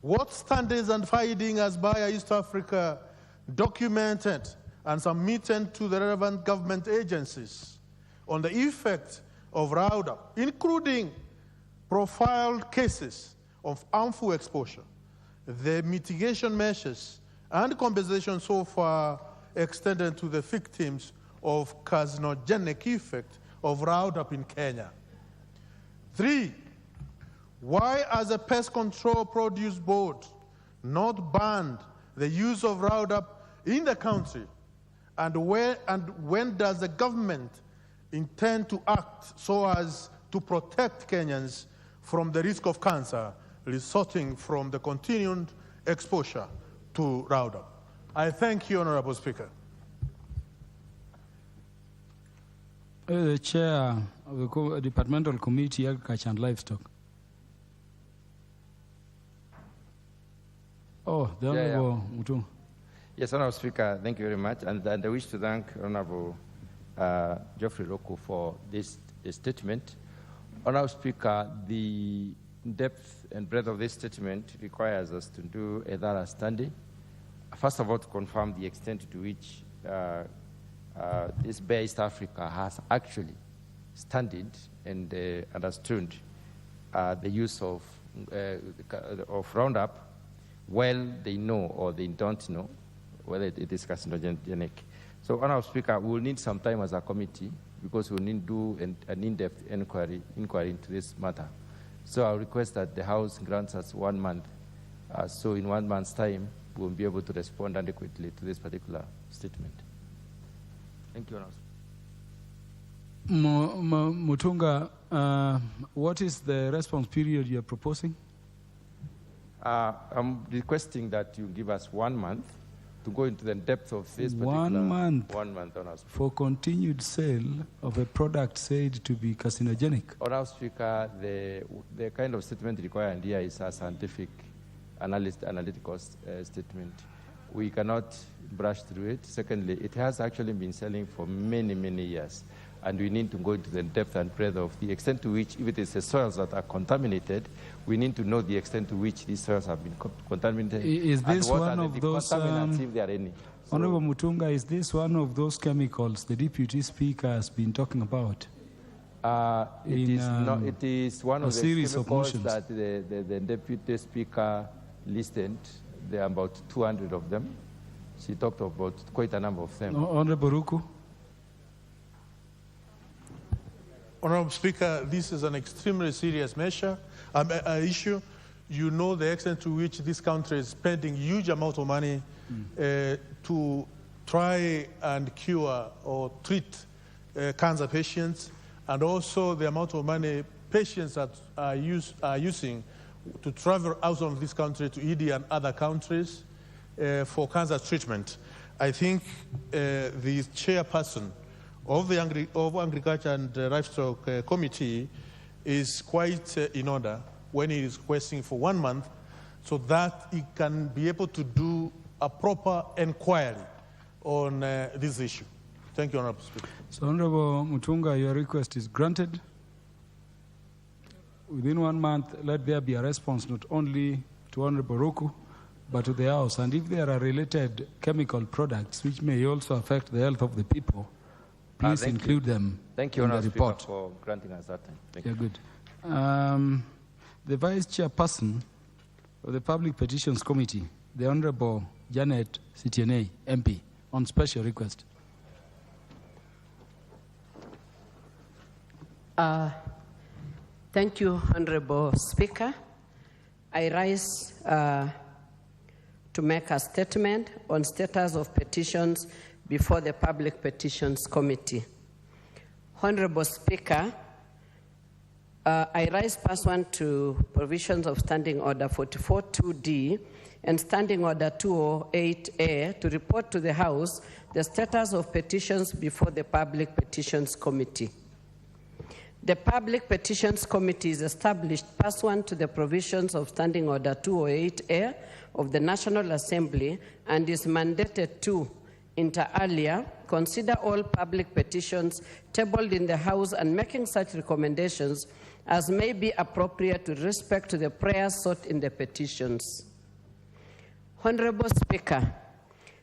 what standards and findings has buyer East Africa documented and submitted to the relevant government agencies on the effect of Roundup, including profiled cases of harmful exposure, the mitigation measures and compensation so far extended to the victims of carcinogenic effect of Roundup in Kenya? 3, why has the Pest Control Produce Board not banned the use of Roundup in the country? And when does the government intend to act so as to protect Kenyans from the risk of cancer resulting from the continued exposure to Roundup? I thank you, Honorable Speaker. The Chair of the Departmental Committee, Agriculture and Livestock. Oh, the Honorable Mutu. Yes, Honorable Speaker, thank you very much. And I wish to thank Honorable Geoffrey Roku for this statement. Honorable Speaker, the depth and breadth of this statement requires us to do a thorough study. First of all, to confirm the extent to which this Bayer East Africa has actually studied and understood the use of Roundup, well they know or they don't know whether it is carcinogenic. So, Honorable Speaker, we will need some time as a committee because we will need to do an in-depth inquiry into this matter. So I request that the House grants us 1 month. So in 1 month's time, we will be able to respond adequately to this particular statement. Thank you, Honorable. Mutunga, what is the response period you are proposing? I'm requesting that you give us 1 month to go into the depth of this particular... 1 month? 1 month, Honorable Speaker. For continued sale of a product said to be carcinogenic? Honorable Speaker, the kind of statement required here is a scientific analytical statement. We cannot brush through it. Secondly, it has actually been selling for many, many years. And we need to go into the depth and breadth of the extent to which, if it is the soils that are contaminated, we need to know the extent to which these soils have been contaminated. Is this and what one are of the those, contaminants, if there are any? So, Honorable Mutunga, is this one of those chemicals the Deputy Speaker has been talking about? It is one of the chemicals of that the Deputy Speaker listed. There are about 200 of them. She talked about quite a number of them. Honorable Ruku. Honorable Speaker, this is an extremely serious issue. You know the extent to which this country is spending huge amount of money to try and cure or treat cancer patients, and also the amount of money patients that are using to travel out of this country to India and other countries for cancer treatment. I think the chairperson of the Agriculture and Livestock Committee is quite in order when he is requesting for 1 month, so that he can be able to do a proper inquiry on this issue. Thank you, Honorable Speaker. So, Honorable Mutunga, your request is granted. Within 1 month, let there be a response not only to Honorable Roku, but to the House. And if there are related chemical products which may also affect the health of the people, please include them in the report. For granting us that time. Thank you. you. Good. The Vice Chairperson of the Public Petitions Committee, the Honorable Janet Sitiene, MP, on special request. Thank you, Honorable Speaker. I rise to make a statement on status of petitions before the Public Petitions Committee. Honorable Speaker, I rise pursuant to provisions of Standing Order 44.2D and Standing Order 208A to report to the House the status of petitions before the Public Petitions Committee. The Public Petitions Committee is established pursuant to the provisions of Standing Order 208A of the National Assembly and is mandated to, inter alia, consider all public petitions tabled in the House and making such recommendations as may be appropriate with respect to the prayers sought in the petitions. Honorable Speaker,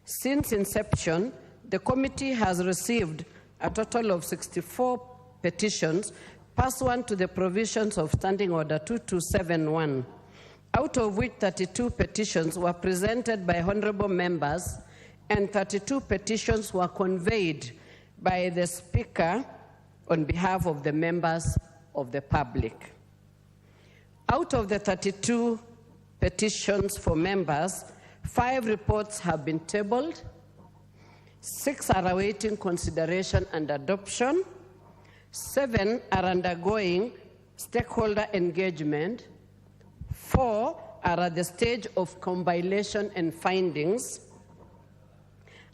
since inception, the committee has received a total of 64 petitions pursuant to the provisions of Standing Order 2271, out of which 32 petitions were presented by honorable members and 32 petitions were conveyed by the Speaker on behalf of the members of the public. Out of the 32 petitions for members, 5 reports have been tabled, 6 are awaiting consideration and adoption, 7 are undergoing stakeholder engagement, 4 are at the stage of compilation and findings,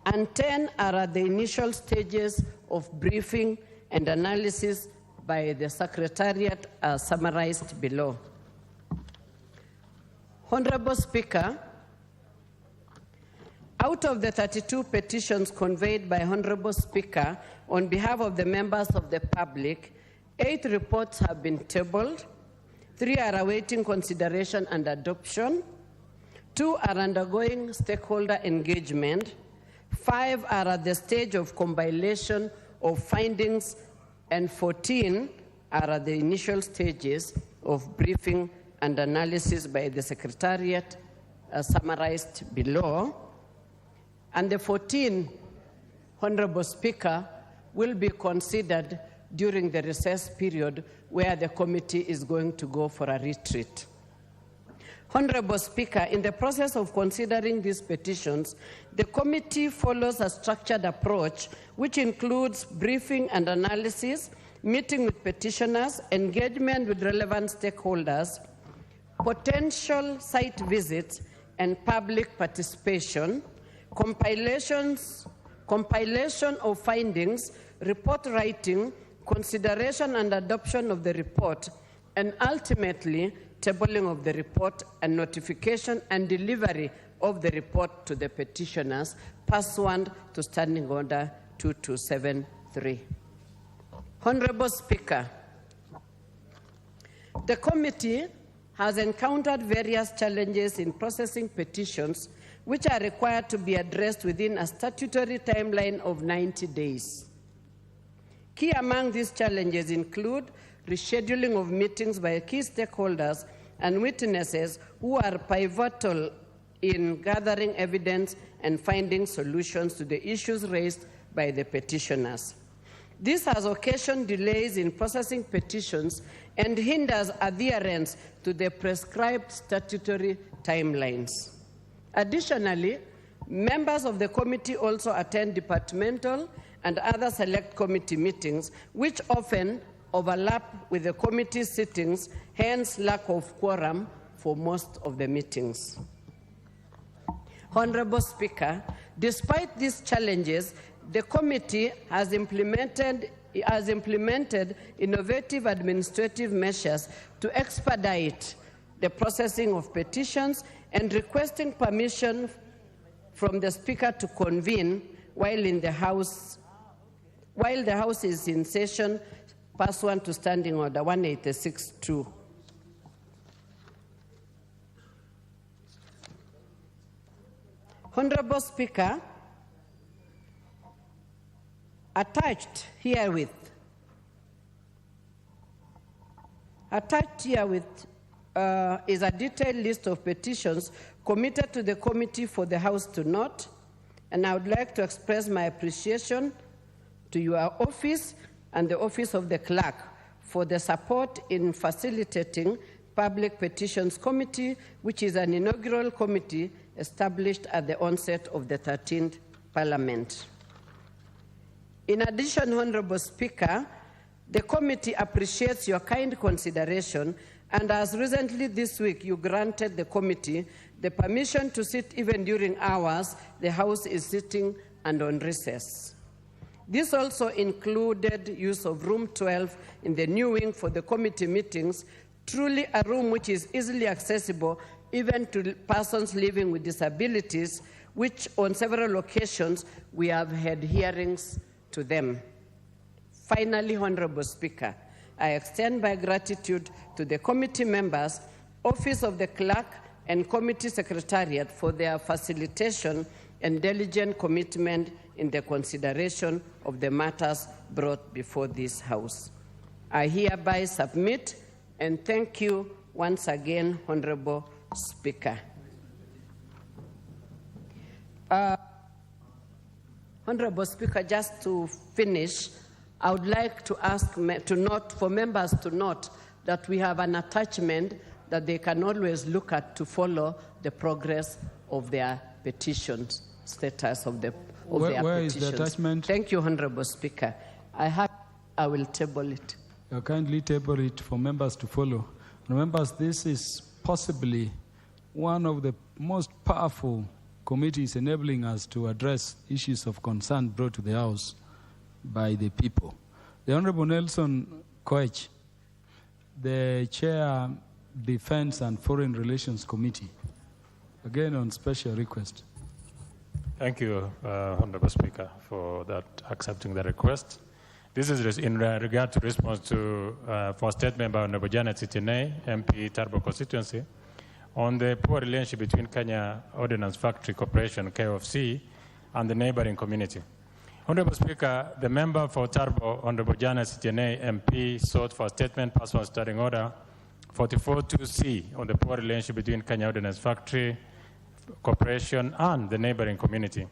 and 10 are at the initial stages of briefing and analysis by the Secretariat as summarized below. Honorable Speaker, out of the 32 petitions conveyed by Honorable Speaker on behalf of the members of the public, 8 reports have been tabled, 3 are awaiting consideration and adoption, 2 are undergoing stakeholder engagement, 5 are at the stage of compilation of findings, and 14 are at the initial stages of briefing and analysis by the Secretariat as summarized below. And the 14, Honorable Speaker, will be considered during the recess period where the committee is going to go for a retreat. Honorable Speaker, in the process of considering these petitions, the committee follows a structured approach which includes briefing and analysis, meeting with petitioners, engagement with relevant stakeholders, potential site visits and public participation, compilation of findings, report writing, consideration and adoption of the report, and ultimately tabling of the report and notification and delivery of the report to the petitioners pursuant to Standing Order 2273. Honorable Speaker, the committee has encountered various challenges in processing petitions which are required to be addressed within a statutory timeline of 90 days. Key among these challenges include rescheduling of meetings by key stakeholders and witnesses who are pivotal in gathering evidence and finding solutions to the issues raised by the petitioners. This has occasioned delays in processing petitions and hinders adherence to the prescribed statutory timelines. Additionally, members of the committee also attend departmental and other select committee meetings, which often overlap with the committee sittings, hence lack of quorum for most of the meetings. Honorable Speaker, despite these challenges, the committee has implemented innovative administrative measures to expedite the processing of petitions, and requesting permission from the Speaker to convene while the House is in session, pursuant to Standing Order 186-2. Honorable Speaker, attached herewith is a detailed list of petitions committed to the committee for the House to note, and I would like to express my appreciation to your office and the Office of the Clerk for the support in facilitating Public Petitions Committee, which is an inaugural committee established at the onset of the 13th Parliament. In addition, Honorable Speaker, the committee appreciates your kind consideration, and as recently this week you granted the committee the permission to sit even during hours the House is sitting and on recess. This also included use of room 12 in the new wing for the committee meetings, truly a room which is easily accessible even to persons living with disabilities, which on several occasions we have had hearings to them. Finally, Honorable Speaker, I extend my gratitude to the committee members, Office of the Clerk, and Committee Secretariat for their facilitation and diligent commitment in the consideration of the matters brought before this House. I hereby submit and thank you once again, Honorable Speaker. Honorable Speaker, just to finish, I would like to ask for members to note that we have an attachment that they can always look at to follow the progress of their petitions, status of their petitions. Where is the attachment? Thank you, Honorable Speaker. I will table it. Kindly table it for members to follow. Members, this is possibly one of the most powerful committees enabling us to address issues of concern brought to the House by the people. The Honorable Nelson Koech, the Chair, Defense and Foreign Relations Committee, again on special request. Thank you, Honorable Speaker, for that accepting the request. This is in regard to response to for statement by Honorable Janet Sitine, MP Turbo constituency, on the poor relationship between Kenya Ordnance Factory Corporation, KOFC, and the neighboring community. Honorable Speaker, the member for Turbo, Honorable Janet Sitine, MP, sought for a statement pursuant to Standing Order 44.2c on the poor relationship between Kenya Ordnance Factory Corporation and the neighboring community.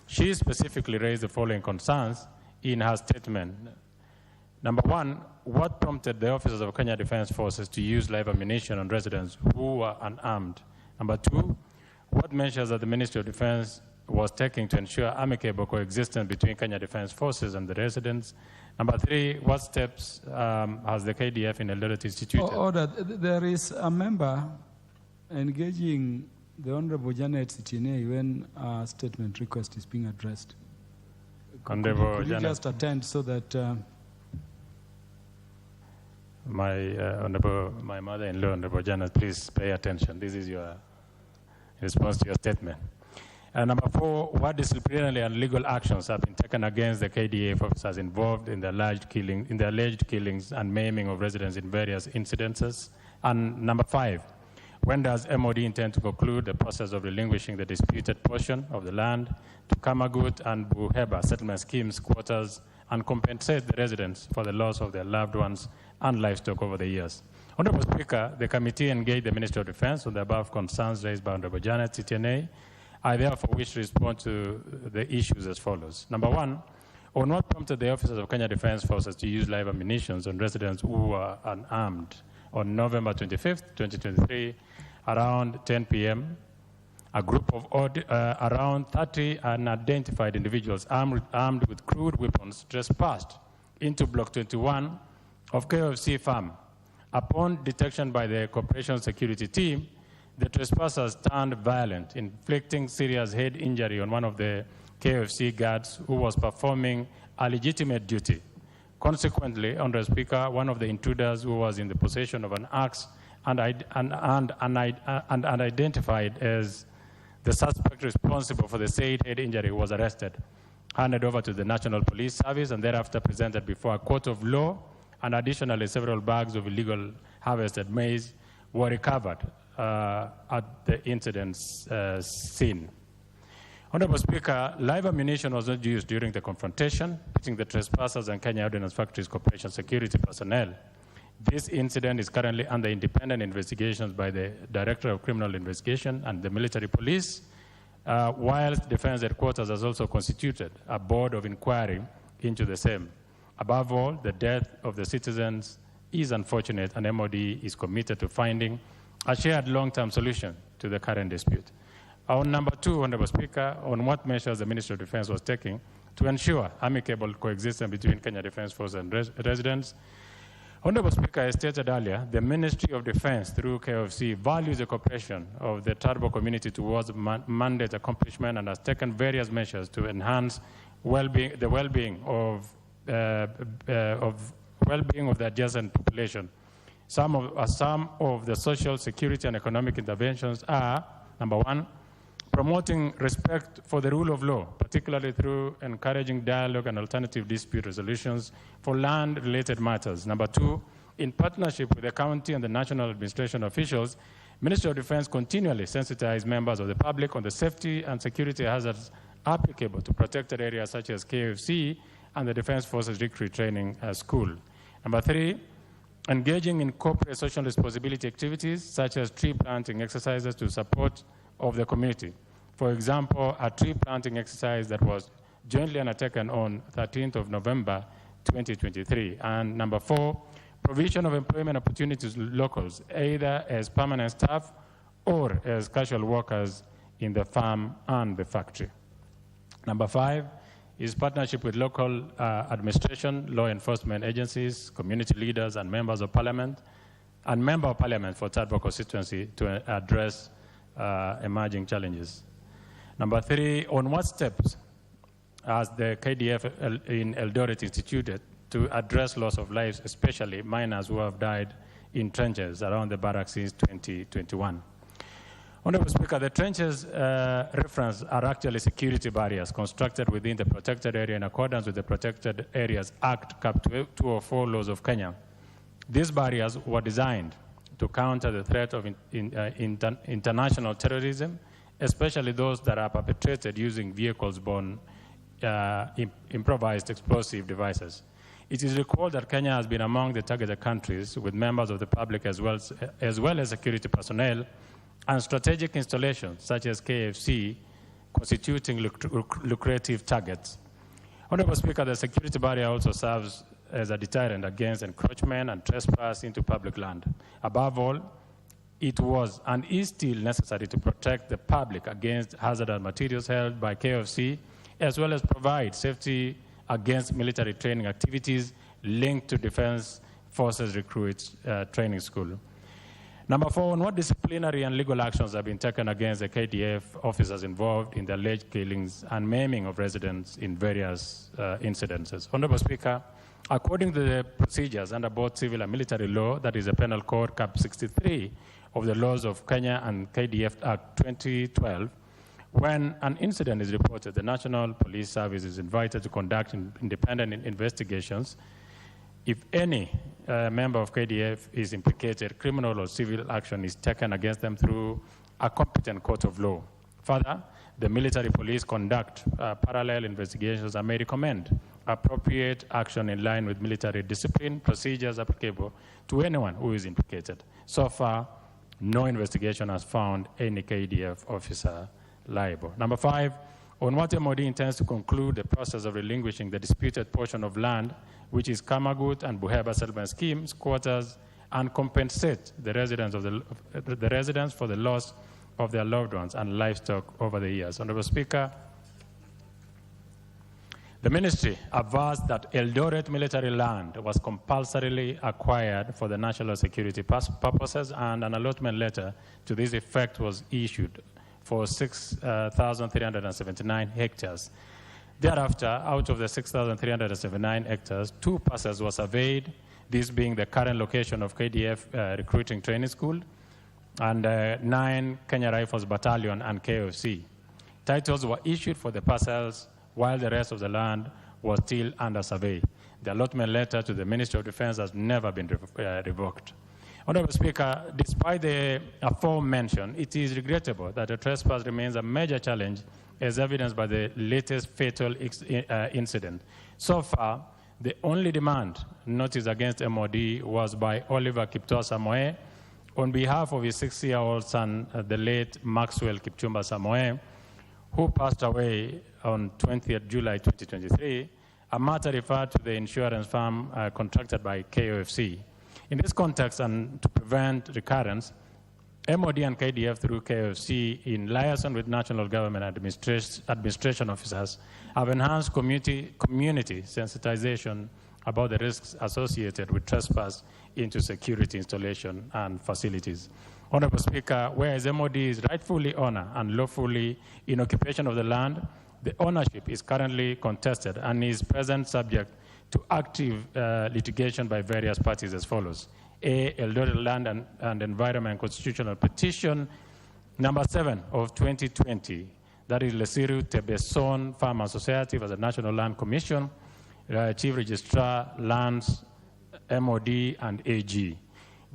She specifically raised the following concerns in her statement. Number one, what prompted the officers of Kenya Defense Forces to use live ammunition on residents who were unarmed? Number two, what measures that the Ministry of Defense was taking to ensure amicable coexistence between Kenya Defense Forces and the residents? Number three, what steps has the KDF in Eldoret instituted? Order. There is a member engaging the Honorable Janet Sitine when a statement request is being addressed. Could you just attend so that... My mother-in-law, Honorable Janet, please pay attention. This is your response to your statement. Number four, what disciplinary and legal actions have been taken against the KDF officers involved in the alleged killings and maiming of residents in various incidences? And number five, when does MOD intend to conclude the process of relinquishing the disputed portion of the land to Kamagut and Buheba settlement schemes quarters and compensate the residents for the loss of their loved ones and livestock over the years? Honorable Speaker, the committee engaged the Ministry of Defense on the above concerns raised by Honorable Janet Sitine. I therefore wish to respond to the issues as follows. Number one, on what prompted the officers of Kenya Defense Forces to use live ammunition on residents who were unarmed on November 25th, 2023, around 10 p.m., a group of around 30 unidentified individuals armed with crude weapons trespassed into Block 21 of KOFC farm. Upon detection by the corporation security team, the trespassers turned violent, inflicting serious head injury on one of the KOFC guards who was performing a legitimate duty. Consequently, Honorable Speaker, one of the intruders who was in the possession of an axe and identified as the suspect responsible for the said head injury was arrested, handed over to the National Police Service, and thereafter presented before a court of law. And additionally, several bags of illegal harvested maize were recovered at the incident's scene. Honorable Speaker, live ammunition was not used during the confrontation between the trespassers and Kenya Ordnance Factories Corporation security personnel. This incident is currently under independent investigations by the Director of Criminal Investigation and the military police, whilst Defense Headquarters has also constituted a board of inquiry into the same. Above all, the death of the citizens is unfortunate, and MOD is committed to finding a shared long-term solution to the current dispute. On number 2, Honorable Speaker, on what measures the Ministry of Defense was taking to ensure amicable coexistence between Kenya Defense Force and residents. Honorable Speaker, as stated earlier, the Ministry of Defense through KFC values the cooperation of the Turbo community towards mandate accomplishment and has taken various measures to enhance the well-being of the adjacent population. Some of the social, security, and economic interventions are, number 1, promoting respect for the rule of law, particularly through encouraging dialogue and alternative dispute resolutions for land-related matters. Number 2, in partnership with the county and the national administration officials, Ministry of Defense continually sensitize members of the public on the safety and security hazards applicable to protected areas such as KFC and the Defense Forces Recruit Training School. Number 3, engaging in corporate social responsibility activities such as tree planting exercises to support of the community. For example, a tree planting exercise that was jointly undertaken on 13th of November 2023. And number 4, provision of employment opportunities to locals, either as permanent staff or as casual workers in the farm and the factory. Number 5 is partnership with local administration, law enforcement agencies, community leaders, and members of parliament, and member of parliament for Turbo constituency to address emerging challenges. Number 3, on what steps has the KDF in Eldoret instituted to address loss of lives, especially miners who have died in trenches around the barracks since 2021? Honorable Speaker, the trenches referenced are actually security barriers constructed within the protected area in accordance with the Protected Areas Act, Cap 204 laws of Kenya. These barriers were designed to counter the threat of international terrorism, especially those that are perpetrated using vehicles-borne improvised explosive devices. It is recalled that Kenya has been among the targeted countries with members of the public as well as security personnel and strategic installations such as KFC constituting lucrative targets. Honorable Speaker, the security barrier also serves as a deterrent against encroachment and trespass into public land. Above all, it was and is still necessary to protect the public against hazardous materials held by KFC, as well as provide safety against military training activities linked to Defense Forces Recruits Training School. Number 4, on what disciplinary and legal actions have been taken against the KDF officers involved in the alleged killings and maiming of residents in various incidences? Honorable Speaker, according to the procedures under both civil and military law, that is the Penal Code Cap 63 of the laws of Kenya and KDF Act 2012, when an incident is reported, the National Police Service is invited to conduct independent investigations. If any member of KDF is implicated, criminal or civil action is taken against them through a competent court of law. Further, the military police conduct parallel investigations and may recommend appropriate action in line with military discipline procedures applicable to anyone who is implicated. So far, no investigation has found any KDF officer liable. Number 5, on what MOD intends to conclude the process of relinquishing the disputed portion of land, which is Kamagut and Buheba settlement schemes, quarters, and compensate the residents for the loss of their loved ones and livestock over the years. Honorable Speaker, the ministry advised that Eldoret military land was compulsorily acquired for the national security purposes, and an allotment letter to this effect was issued for 6,379 hectares. Thereafter, out of the 6,379 hectares, 2 parcels were surveyed this being the current location of KDF Recruiting Training School, and 9 Kenya Rifles Battalion and KFC. Titles were issued for the parcels while the rest of the land was still under survey. The allotment letter to the Ministry of Defense has never been revoked. Honorable Speaker, despite the aforementioned, it is regrettable that the trespass remains a major challenge as evidenced by the latest fatal incident. So far, the only demand notice against MOD was by Oliver Kipto Samoe on behalf of his 6-year-old son, the late Maxwell Kipchumba Samoe, who passed away on 20th July 2023, a matter referred to the insurance firm contracted by KOFC. In this context, and to prevent recurrence, MOD and KDF through KOFC, in liaison with national government administration officers, have enhanced community sensitization about the risks associated with trespass into security installation and facilities. Honorable Speaker, whereas MOD is rightfully owner and lawfully in occupation of the land, the ownership is currently contested and is present subject to active litigation by various parties as follows. A, Eldoret Land and Environment Constitutional Petition number 7 of 2020, that is Lesiru Tebeson Farmer Society as a National Land Commission, Chief Registrar, Lands, MOD, and AG.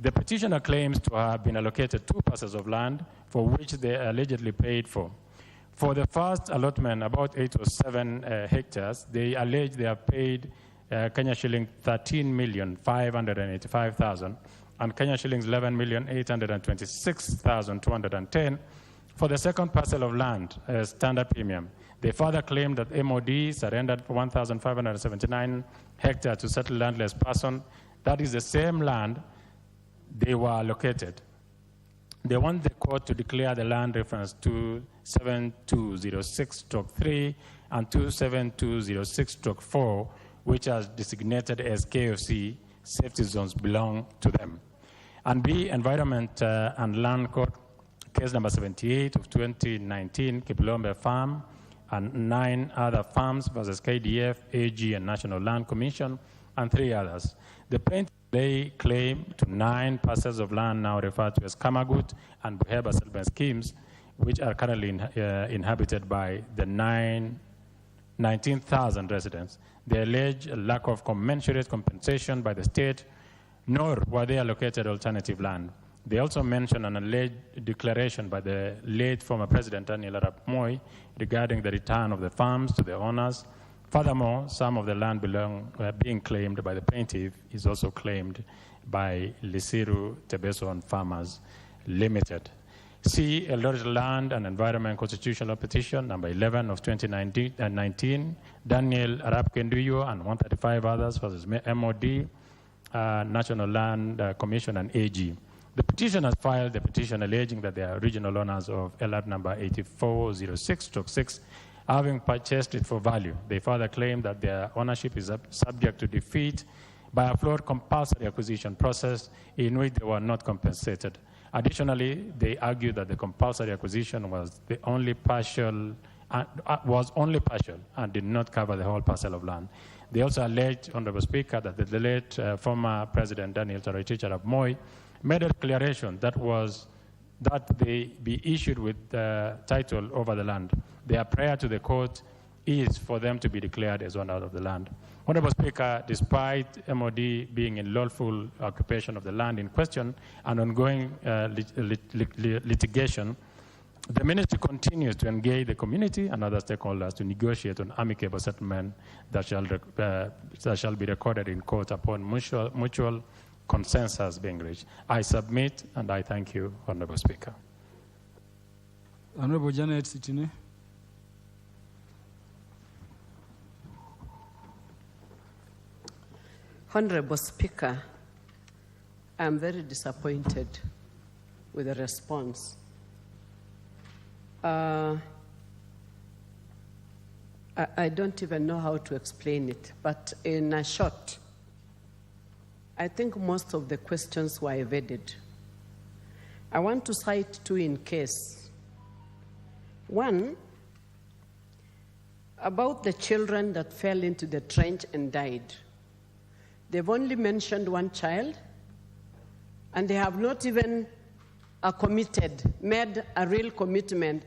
The petitioner claims to have been allocated 2 parcels of land for which they allegedly paid for. For the first allotment, about 8 or 7 hectares, they allege they have paid Kenya shilling 13,585,000 and Kenya shillings 11,826,210 for the second parcel of land, standard premium. They further claimed that MOD surrendered 1,579 hectares to settle landless person. That is the same land they were allocated. They want the court to declare the land reference to 7206-3 and 27206-4, which are designated as KFC safety zones, belong to them. And B, Environment and Land Court, case number 78 of 2019, Kiplombe Farm, and 9 other farms versus KDF, AG, and National Land Commission, and 3 others. The plaintiff lay claim to 9 parcels of land now referred to as Kamagut and Buheba settlement schemes, which are currently inhabited by the 19,000 residents. They allege a lack of commensurate compensation by the state, nor were they allocated alternative land. They also mention an alleged declaration by the late former President Daniel Arap Moi regarding the return of the farms to the owners. Furthermore, some of the land being claimed by the plaintiff is also claimed by Lisiru Tebeson Farmers Limited. C, Eldoret Land and Environment Constitutional Petition number 11 of 2019, Daniel Arap Kenduyo and 135 others versus MOD, National Land Commission, and AG. The petitioners filed the petition alleging that they are original owners of LR number 8406-6, having purchased it for value. They further claim that their ownership is subject to defeat by a flawed compulsory acquisition process in which they were not compensated. Additionally, they argue that the compulsory acquisition was only partial and did not cover the whole parcel of land. They also alleged, Honorable Speaker, that the late former President Daniel Toroitich Arap Moi made a declaration that they be issued with the title over the land. Their prayer to the court is for them to be declared as owner of the land. Honorable Speaker, despite MOD being in lawful occupation of the land in question and ongoing litigation, the ministry continues to engage the community and other stakeholders to negotiate an amicable settlement that shall be recorded in court upon mutual consensus being reached. I submit and I thank you, Honorable Speaker. Honorable Janet Sitine. Honorable Speaker, I'm very disappointed with the response. I don't even know how to explain it, but in a short, I think most of the questions were evaded. I want to cite 2 in case. One, about the children that fell into the trench and died. they've only mentioned one child, and they have not even made a real commitment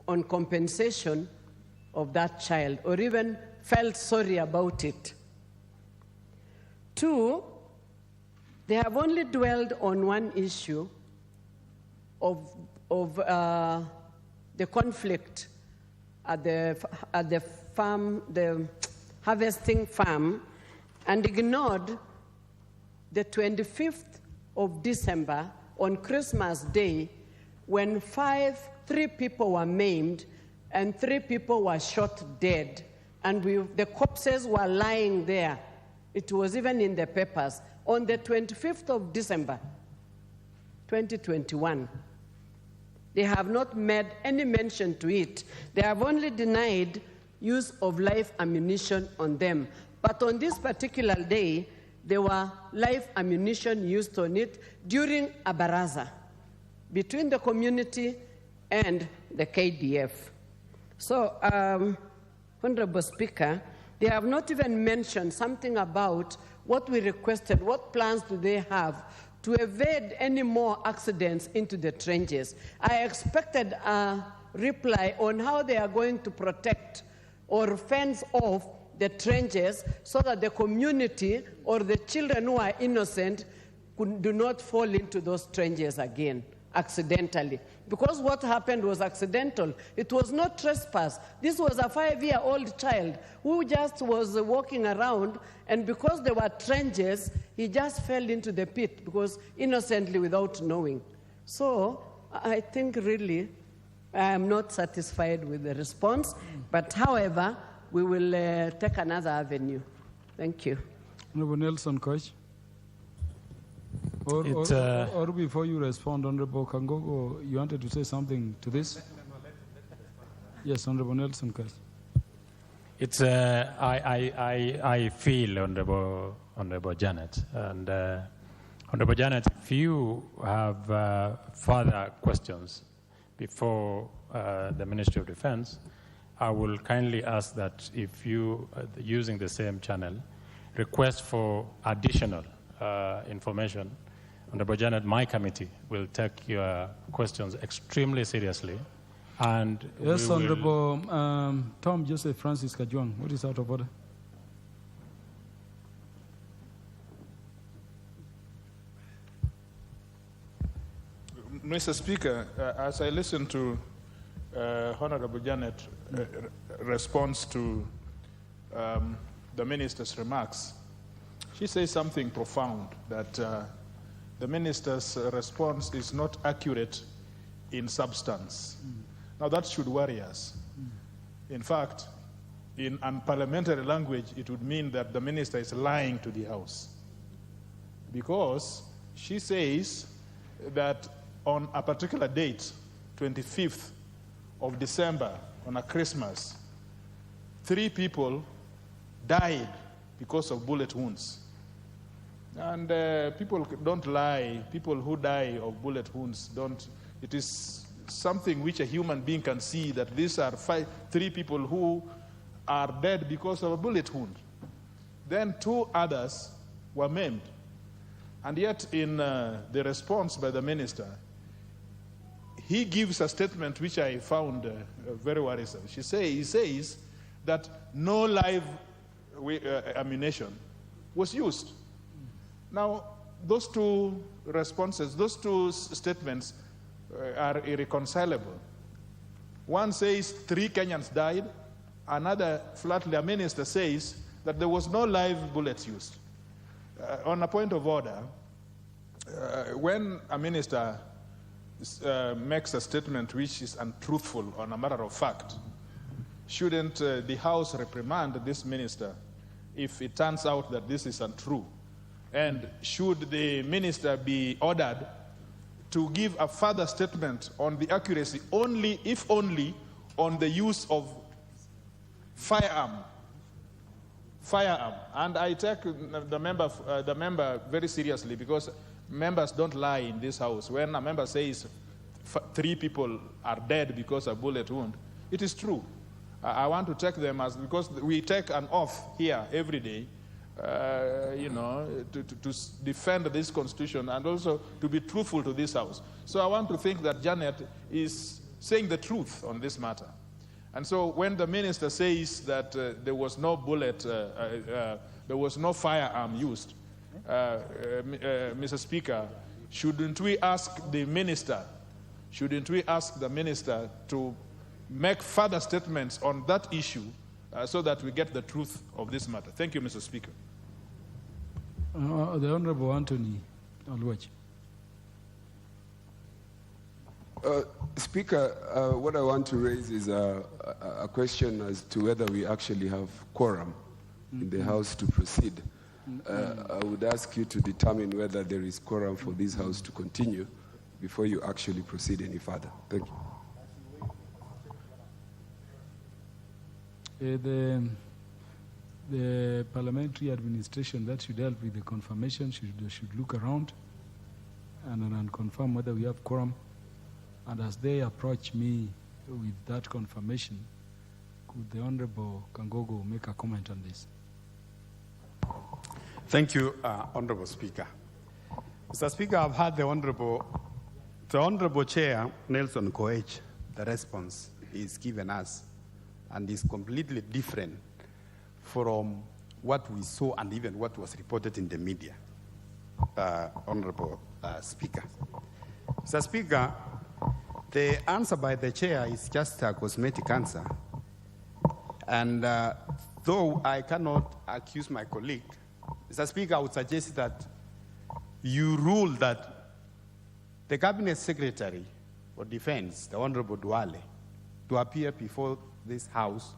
on compensation of that child, or even felt sorry about it. 2, they have only dwelled on one issue of the conflict at the farm, the harvesting farm, and ignored the 25th of December on Christmas Day, when 3 people were maimed and 3 people were shot dead, and the corpses were lying there. It was even in the papers. On the 25th of December, 2021, they have not made any mention to it. They have only denied use of live ammunition on them. But on this particular day, there were live ammunition used on it during a baraza between the community and the KDF. So, Honorable Speaker, they have not even mentioned something about what we requested, what plans do they have to evade any more accidents into the trenches. I expected a reply on how they are going to protect or fence off the trenches so that the community or the children who are innocent do not fall into those trenches again, accidentally. Because what happened was accidental. It was not trespass. This was a 5-year-old child who just was walking around, and because there were trenches, he just fell into the pit because innocently without knowing. So I think really I am not satisfied with the response, but however, we will take another avenue. Thank you. Honorable Nelson Koch. Or before you respond, Honorable Kangogo, you wanted to say something to this? Yes, Honorable Nelson Koch. It's I feel Honorable Janet, and Honorable Janet, if you have further questions before the Ministry of Defense, I will kindly ask that if you, using the same channel, request for additional information. Honorable Janet, my committee will take your questions extremely seriously. And yes, Honorable Tom Joseph Francis Kajwang, what is out of order? Mr. Speaker, as I listen to Honorable Janet response to the Minister's remarks, she says something profound, that the Minister's response is not accurate in substance. Now that should worry us. In fact, in unparliamentary language, it would mean that the Minister is lying to the House. Because she says that on a particular date, 25th of December, on a Christmas, 3 people died because of bullet wounds. And people don't lie. People who die of bullet wounds don't. It is something which a human being can see, that these are 3 people who are dead because of a bullet wound. Then 2 others were maimed. And yet in the response by the Minister, he gives a statement which I found very worrisome. He says that no live ammunition was used. Now, those 2 responses, those 2 statements are irreconcilable. One says 3 Kenyans died. Another, flatly, a minister says that there was no live bullets used. On a point of order, when a minister makes a statement which is untruthful on a matter of fact, shouldn't the House reprimand this minister if it turns out that this is untrue? And should the minister be ordered to give a further statement on the accuracy only, if only, on the use of firearm? And I take the member very seriously, because members don't lie in this House. When a member says 3 people are dead because of bullet wound, it is true. I want to take them as, because we take an oath here every day, to defend this constitution and also to be truthful to this House. So I want to think that Janet is saying the truth on this matter. And so when the minister says that there was no bullet, there was no firearm used, Mr. Speaker, shouldn't we ask the minister to make further statements on that issue so that we get the truth of this matter? Thank you, Mr. Speaker. The Honorable Anthony Alwaj. Speaker, what I want to raise is a question as to whether we actually have quorum in the House to proceed. I would ask you to determine whether there is quorum for this House to continue before you actually proceed any further. Thank you. The parliamentary administration that should help with the confirmation should look around and confirm whether we have quorum. And as they approach me with that confirmation, could the Honorable Kangogo make a comment on this? Thank you, Honorable Speaker. Mr. Speaker, I've heard the Honorable Chair, Nelson Koech, the response he's given us, and is completely different from what we saw and even what was reported in the media, Honorable Speaker. Mr. Speaker, the answer by the chair is just a cosmetic answer. And though I cannot accuse my colleague, Mr. Speaker, I would suggest that you rule that the Cabinet Secretary for Defense, the Honorable Duale, to appear before this House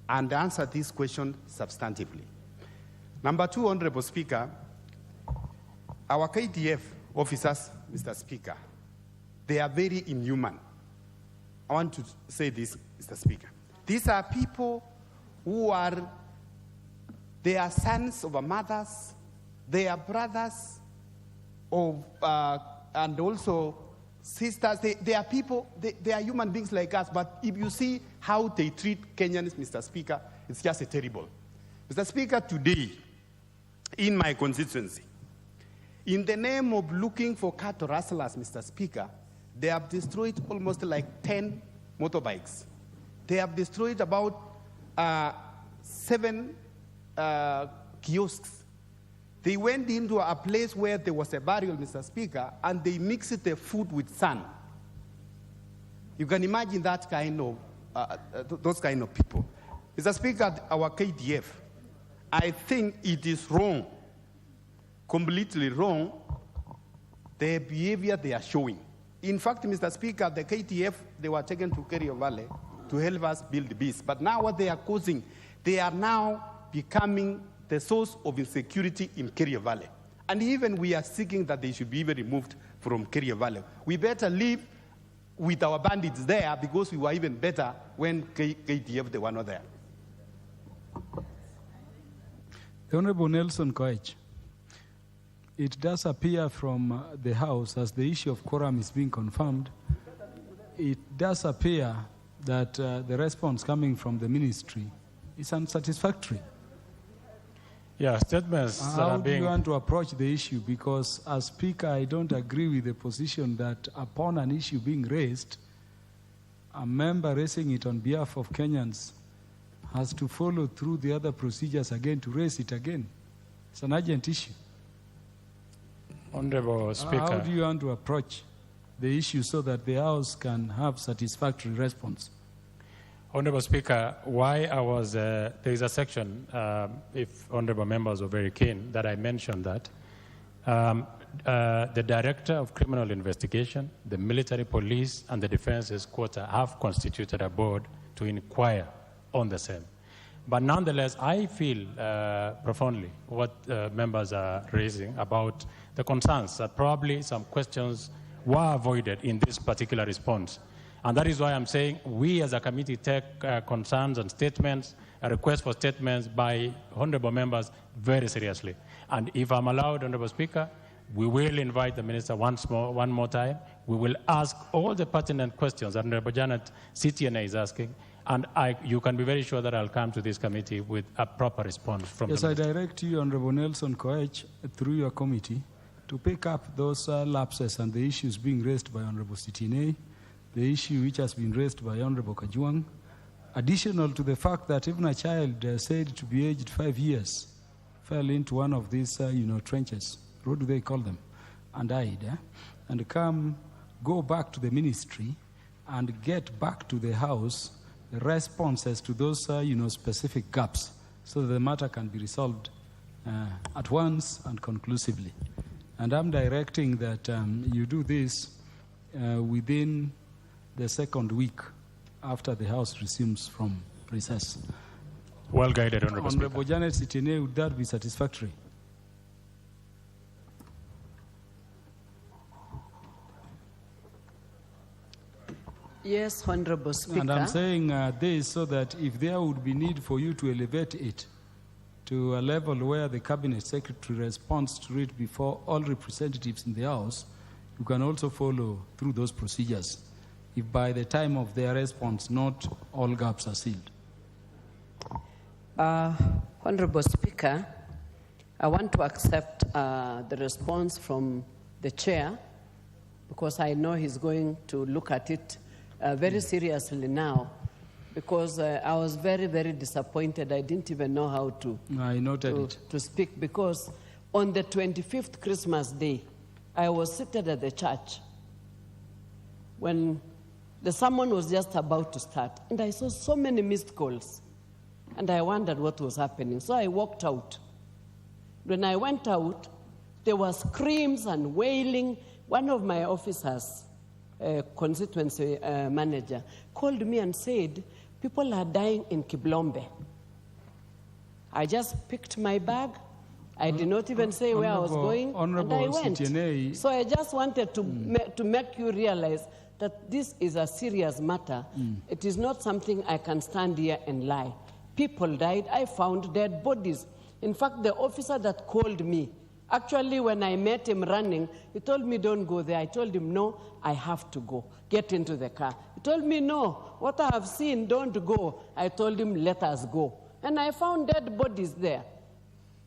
and answer this question substantively. Number two, Honorable Speaker, our KDF officers, Mr. Speaker, they are very inhuman. I want to say this, Mr. Speaker. These are people who they are sons of our mothers, they are brothers of, and also sisters. They are people, they are human beings like us, but if you see how they treat Kenyans, Mr. Speaker, it's just terrible. Mr. Speaker, today, in my constituency, in the name of looking for cattle rustlers, Mr. Speaker, they have destroyed almost like 10 motorbikes. They have destroyed about 7 kiosks. They went into a place where there was a burial, Mr. Speaker, and they mixed the food with sand. You can imagine that kind of, those kind of people. Mr. Speaker, our KDF, I think it is wrong, completely wrong, the behavior they are showing. In fact, Mr. Speaker, the KTF, they were taken to Kerio Valley to help us build peace. But now what they are causing, they are now becoming the source of insecurity in Kerio Valley. And even we are seeking that they should be even removed from Kerio Valley. We better live with our bandits there because we were even better when KTF, they were not there. The Honorable Nelson Koech. It does appear from the House, as the issue of quorum is being confirmed, it does appear that the response coming from the ministry is unsatisfactory. Yeah, statements that are being... How do you want to approach the issue? Because as Speaker, I don't agree with the position that upon an issue being raised, a member raising it on behalf of Kenyans has to follow through the other procedures again to raise it again. It's an urgent issue. Honorable Speaker. How do you want to approach the issue so that the House can have satisfactory response? Honorable Speaker, why I was, there is a section, if honorable members were very keen, that I mentioned that the Director of Criminal Investigation, the Military Police, and the Defense Headquarters have constituted a board to inquire on the same. But nonetheless, I feel profoundly what members are raising about the concerns that probably some questions were avoided in this particular response. And that is why I'm saying we as a committee take concerns and statements, a request for statements by honorable members very seriously. And if I'm allowed, Honorable Speaker, we will invite the Minister one more time. We will ask all the pertinent questions that Honorable Janet CTNA is asking, And you can be very sure that I'll come to this committee with a proper response from Yes, the I minister. direct you, Honorable Nelson Koech, through your committee, to pick up those lapses and the issues being raised by Honorable Sitine, the issue which has been raised by Honorable Kajwang, additional to the fact that even a child said to be aged 5 years fell into one of these, trenches, what do they call them, and died, and go back to the ministry and get back to the house the responses to those, specific gaps, so that the matter can be resolved at once and conclusively. And I'm directing that you do this within the second week after the House resumes from recess. Well guided, Honorable Speaker. Honorable Janet Sitine, would that be satisfactory? Yes, Honorable Speaker. And I'm saying this so that if there would be need for you to elevate it to a level where the Cabinet Secretary responds to it before all representatives in the House, you can also follow through those procedures if by the time of their response not all gaps are sealed. Honorable Speaker, I want to accept the response from the chair because I know he's going to look at it very seriously now, because I was very, very disappointed. I didn't even know how to speak, because on the 25th Christmas Day, I was seated at the church when the sermon was just about to start, and I saw so many missed calls, and I wondered what was happening. So I walked out. When I went out, there were screams and wailing. One of my officers, constituency manager, called me and said, people are dying in Kiblombe. I just picked my bag. I did not even say where I was going, and I went. So I just wanted to make you realize that this is a serious matter. It is not something I can stand here and lie. People died. I found dead bodies. In fact, the officer that called me, actually, when I met him running, he told me, don't go there. I told him, no, I have to go. Get into the car. He told me, no, what I have seen, don't go. I told him, let us go. And I found dead bodies there.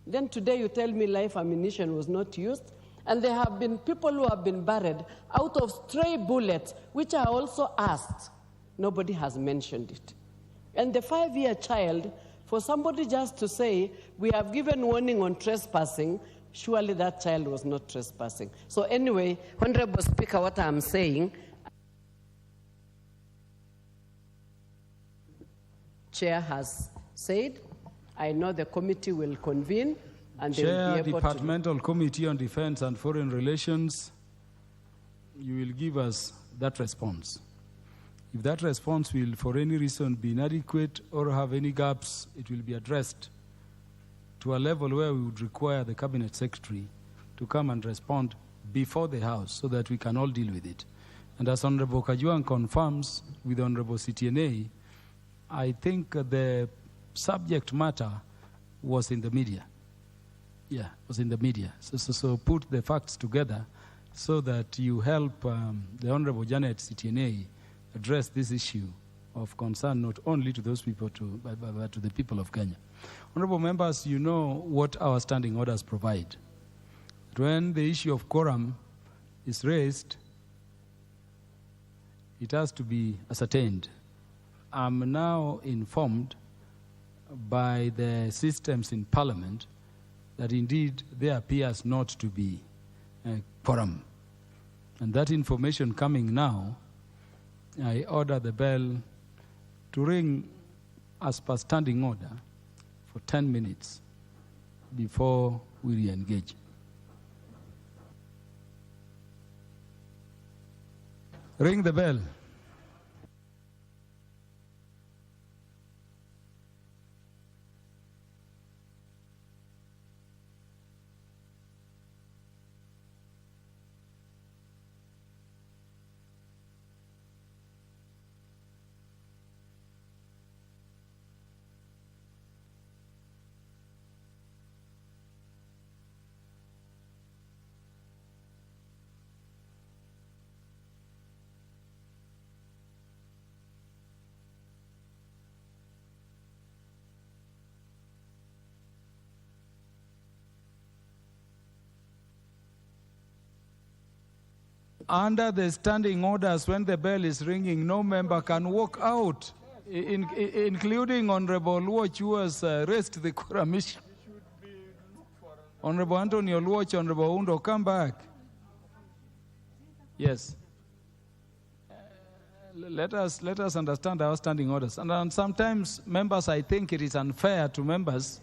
Then today you tell me live ammunition was not used. And there have been people who have been buried out of stray bullets, which I also asked. Nobody has mentioned it. And the 5-year child, for somebody just to say, we have given warning on trespassing, surely that child was not trespassing. So anyway, Honorable Speaker, what I'm saying, Chair has said, I know the committee will convene and they will Chair, be able Departmental Committee on Defense and Foreign Relations, you will give us that response. If that response will, for any reason, be inadequate or have any gaps, it will be addressed to a level where we would require the Cabinet Secretary to come and respond before the House so that we can all deal with it. And as Honorable Kajwang confirms with Honorable CTNA, I think the subject matter was in the media. Yeah, was in the media. So put the facts together so that you help the Honorable Janet CTNA address this issue of concern not only to those people, but to the people of Kenya. Honorable members, you know what our standing orders provide. When the issue of quorum is raised, it has to be ascertained. I'm now informed by the systems in Parliament that indeed there appears not to be a quorum. And that information coming now, I order the bell to ring as per standing order for 10 minutes before we re-engage. Ring the bell. under the standing orders, when the bell is ringing, no member can walk out, including Honorable Luoch, who has raised the quorum issue. Honorable Anthony Luoch, Honorable Undo, come back. Yes. Let us understand our standing orders. And sometimes members, I think it is unfair to members,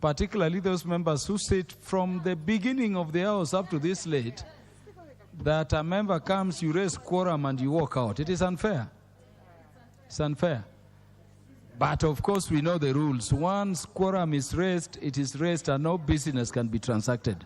particularly those members who sit from the beginning of the house up to this late, that a member comes, you raise quorum and you walk out. It is unfair. It's unfair. But of course we know the rules. Once quorum is raised, it is raised and no business can be transacted.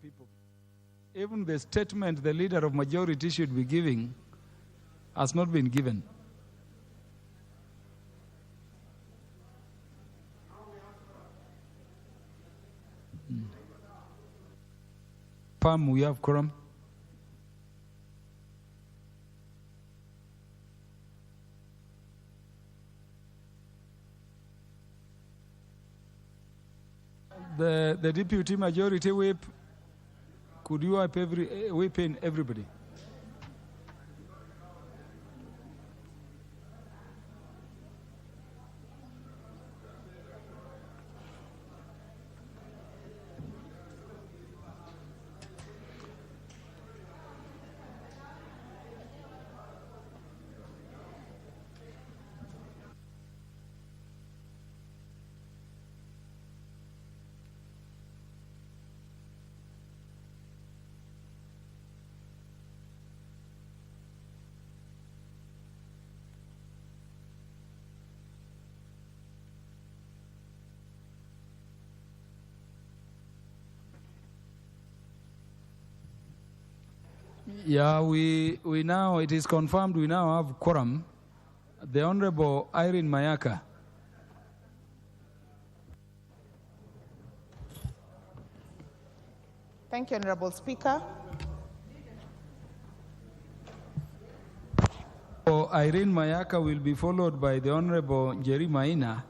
People. Even the statement the leader of majority should be giving has not been given. Pam, we have quorum. The deputy majority whip. Could you whip in everybody? Yeah, we now, it is confirmed we now have quorum. The Honorable Irene Mayaka. Thank you, Honorable Speaker. Irene Mayaka will be followed by the Honorable Jerry Maina.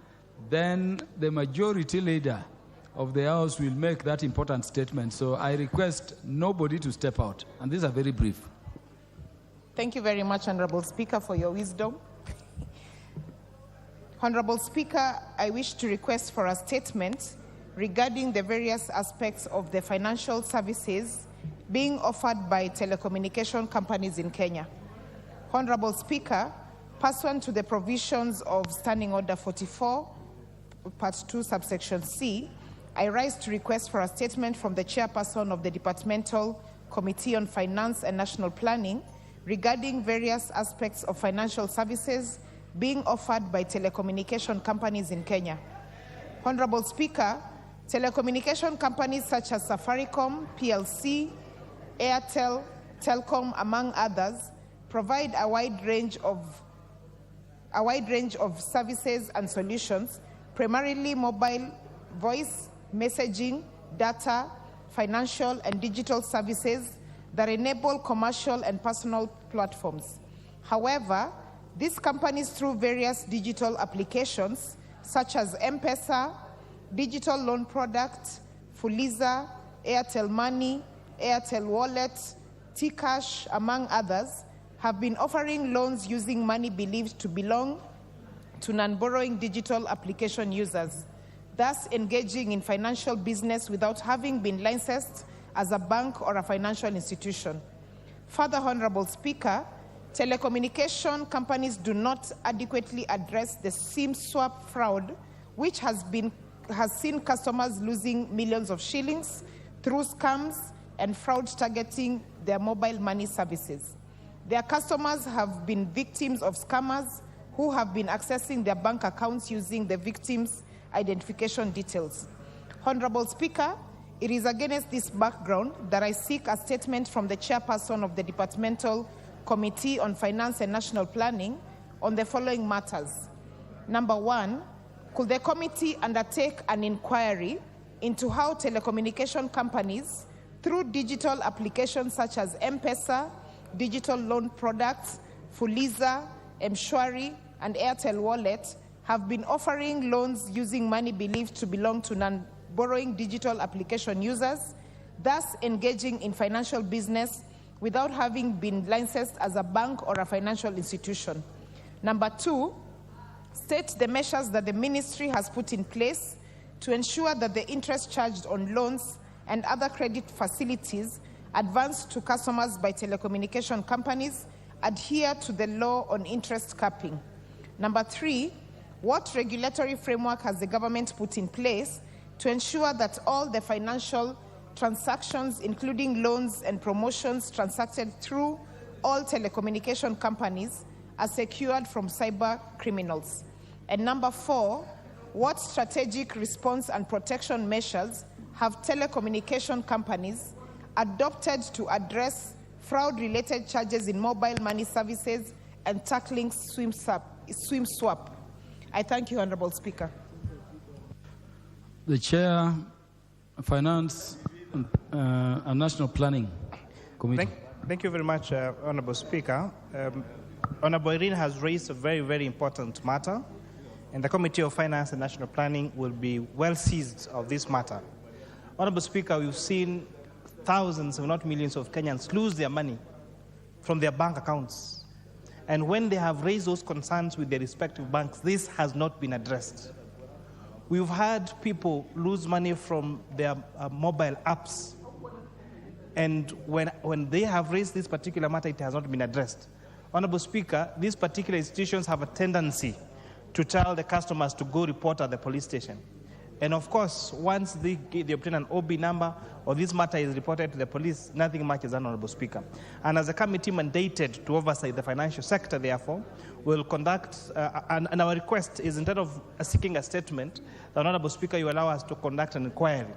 Then the majority leader of the House will make that important statement. So I request nobody to step out. And these are very brief. Thank you very much, Honorable Speaker, for your wisdom. Honorable Speaker, I wish to request for a statement regarding the various aspects of the financial services being offered by telecommunication companies in Kenya. Honorable Speaker, pursuant to the provisions of Standing Order 44, Part 2, subsection C, I rise to request for a statement from the chairperson of the Departmental Committee on Finance and National Planning regarding various aspects of financial services being offered by telecommunication companies in Kenya. Honorable Speaker, telecommunication companies such as Safaricom, PLC, Airtel, Telcom, among others, provide a wide range of services and solutions, primarily mobile, voice, messaging, data, financial, and digital services that enable commercial and personal platforms. However, these companies, through various digital applications such as M-Pesa, digital loan products, Fuliza, Airtel Money, Airtel Wallet, T-Cash, among others, have been offering loans using money believed to belong to non-borrowing digital application users, thus engaging in financial business without having been licensed as a bank or a financial institution. Further, Honorable Speaker, telecommunication companies do not adequately address the SIM swap fraud, which has seen customers losing millions of shillings through scams and fraud targeting their mobile money services. Their customers have been victims of scammers who have been accessing their bank accounts using the victims' identification details. Honorable Speaker, it is against this background that I seek a statement from the chairperson of the Departmental Committee on Finance and National Planning on the following matters. Number one, could the committee undertake an inquiry into how telecommunication companies, through digital applications such as M-Pesa, digital loan products, Fuliza, M-Shwari, and Airtel Wallet, have been offering loans using money believed to belong to non-borrowing digital application users, thus engaging in financial business without having been licensed as a bank or a financial institution. Number two, state the measures that the ministry has put in place to ensure that the interest charged on loans and other credit facilities advanced to customers by telecommunication companies adhere to the law on interest capping. Number three, what regulatory framework has the government put in place to ensure that all the financial transactions, including loans and promotions transacted through all telecommunication companies, are secured from cyber criminals? And number four, what strategic response and protection measures have telecommunication companies adopted to address fraud-related charges in mobile money services and tackling SIM swap? I thank you, Honorable Speaker. The Chair, Finance and National Planning Committee. Thank you very much, Honorable Speaker. Honorable Irene has raised a very, very important matter, and the Committee of Finance and National Planning will be well seized of this matter. Honorable Speaker, we've seen thousands, if not millions, of Kenyans lose their money from their bank accounts. And when they have raised those concerns with their respective banks, this has not been addressed. We've had people lose money from their mobile apps. And when they have raised this particular matter, it has not been addressed. Honorable Speaker, these particular institutions have a tendency to tell the customers to go report at the police station. And of course, once they obtain an OB number or this matter is reported to the police, nothing much is done, Honorable Speaker. And as a committee mandated to oversee the financial sector, therefore, we'll conduct, and our request is, instead of seeking a statement, the Honorable Speaker, you allow us to conduct an inquiry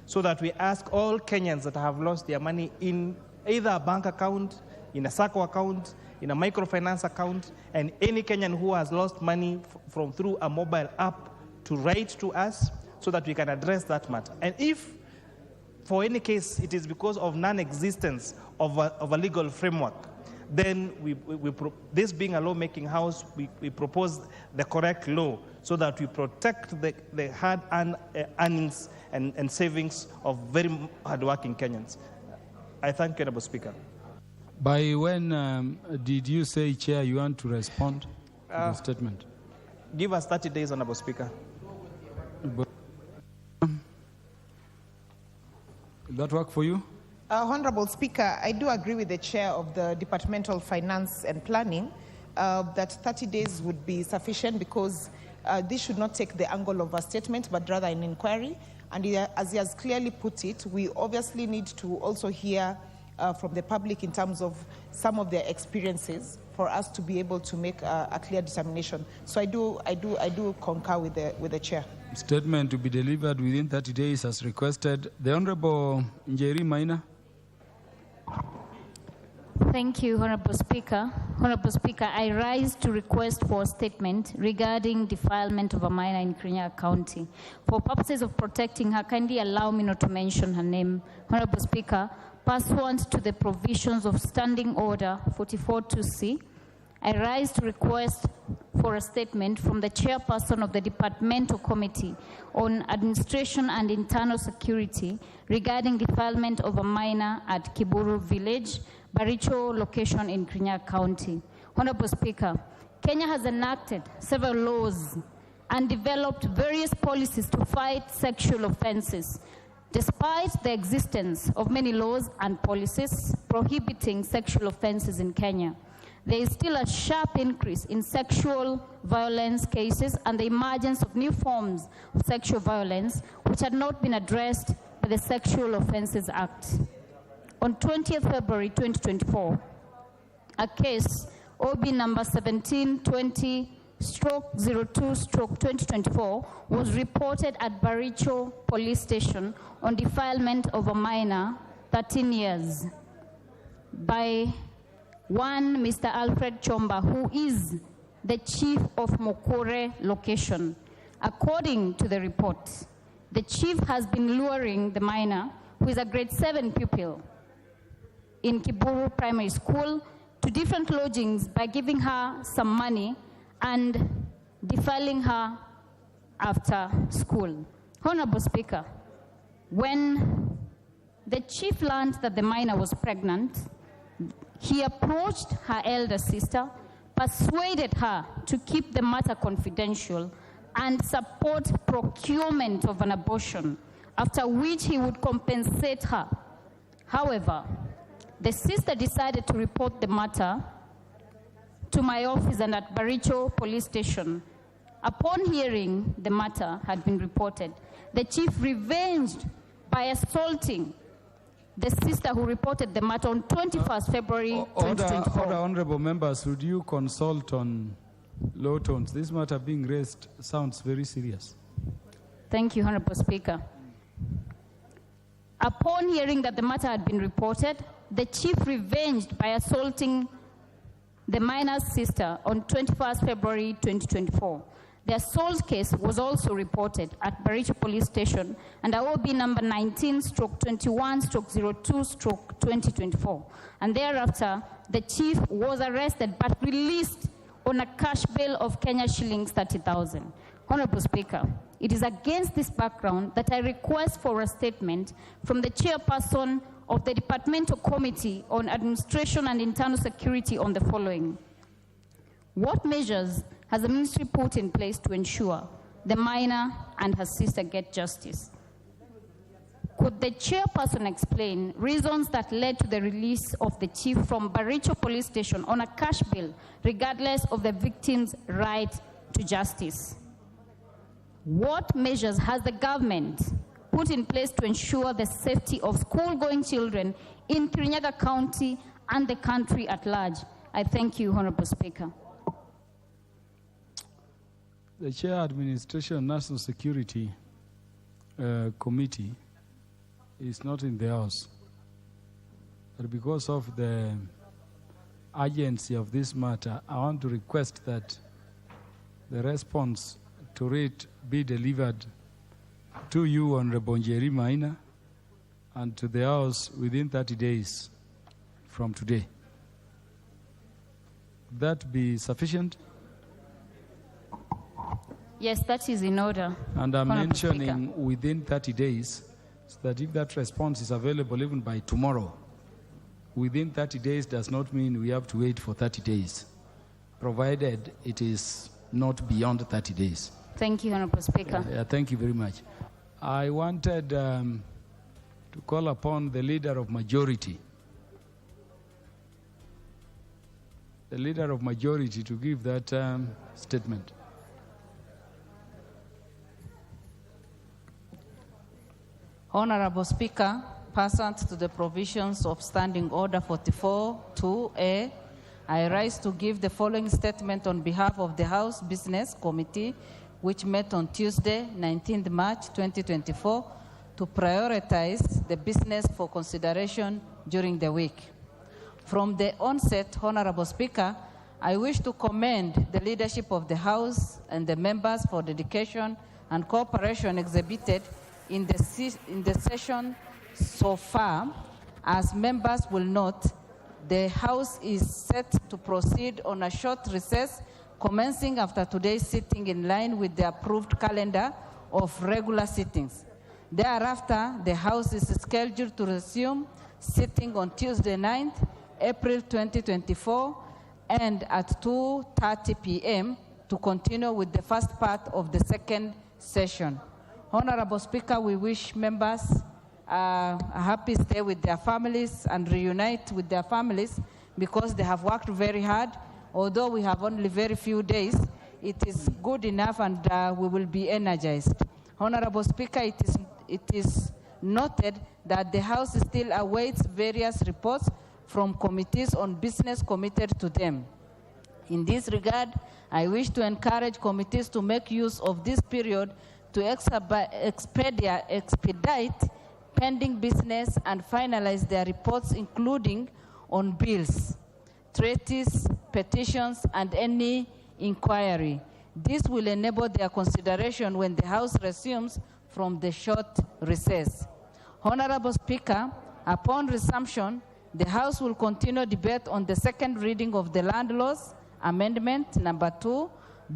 so that we ask all Kenyans that have lost their money in either a bank account, in a SACCO account, in a microfinance account, and any Kenyan who has lost money through a mobile app to write to us so that we can address that matter. And if, for any case, it is because of non-existence of a legal framework, then this being a lawmaking house, we propose the correct law so that we protect the hard-earned earnings and savings of very hard-working Kenyans. I thank you, Honorable Speaker. By when did you say, Chair, you want to respond to the statement? Give us 30 days, Honorable Speaker. Will that work for you? Honorable Speaker, I do agree with the Chair of the Departmental Finance and Planning that 30 days would be sufficient because this should not take the angle of a statement but rather an inquiry. And as he has clearly put it, we obviously need to also hear from the public in terms of some of their experiences for us to be able to make a clear determination. So I do concur with the Chair. Statement to be delivered within 30 days as requested. The Honorable Njeri Maina. Thank you, Honorable Speaker. Honorable Speaker, I rise to request for a statement regarding defilement of a minor in Kirinyaga County. For purposes of protecting her, kindly allow me not to mention her name. Honorable Speaker, pursuant to the provisions of Standing Order 44.2c, I rise to request for a statement from the chairperson of the Departmental Committee on Administration and Internal Security regarding defilement of a minor at Kiburu Village, Baricho location in Kirinyaga County. Honorable Speaker, Kenya has enacted several laws and developed various policies to fight sexual offenses. Despite the existence of many laws and policies prohibiting sexual offenses in Kenya, there is still a sharp increase in sexual violence cases and the emergence of new forms of sexual violence which had not been addressed by the Sexual Offences Act. On 20th February 2024, a case OB number 1720/02/2024 was reported at Baricho Police Station on defilement of a minor, 13 years, by one Mr. Alfred Chomba, who is the chief of Mokore location. According to the report, the chief has been luring the minor, who is a grade 7 pupil in Kiburu Primary School, to different lodgings by giving her some money and defiling her after school. Honorable Speaker, when the chief learned that the minor was pregnant, he approached her elder sister, persuaded her to keep the matter confidential and support procurement of an abortion, after which he would compensate her. However, the sister decided to report the matter to my office and at Baricho Police Station. Upon hearing the matter had been reported, the chief revenged by assaulting the sister who reported the matter on 21st February 2024. Honorable members, would you consult on low tones? This matter being raised sounds very serious. Thank you, Honorable Speaker. Upon hearing that the matter had been reported, the chief revenged by assaulting the minor's sister on 21st February 2024. The assault case was also reported at Baricho Police Station and OB number 19/21/02/2024. And thereafter, the chief was arrested but released on a cash bail of Kenya shillings 30,000. Honorable Speaker, it is against this background that I request for a statement from the chairperson of the Departmental Committee on Administration and Internal Security on the following. What measures has the ministry put in place to ensure the minor and her sister get justice? Could the chairperson explain reasons that led to the release of the chief from Baricho Police Station on a cash bail, regardless of the victim's right to justice? What measures has the government put in place to ensure the safety of school-going children in Kirinyaga County and the country at large? I thank you, Honorable Speaker. The Chair Administration and National Security Committee is not in the House. But because of the urgency of this matter, I want to request that the response to it be delivered to you, Honorable Njeri Maina, and to the House within 30 days from today. Would that be sufficient? Yes, that is in order. And I'm Honorable mentioning Speaker. within 30 days, so that if that response is available even by tomorrow, within 30 days does not mean we have to wait for 30 days, provided it is not beyond 30 days. Thank you, Honorable Speaker. Thank you very much. I wanted to call upon the Leader of Majority, to give that statement. Honorable Speaker, pursuant to the provisions of Standing Order 44.2a, I rise to give the following statement on behalf of the House Business Committee, which met on Tuesday, 19th March 2024, to prioritize the business for consideration during the week. From the onset, Honorable Speaker, I wish to commend the leadership of the House and the members for dedication and cooperation exhibited in the session so far. As members will note, the House is set to proceed on a short recess commencing after today's sitting in line with the approved calendar of regular sittings. Thereafter, the House is scheduled to resume sitting on Tuesday 9th, April 2024, and at 2:30 p.m. to continue with the first part of the second session. Honorable Speaker, we wish members a happy stay with their families and reunite with their families because they have worked very hard. Although we have only very few days, it is good enough and we will be energized. Honorable Speaker, it is noted that the House still awaits various reports from committees on business committed to them. In this regard, I wish to encourage committees to make use of this period to expedite pending business and finalize their reports, including on bills, treaties, petitions, and any inquiry. This will enable their consideration when the House resumes from the short recess. Honorable Speaker, upon resumption, the House will continue debate on the second reading of the Land Laws Amendment Number 2,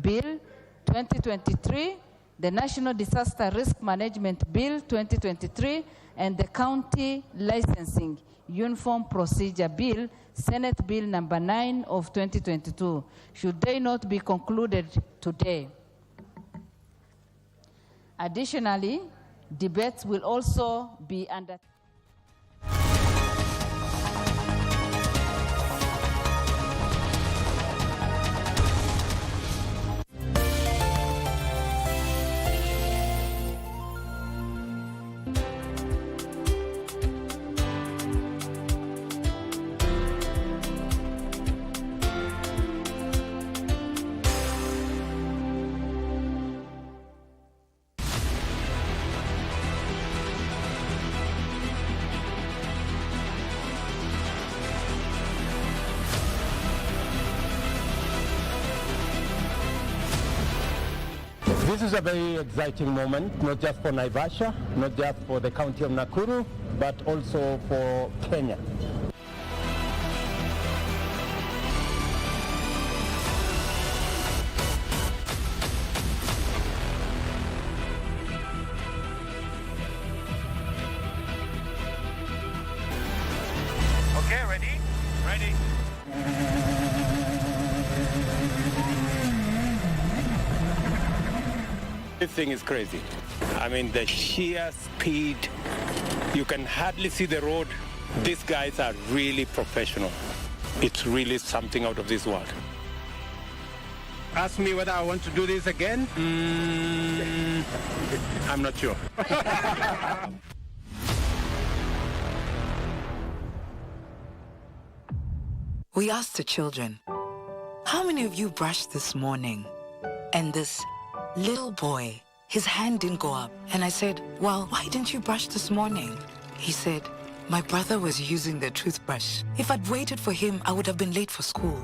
Bill 2023, the National Disaster Risk Management Bill 2023, and the County Licensing Uniform Procedure Bill, Senate Bill Number 9 of 2022, should they not be concluded today. Additionally, debates will also be under. This is a very exciting moment, not just for Naivasha, not just for the county of Nakuru, but also for Kenya. Okay, ready? Ready. This thing is crazy. I mean, the sheer speed, you can hardly see the road. These guys are really professional. It's really something out of this world. Ask me whether I want to do this again? I'm not sure. We asked the children, how many of you brushed this morning? And this little boy, his hand didn't go up. And I said, well, why didn't you brush this morning? He said, my brother was using the toothbrush. If I'd waited for him, I would have been late for school.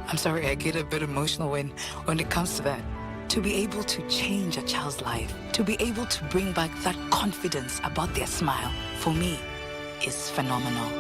I'm sorry, I get a bit emotional when it comes to that. To be able to change a child's life, to be able to bring back that confidence about their smile, for me, is phenomenal.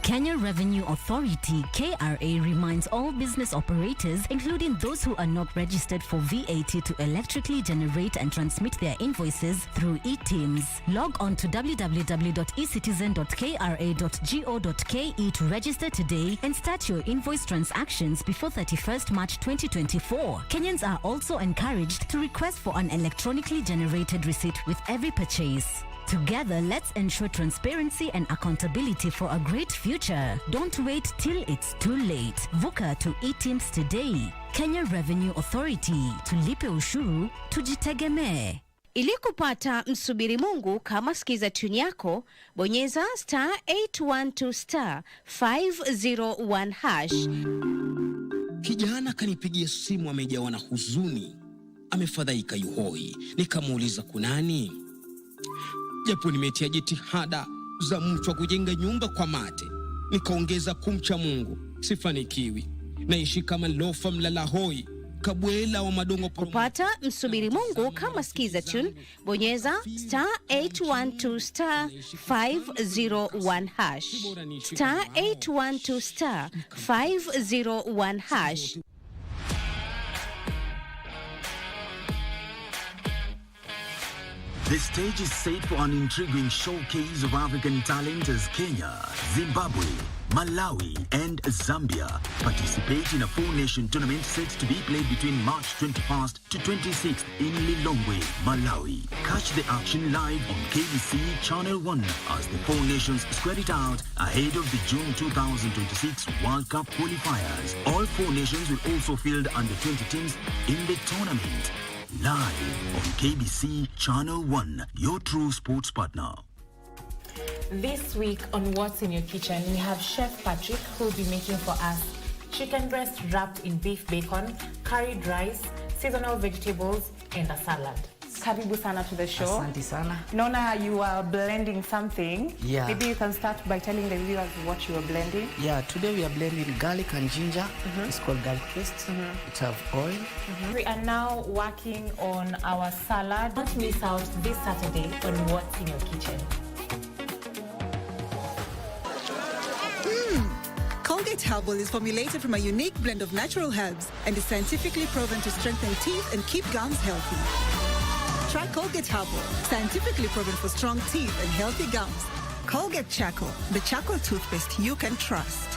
Kenya Revenue Authority, KRA, reminds all business operators, including those who are not registered for VAT, to electrically generate and transmit their invoices through eTeams. Log on to www.ecitizen.kra.go.ke to register today and start your invoice transactions before 31st March 2024. Kenyans are also encouraged to request for an electronically generated receipt with every purchase. Together, let's ensure transparency and accountability for a great future. Don't wait till it's too late. Vuka to eTeams today. Kenya Revenue Authority. Tulipe ushuru, tujitegemee. Ili kupata msubiri Mungu kama sikiza tune yako, bonyeza *812 *501#. Kijana kanipigia simu, amejawa na huzuni, amefadhaika yuhoi. Nikamuuliza kunani? Japo nimetia jitihada za mtu wa kujenga nyumba kwa mate, nikaongeza kumcha Mungu, sifanikiwi. Naishi kama lofa mlala hoi, kabwela wa madongo. Kupata msubiri Mungu kama skiza tune, bonyeza *812 *501 hash. *812 *501 hash. The stage is set for an intriguing showcase of African talent as Kenya, Zimbabwe, Malawi and Zambia participate in a four-nation tournament set to be played between March 21st to 26th in Lilongwe, Malawi. Catch the action live on KBC Channel 1 as the four nations square it out ahead of the June 2026 World Cup qualifiers. All four nations will also field under 20 teams in the tournament. Live on KBC Channel 1, your true sports partner. This week on What's in Your Kitchen, we have Chef Patrick who will be making for us chicken breast wrapped in beef bacon, curried rice, seasonal vegetables, and a salad. Karibu sana to the show. Asante sana. Nona, you are blending something. Yeah. Maybe you can start by telling the viewers what you are blending. Yeah, today we are blending garlic and ginger. It's called garlic paste. It have oil. We are now working on our salad. Don't miss out this Saturday on What's in Your Kitchen. Colgate Herbal is formulated from a unique blend of natural herbs and is scientifically proven to strengthen teeth and keep gums healthy. Try Colgate Herbal, scientifically proven for strong teeth and healthy gums. Colgate Charcoal, the charcoal toothpaste you can trust.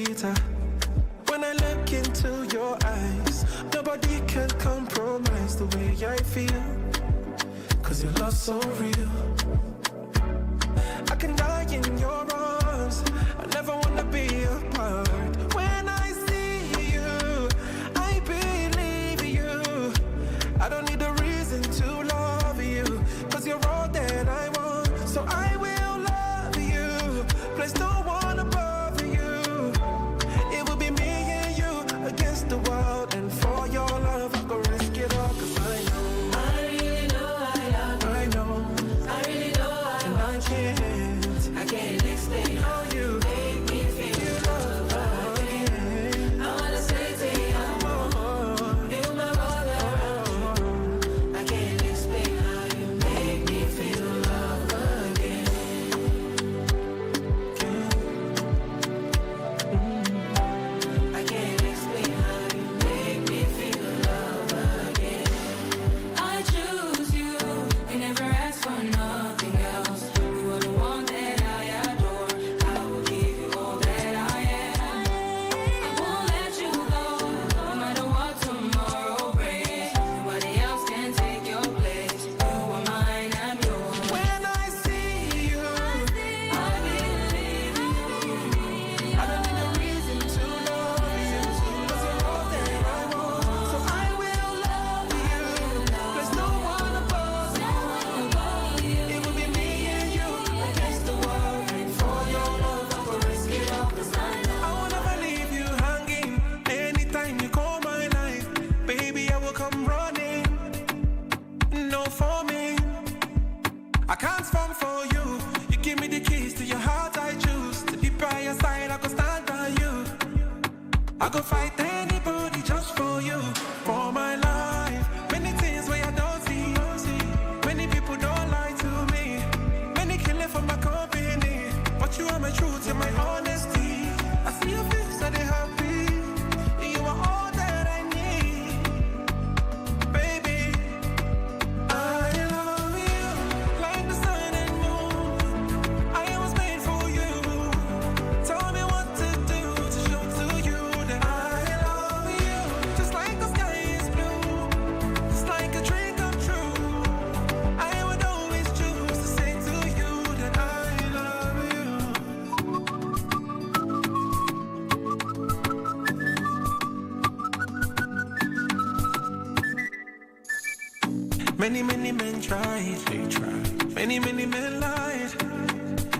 sweeter. When I look into your eyes, nobody can compromise the way I feel. Cause your love's so real. I can die in your arms. I never wanna be apart. When I see you, I believe you. I don't need a reason to love you. Cause you're all that I want. So I will love you. Place no one above you. It will be me and you against the world. And for your love, I go risk it all. Cause I know, I really know I love you. I know, I really know I and I can't explain how you make me feel love again. I wanna say to you, feel my heart around. I can't explain how you make me feel love again. I can't explain how you make me feel love again. I choose you, I never ask for nothing else. You are the one that I adore. I will give you all that I am. I won't let you go, no matter what tomorrow brings. Nobody else can take your place. You are mine, I'm yours. When I see you, I believe you. I don't need a reason to love you. Cause you're all that I want. So I will love you. There's no one above you. It will be me and you against the world. And for your love, I will risk it all. Cause I will never leave you hanging. Anytime you call my line, baby, I will come running. No for me, I can't fall for you. You give me the keys to your heart, I choose to be by your side. I go stand by you. I go fight anybody just for you, for my life. Many things where I don't see. Many people don't lie to me. Many killing for my company. But you are my truth, you're my honesty. I see your face, so they happy. You are all that I need, baby. I love you like the sun and moon. I was made for you. Tell me what to do to show to you that I love you. Just like the sky is blue, just like a dream come true. I would always choose to say to you that I love you. Many, many men tried. They tried. Many, many men lied.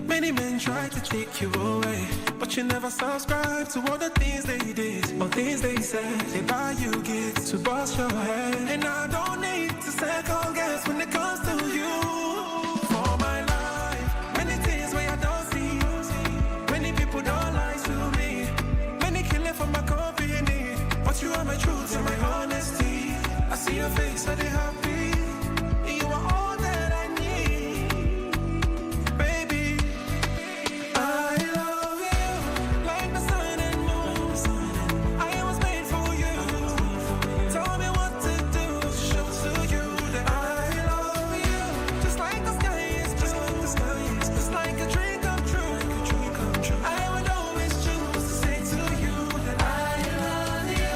Many men tried to take you away, but you never subscribed to all the things they did, all things they said. They buy you gifts to bust your head, and I don't need to second guess when it comes to you. For my life, many things where I don't see. Many people don't lie to me. Many killing for my company, but you are my truth and my honesty. I see your face, so they happy. You are all that I need, baby. I love you like the sun and moon. I was made for you. Tell me what to do to show to you that I love you. Just like the sky is blue, just like a dream come true. I would always choose to say to you that I love you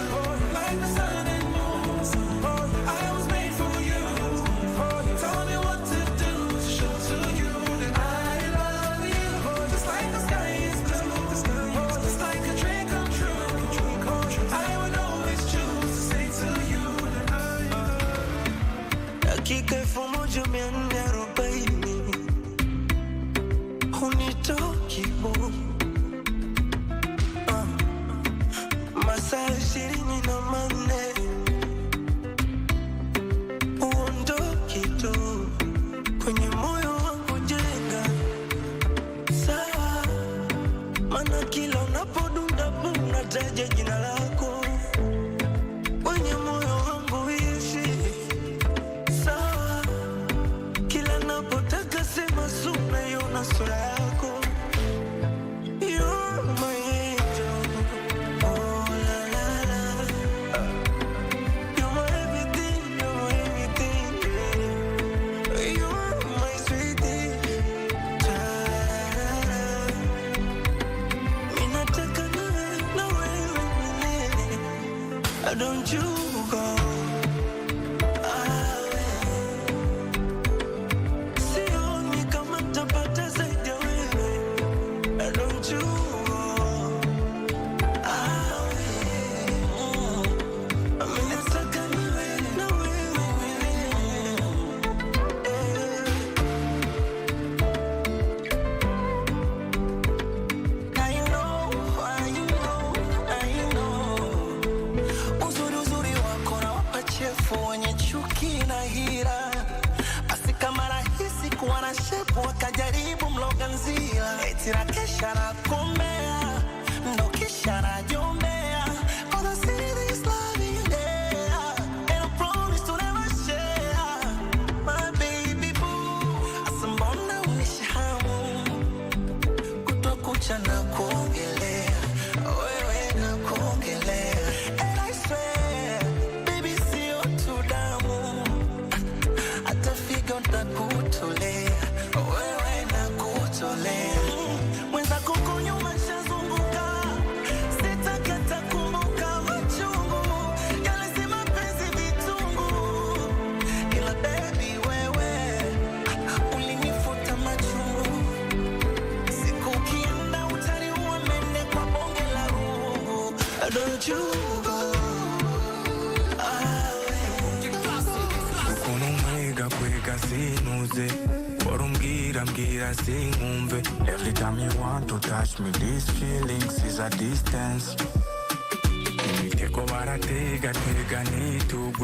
like the sun and moon. I was made for you. Tell me what to do to show to you that I love you. Just like the sky is blue, just like a dream come true. I would always choose to say to you that I love you. Dakika 1440 hunitoki bu masaa 24 uondoki tu kwenye moyo wangu, jenga sawa, maana kila unapodunda unataja jina lako kwenye moyo wangu, ishi sawa, kila napotaka sema suna yona sura yako. You're my angel, oh la la la. You're my everything, yeah. You're my sweetie, ta-ra-ra. Minataka nawe don't you go. Sioni kama tapata zaidi ya wewe. Don't you go. Amenitaka niwe na wewe. I know. Uzuri wako na wapachefu wenye chuki na hila. Basi kama rahisi kuwa na shepu wakajaribu mloga nzila. Eti na kesha na kumbea, ndo kisha na jombea. Cause I see this love in you there, and I promise to never share. My baby boo, asa mbona unishahamu kutokucha na kuongelea, wewe na kuongelea. And I swear, baby sio tu damu, hata figo nitakutolea, wewe na kutolea. Mwenzako huko nyuma nishazunguka, sitakata kumbuka machungu, yale si mapenzi vitungu. Ila baby wewe, ulinifuta machungu. Siku ukienda utaniua mende kwa bonge la rungu. Don't you go. Ukunumwega kwega sinuze, borumbwira mbwira sinkumve. Every time you want to touch me, these feelings is a distance. Imiteko baratega tega nitugwe.